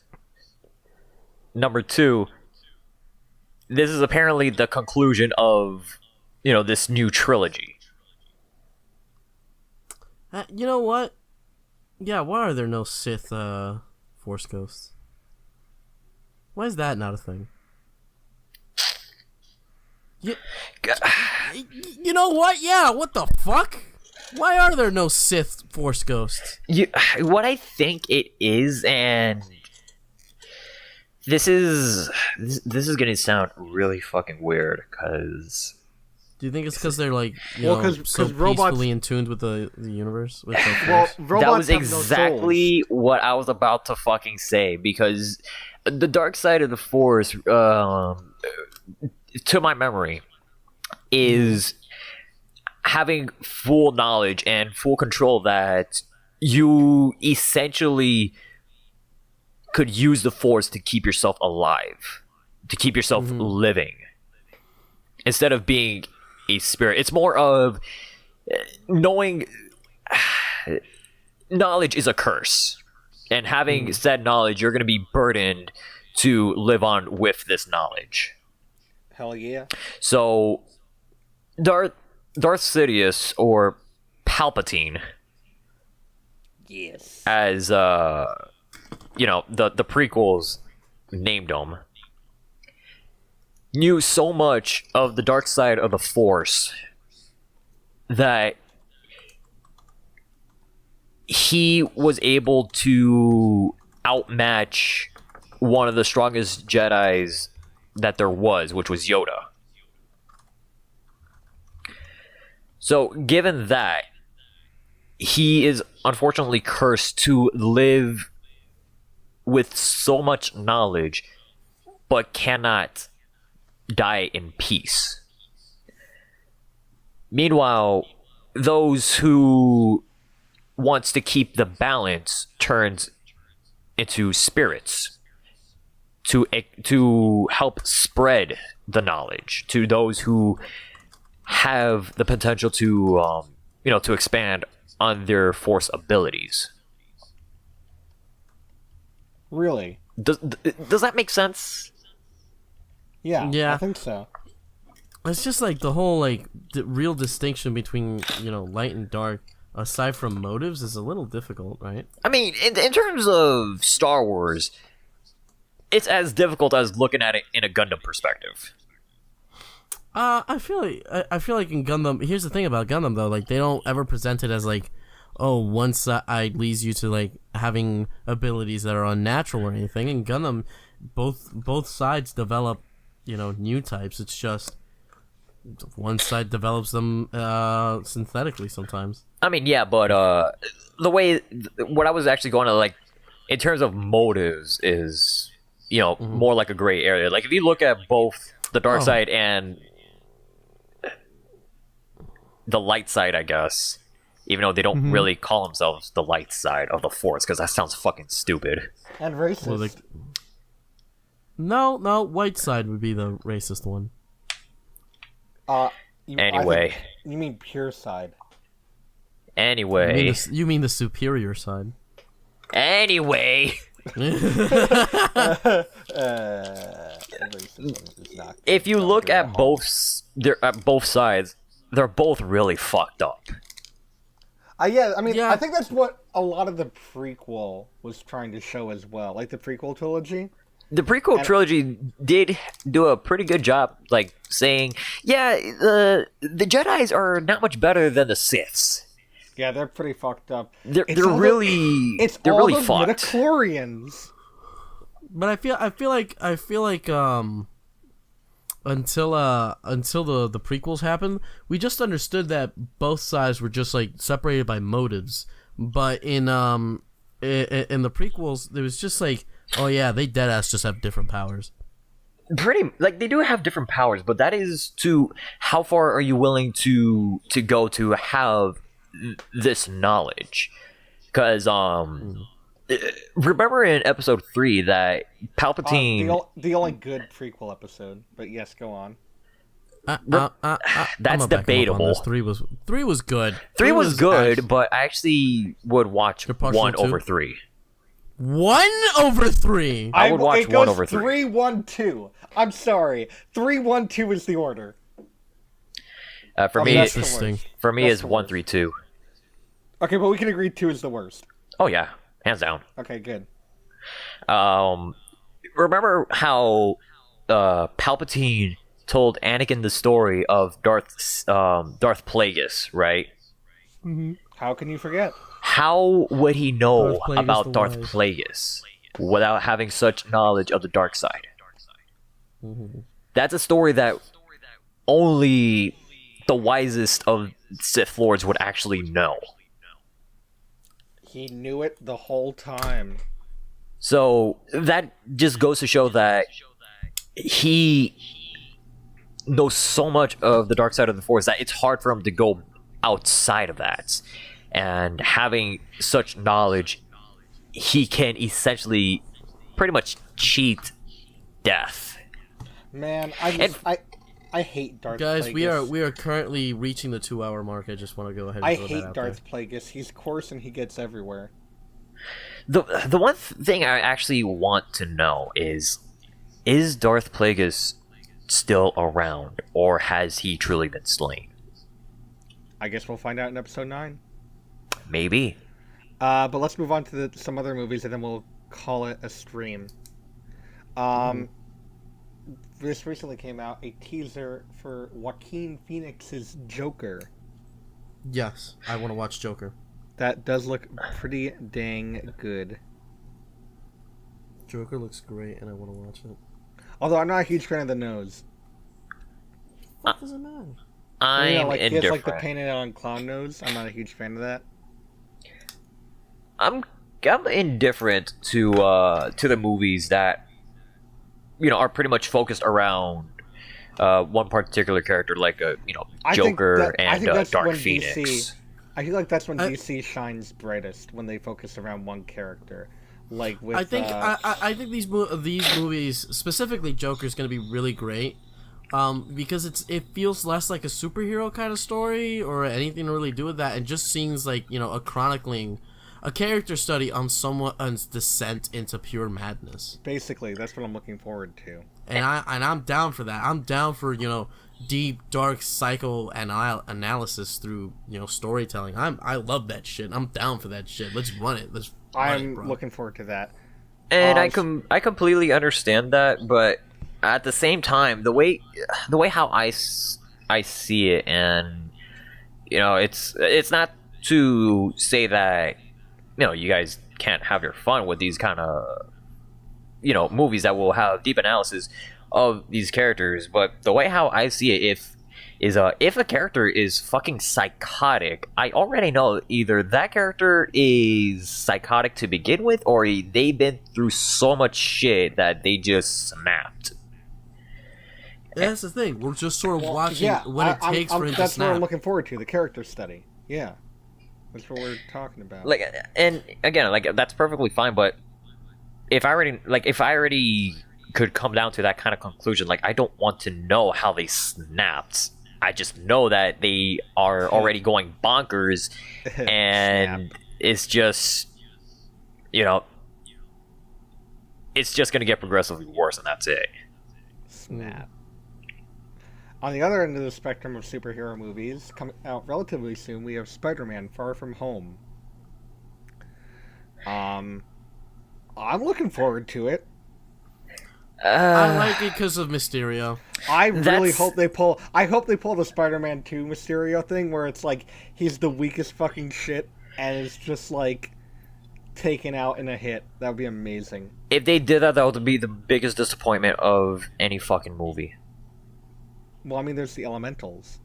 Number two, this is apparently the conclusion of, this new trilogy. You know what? Yeah, why are there no Sith Force Ghosts? Why is that not a thing? You know what? Yeah, what the fuck? Why are there no Sith Force Ghosts? What I think it is, and this is going to sound really fucking weird, because... Do you think it's because they're like, so peacefully in tune with the universe? With the that was exactly what I was about to fucking say, because the dark side of the Force, to my memory, is having full knowledge and full control that you essentially could use the Force to keep yourself alive, to keep yourself living, instead of being a spirit. It's more of knowing knowledge is a curse, And having said knowledge, you're going to be burdened to live on with this knowledge. Hell yeah. So, Darth Sidious, or Palpatine, yes, as the prequels named him, knew so much of the dark side of the Force that he was able to outmatch one of the strongest Jedis that there was, which was Yoda. So, given that, he is unfortunately cursed to live with so much knowledge, but cannot die in peace. Meanwhile, those who wants to keep the balance turns into spirits to help spread the knowledge to those who have the potential to to expand on their Force abilities. Really? Does that make sense? Yeah, I think so. It's just like the whole the real distinction between light and dark, aside from motives, is a little difficult, right? I mean, in terms of Star Wars, it's as difficult as looking at it in a Gundam perspective. I feel like in Gundam, here's the thing about Gundam though, they don't ever present it as one side leads you to having abilities that are unnatural or anything. In Gundam, both sides develop new types. It's just one side develops them synthetically sometimes. I mean, yeah, but what I was actually going to in terms of motives is more like a gray area. If you look at both the dark side and the light side, I guess, even though they don't really call themselves the light side of the Force, because that sounds fucking stupid and racist. No, white side would be the racist one. Anyway, you mean pure side. Anyway, you mean the superior side. Anyway, if you look at both sides, they're both really fucked up. Yeah, I mean, I think that's what a lot of the prequel was trying to show as well, the prequel trilogy. The prequel trilogy did do a pretty good job, saying, yeah, the Jedis are not much better than the Siths. Yeah, they're pretty fucked up. They're really fucked. Midichlorians. But I feel like until the prequels happened, we just understood that both sides were just separated by motives. But in the prequels, there was just oh yeah, they deadass just have different powers. They do have different powers, but that is to how far are you willing to go to have this knowledge? Because remember in episode 3 that Palpatine, the only good prequel episode, but yes, go on. That's debatable. 3 was good. 3 was good, but I actually would watch 1 over 3. 1 over 3. I would watch 1 over 3. 3, 1, 2. I'm sorry. 3, 1, 2 is the order. For me, interesting. For me, is 1, 3, 2. Okay, but we can agree 2 is the worst. Oh yeah, hands down. Okay, good. Remember how Palpatine told Anakin the story of Darth Plagueis, right? Mm-hmm. How can you forget? How would he know Darth Plagueis about Darth Plagueis without having such knowledge of the dark side? Mm-hmm. That's a story that only the wisest of Sith Lords would actually know. He knew it the whole time. So that just goes to show that he knows so much of the dark side of the Force that it's hard for him to go outside of that. And having such knowledge, he can essentially pretty much cheat death. Man, I hate Darth Guys, Plagueis. we are currently reaching the 2-hour mark. I just want to go ahead and I throw hate that out Darth Plagueis. He's coarse and he gets everywhere. The one thing I actually want to know is Darth Plagueis still around, or has he truly been slain? I guess we'll find out in episode 9. Maybe. But let's move on to some other movies, and then we'll call it a stream. This recently came out, a teaser for Joaquin Phoenix's Joker. Yes, I want to watch Joker. That does look pretty dang good. Joker looks great, and I want to watch it. Although I'm not a huge fan of the nose. What does it matter? I'm He has indifferent. the painted on clown nose. I'm not a huge fan of that. I'm indifferent to the movies that are pretty much focused around one particular character, like Joker and Dark Phoenix. I feel like that's when DC shines brightest, when they focus around one character. Like with I think these movies, specifically Joker, is going to be really great. Because it feels less like a superhero kind of story or anything to really do with that, and just seems like a chronicling, a character study on someone's descent into pure madness. Basically, that's what I'm looking forward to. And I'm down for that. I'm down for deep, dark psychoanalysis through storytelling. I love that shit. I'm down for that shit. Let's run it. I'm looking forward to that. And I completely understand that, but at the same time, the way how I see it, and it's not to say that you guys can't have your fun with these kind of movies that will have deep analysis of these characters, but the way how I see it, if a character is fucking psychotic, I already know either that character is psychotic to begin with, or they've been through so much shit that they just snapped. That's the thing. We're just sort of watching what it takes for him to snap. That's what I'm looking forward to, the character study. Yeah. That's what we're talking about. And again, that's perfectly fine, but if I already could come down to that kind of conclusion, I don't want to know how they snapped. I just know that they are already going bonkers, and it's just it's just going to get progressively worse, and that's it. Snap. On the other end of the spectrum of superhero movies, coming out relatively soon, we have Spider-Man: Far From Home. I'm looking forward to it. I like it because of Mysterio. I really hope they pull. I hope they pull the Spider-Man 2 Mysterio thing, where it's like he's the weakest fucking shit, and it's just taken out in a hit. That would be amazing. If they did that, that would be the biggest disappointment of any fucking movie. Well, I mean, there's the Elementals.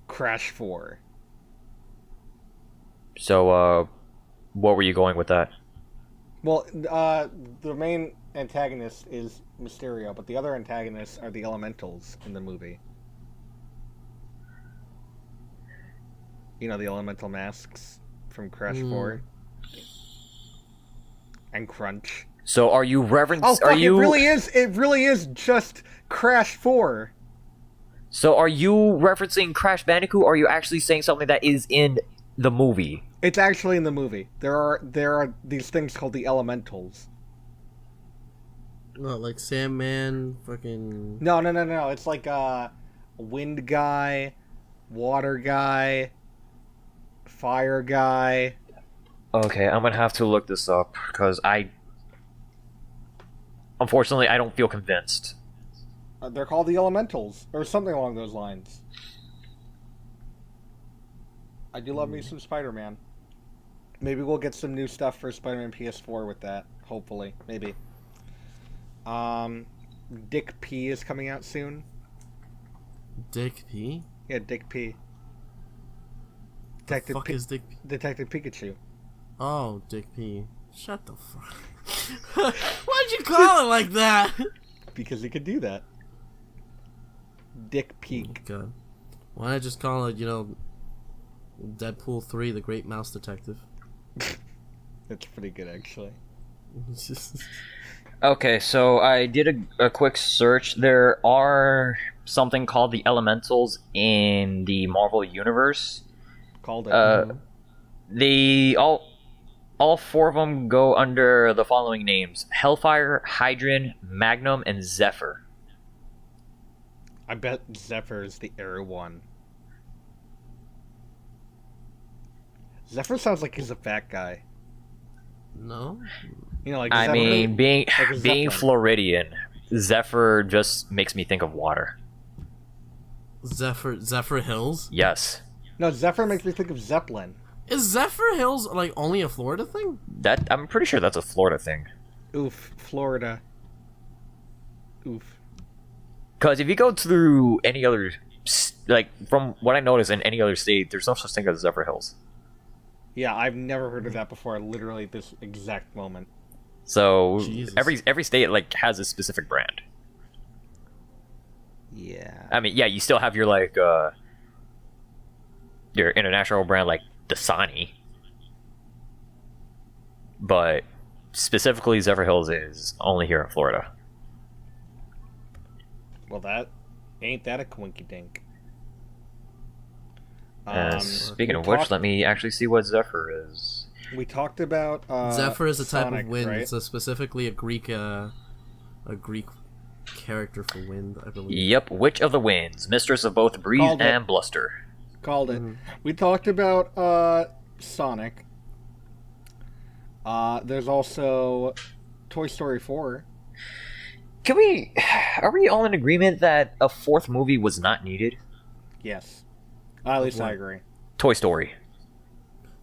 Crash 4. So, what were you going with that? Well, the main antagonist is Mysterio, but the other antagonists are the Elementals in the movie. The elemental masks from Crash 4. And Crunch. So are you referencing... Oh, fuck, it really is just Crash 4. So are you referencing Crash Bandicoot, or are you actually saying something that is in the movie? It's actually in the movie. There are these things called the Elementals. What, like Sandman, fucking... No. It's like Wind Guy, Water Guy, Fire Guy. Okay, I'm gonna have to look this up, because unfortunately, I don't feel convinced. They're called the Elementals, or something along those lines. I do love me some Spider-Man. Maybe we'll get some new stuff for Spider-Man PS4 with that. Hopefully. Maybe. Dick P is coming out soon. Dick P? Yeah, Dick P. The fuck is Dick P? Detective Pikachu. Oh, Dick P. Shut the fuck. Why'd you call it like that? Because he could do that. Dick Peak. Oh, God. Why not just call it, Deadpool 3, The Great Mouse Detective? That's pretty good, actually. Okay, so I did a quick search. There are something called the Elementals in the Marvel Universe. Called it. All four of them go under the following names: Hellfire, Hydron, Magnum, and Zephyr. I bet Zephyr is the air one. Zephyr sounds like he's a fat guy. No. You know, like I Zephyr, mean, being like being Zeppelin. Floridian, Zephyr just makes me think of water. Zephyr Hills? Yes. No, Zephyr makes me think of Zeppelin. Is Zephyr Hills like only a Florida thing? I'm pretty sure that's a Florida thing. Oof, Florida. Oof. Because if you go through any other, like, from what I noticed in any other state, there's no such thing as Zephyr Hills. Yeah, I've never heard of that before. Literally this exact moment. So Jesus. every state like has a specific brand. Yeah. I mean, yeah, you still have your like your international brand like Dasani, but specifically Zephyr Hills is only here in Florida. Well, ain't that a coinky dink? Speaking we of which, talked- let me actually see what Zephyr is. We talked about Zephyr is a type Sonic, of wind. right? It's specifically a Greek character for wind, I believe. Yep, Witch of the Winds, mistress of both breeze Called it. and bluster. Called it. Mhm. We talked about Sonic. There's also Toy Story 4. Are we all in agreement that a fourth movie was not needed? Yes. At least I what? agree. Toy Story.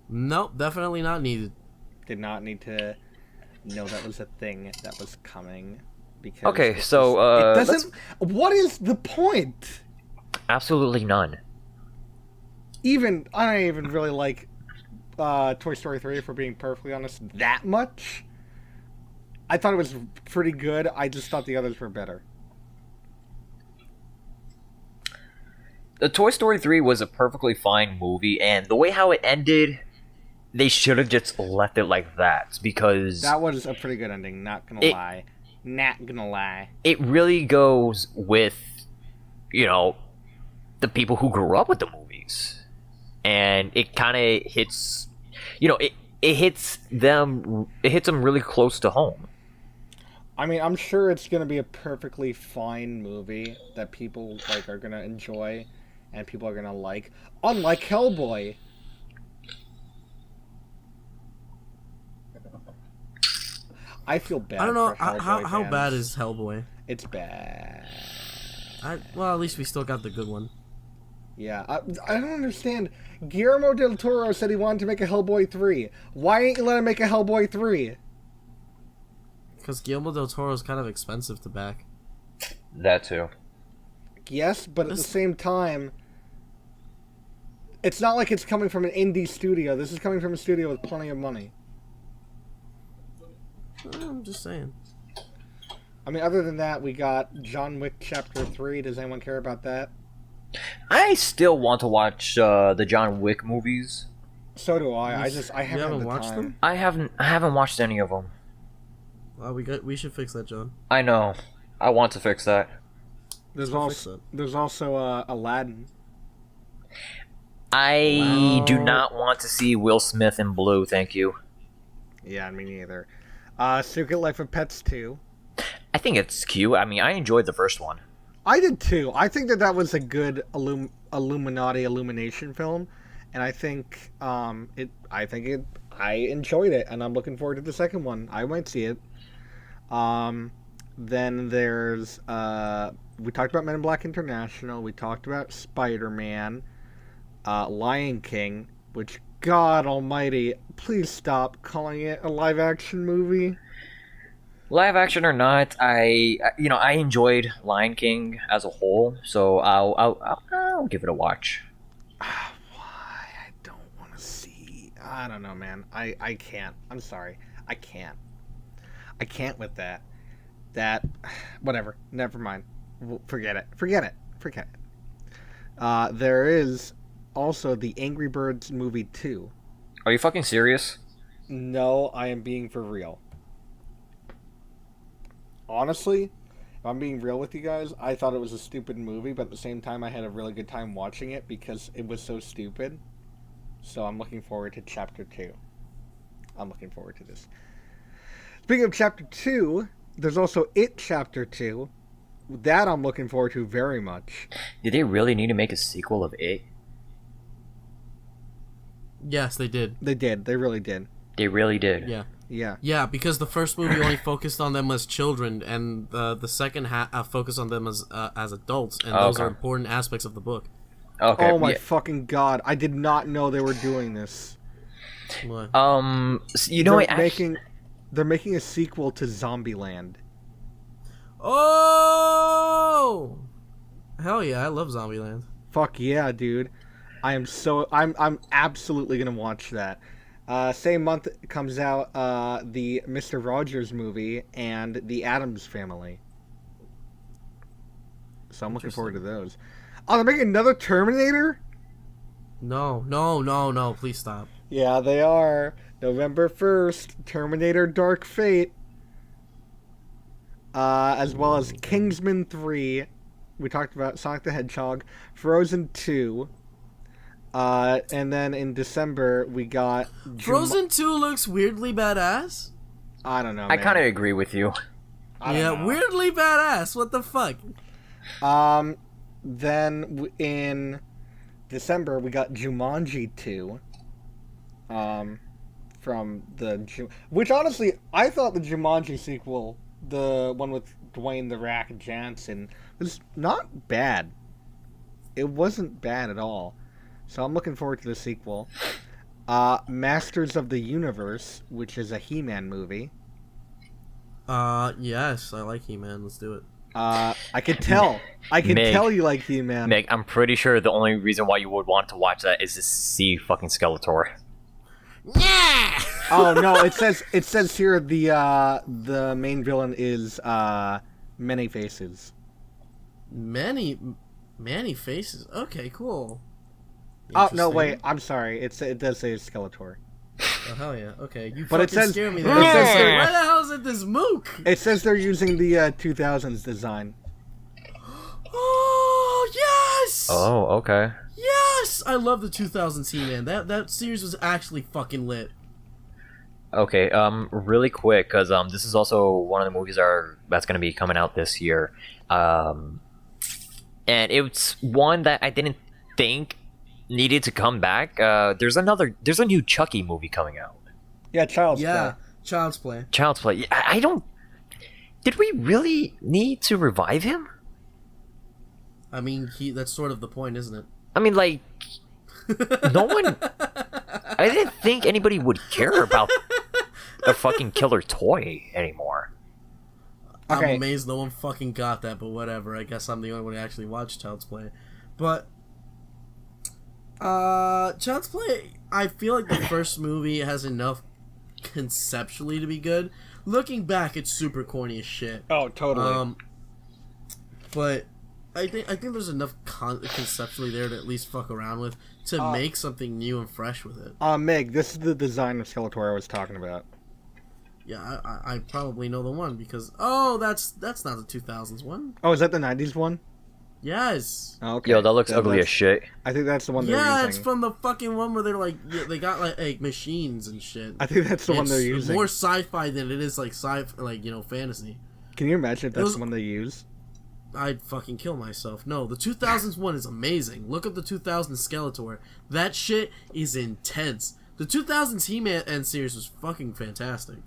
Nope, definitely not needed. Did not need to know that was a thing that was coming. Because Okay, it so, it let's- doesn't. What is the point? Absolutely none. Even I don't even really like Toy Story 3, if we're being perfectly honest, that much. I thought it was pretty good. I just thought the others were better. The Toy Story 3 was a perfectly fine movie, and the way how it ended, they should have just left it like that, because That was a pretty good ending, not gonna lie. Not gonna lie. it really goes with, you know, the people who grew up with the movies. And it kind of hits, you know, it hits them really close to home. I mean, I'm sure it's gonna be a perfectly fine movie that people like are gonna enjoy and people are gonna like. Unlike Hellboy. I feel bad. I don't know for Hellboy how fans. bad is Hellboy. It's bad. Well, at least we still got the good one. Yeah, I don't understand. Guillermo del Toro said he wanted to make a Hellboy 3. Why ain't you let him make a Hellboy 3? Because Guillermo del Toro is kind of expensive to back. That too. Yes, but at the This- same time, it's not like it's coming from an indie studio. This is coming from a studio with plenty of money. I'm just saying. I mean, other than that, we got John Wick Chapter 3. Does anyone care about that? I still want to watch the John Wick movies. So do I. I You haven't had haven't the watched time. them? I haven't watched any of them. Well, we should fix that, John. I know. I want to fix that. There's Let's fix also it. Aladdin. I do Wow. not want to see Will Smith in blue, thank you. Yeah, me neither. Secret Life of Pets 2. I think it's cute. I mean, I enjoyed the first one. I did too. I think that was a good Illumination film, and I think I enjoyed it, and I'm looking forward to the second one. I might see it. Then there's we talked about Men in Black International. We talked about Spider-Man, Lion King, which God Almighty, please stop calling it a live-action movie. Live action or not, I enjoyed Lion King as a whole, so I'll give it a watch. Why? I don't want to see. I don't know, man. I can't. I'm sorry. I can't. I can't with that. Whatever. Never mind. Forget it. There is also the Angry Birds movie 2. Are you fucking serious? No, I am being for real. Honestly, if I'm being real with you guys, I thought it was a stupid movie, but at the same time I had a really good time watching it because it was so stupid. So I'm looking forward to Chapter 2. I'm looking forward to this. Speaking of Chapter 2, there's also It Chapter 2. That I'm looking forward to very much. Did they really need to make a sequel of It? Yes, they did. They did. They really did. They really did. Yeah. Yeah. Yeah, because the first movie only focused on them as children, and the second focused on them as adults, and those are important aspects of the book. Okay. Oh my fucking god! I did not know they were doing this. What? You know, they're making a sequel to Zombieland. Oh! Hell yeah! I love Zombieland. Fuck yeah, dude! I'm absolutely gonna watch that. Same month comes out the Mr. Rogers movie and the Addams Family. So I'm looking forward to those. Oh, they're making another Terminator? No, please stop. Yeah, they are. November 1st, Terminator Dark Fate. As well as Kingsman 3. We talked about Sonic the Hedgehog. Frozen 2. And then in December, we got... Frozen 2 looks weirdly badass. I don't know, I kind of agree with you. Weirdly badass. What the fuck? Then in December, we got Jumanji 2. From the... Which, honestly, I thought the Jumanji sequel, the one with Dwayne "The Rock" Johnson, was not bad. It wasn't bad at all. So I'm looking forward to the sequel. Masters of the Universe, which is a He-Man movie. Yes, I like He-Man. Let's do it. I could tell. I can tell you like He-Man. Meg, I'm pretty sure the only reason why you would want to watch that is to see fucking Skeletor. Yeah. Oh no! It says here the main villain is Many Faces. Many faces. Okay, cool. Oh no! Wait, I'm sorry. It does say Skeletor. Oh hell yeah! Okay, you But fucking scare me there. it says Why the hell is it this mook? It says they're using the 2000s design. Oh yes! Oh, okay. Yes! I love the 2000s He-Man. That series was actually fucking lit. Okay, really quick, because this is also one of the movies that's going to be coming out this year. And it's one that I didn't think needed to come back. There's a new Chucky movie coming out. Yeah, Child's Play. Child's Play. Child's Play. Yeah, I don't... Did we really need to revive him? I mean, that's sort of the point, isn't it? I mean, like... No one... I didn't think anybody would care about a fucking killer toy anymore. Okay. I'm amazed no one fucking got that, but whatever. I guess I'm the only one who actually watched Child's Play. But... Child's Play, I feel like the first movie has enough conceptually to be good. Looking back, it's super corny as shit. Oh, totally. But I think there's enough conceptually there to at least fuck around with to make something new and fresh with it. Meg, this is the design of Skeletor I was talking about. Yeah, I probably know the one because that's not the 2000s one. Oh, is that the 90s one? Yes. Oh, okay. Yo, that looks ugly as shit. I think that's the one they're using. Yeah, it's from the fucking one where they're like they got like machines and shit. I think that's the one they're using. It's more sci-fi than it is like fantasy. Can you imagine if that's the one they use? I'd fucking kill myself. No, the 2000s one is amazing. Look up the 2000s Skeletor. That shit is intense. The 2000s He-Man series was fucking fantastic.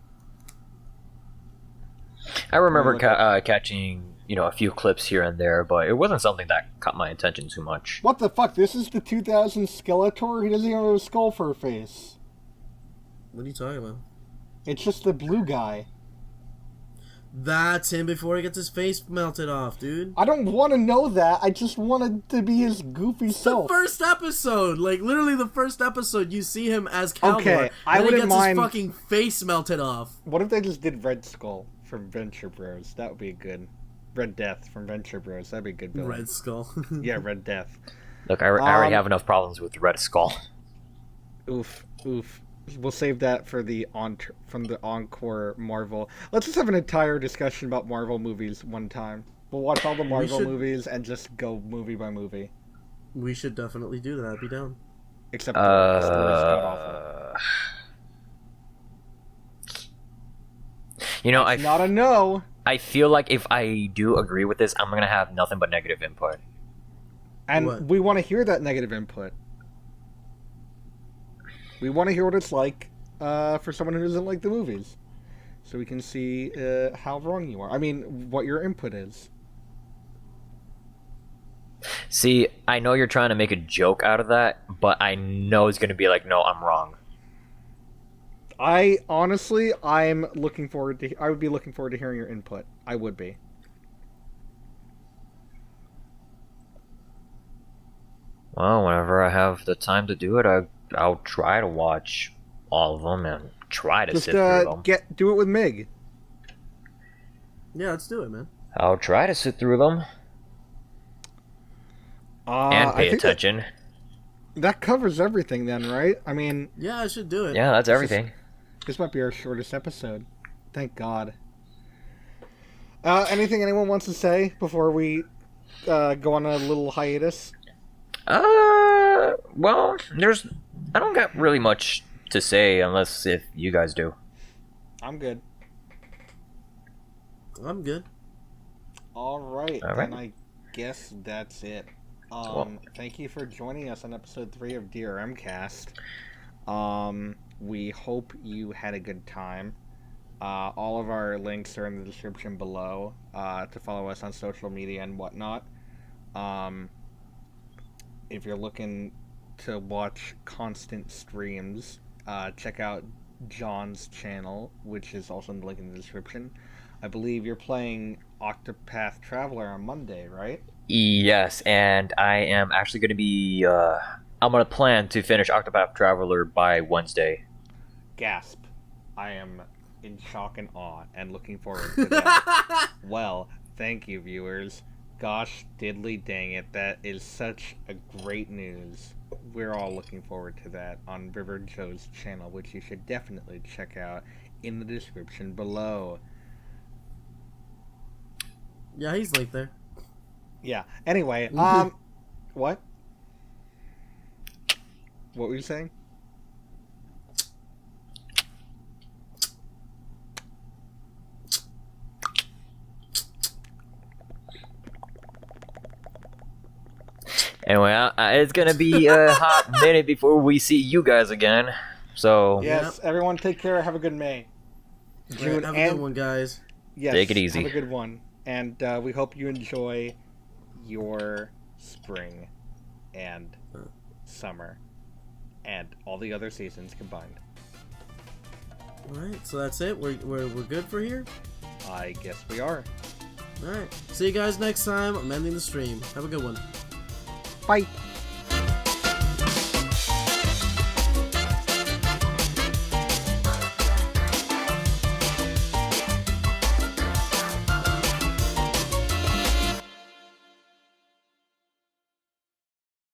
I remember catching, a few clips here and there, but it wasn't something that caught my attention too much. What the fuck? This is the 2000 Skeletor? He doesn't even have a skull for a face. What are you talking about? It's just the blue guy. That's him before he gets his face melted off, dude. I don't want to know that. I just wanted to be his goofy self. The first episode, like literally the first episode, you see him as Caldor. Okay, I wouldn't mind. His fucking face melted off. What if they just did Red Skull from Venture Bros? That would be good. Red Death from Venture Bros. That'd be a good villain. Red Skull. Yeah, Red Death. Look, I already have enough problems with Red Skull. Oof. We'll save that for from the Encore Marvel. Let's just have an entire discussion about Marvel movies one time. We'll watch all the Marvel movies and just go movie by movie. We should definitely do that. I'd be down. Except the story's god awful. You know, Not a no. I feel like if I do agree with this, I'm gonna have nothing but negative input. And What? we want to hear that negative input. We want to hear what it's like for someone who doesn't like the movies. So we can see how wrong you are. I mean, what your input is. See, I know you're trying to make a joke out of that, but I know it's gonna be like, no, I'm wrong. I'm looking forward to. I would be looking forward to hearing your input. I would be. Well, whenever I have the time to do it, I'll try to watch all of them and try to Just sit through them. do it with Mig. Yeah, let's do it, man. I'll try to sit through them and I pay think attention. That covers everything then, right? I mean, Yeah, I should do it. Yeah, that's everything. this might be our shortest episode. Thank God. Anything anyone wants to say before we go on a little hiatus? Well, I don't got really much to say unless if you guys do. I'm good. I'm good. All right. All right. And I guess that's it. Thank you for joining us on episode 3 of DRMcast. We hope you had a good time. All of our links are in the description below to follow us on social media and whatnot. If you're looking to watch constant streams, check out John's channel, which is also in the link in the description. I believe you're playing Octopath Traveler on Monday, right? Yes, and I am actually going to be. I'm going to plan to finish Octopath Traveler by Wednesday. Gasp. I am in shock and awe and looking forward to that. Well, thank you, viewers. Gosh diddly dang it, that is such a great news. We're all looking forward to that on RiverJo's channel, which you should definitely check out in the description below. Yeah, he's like there. Yeah. Anyway, what? What were you saying? Anyway, it's going to be a hot minute before we see you guys again. So, Yes, everyone take care. Have a good May. June Have a good one, guys. Yes, Take it easy. Have a good one. And we hope you enjoy your spring and summer and all the other seasons combined. Alright, so that's it. We're good for here? I guess we are. Alright. See you guys next time. I'm ending the stream. Have a good one. Bye.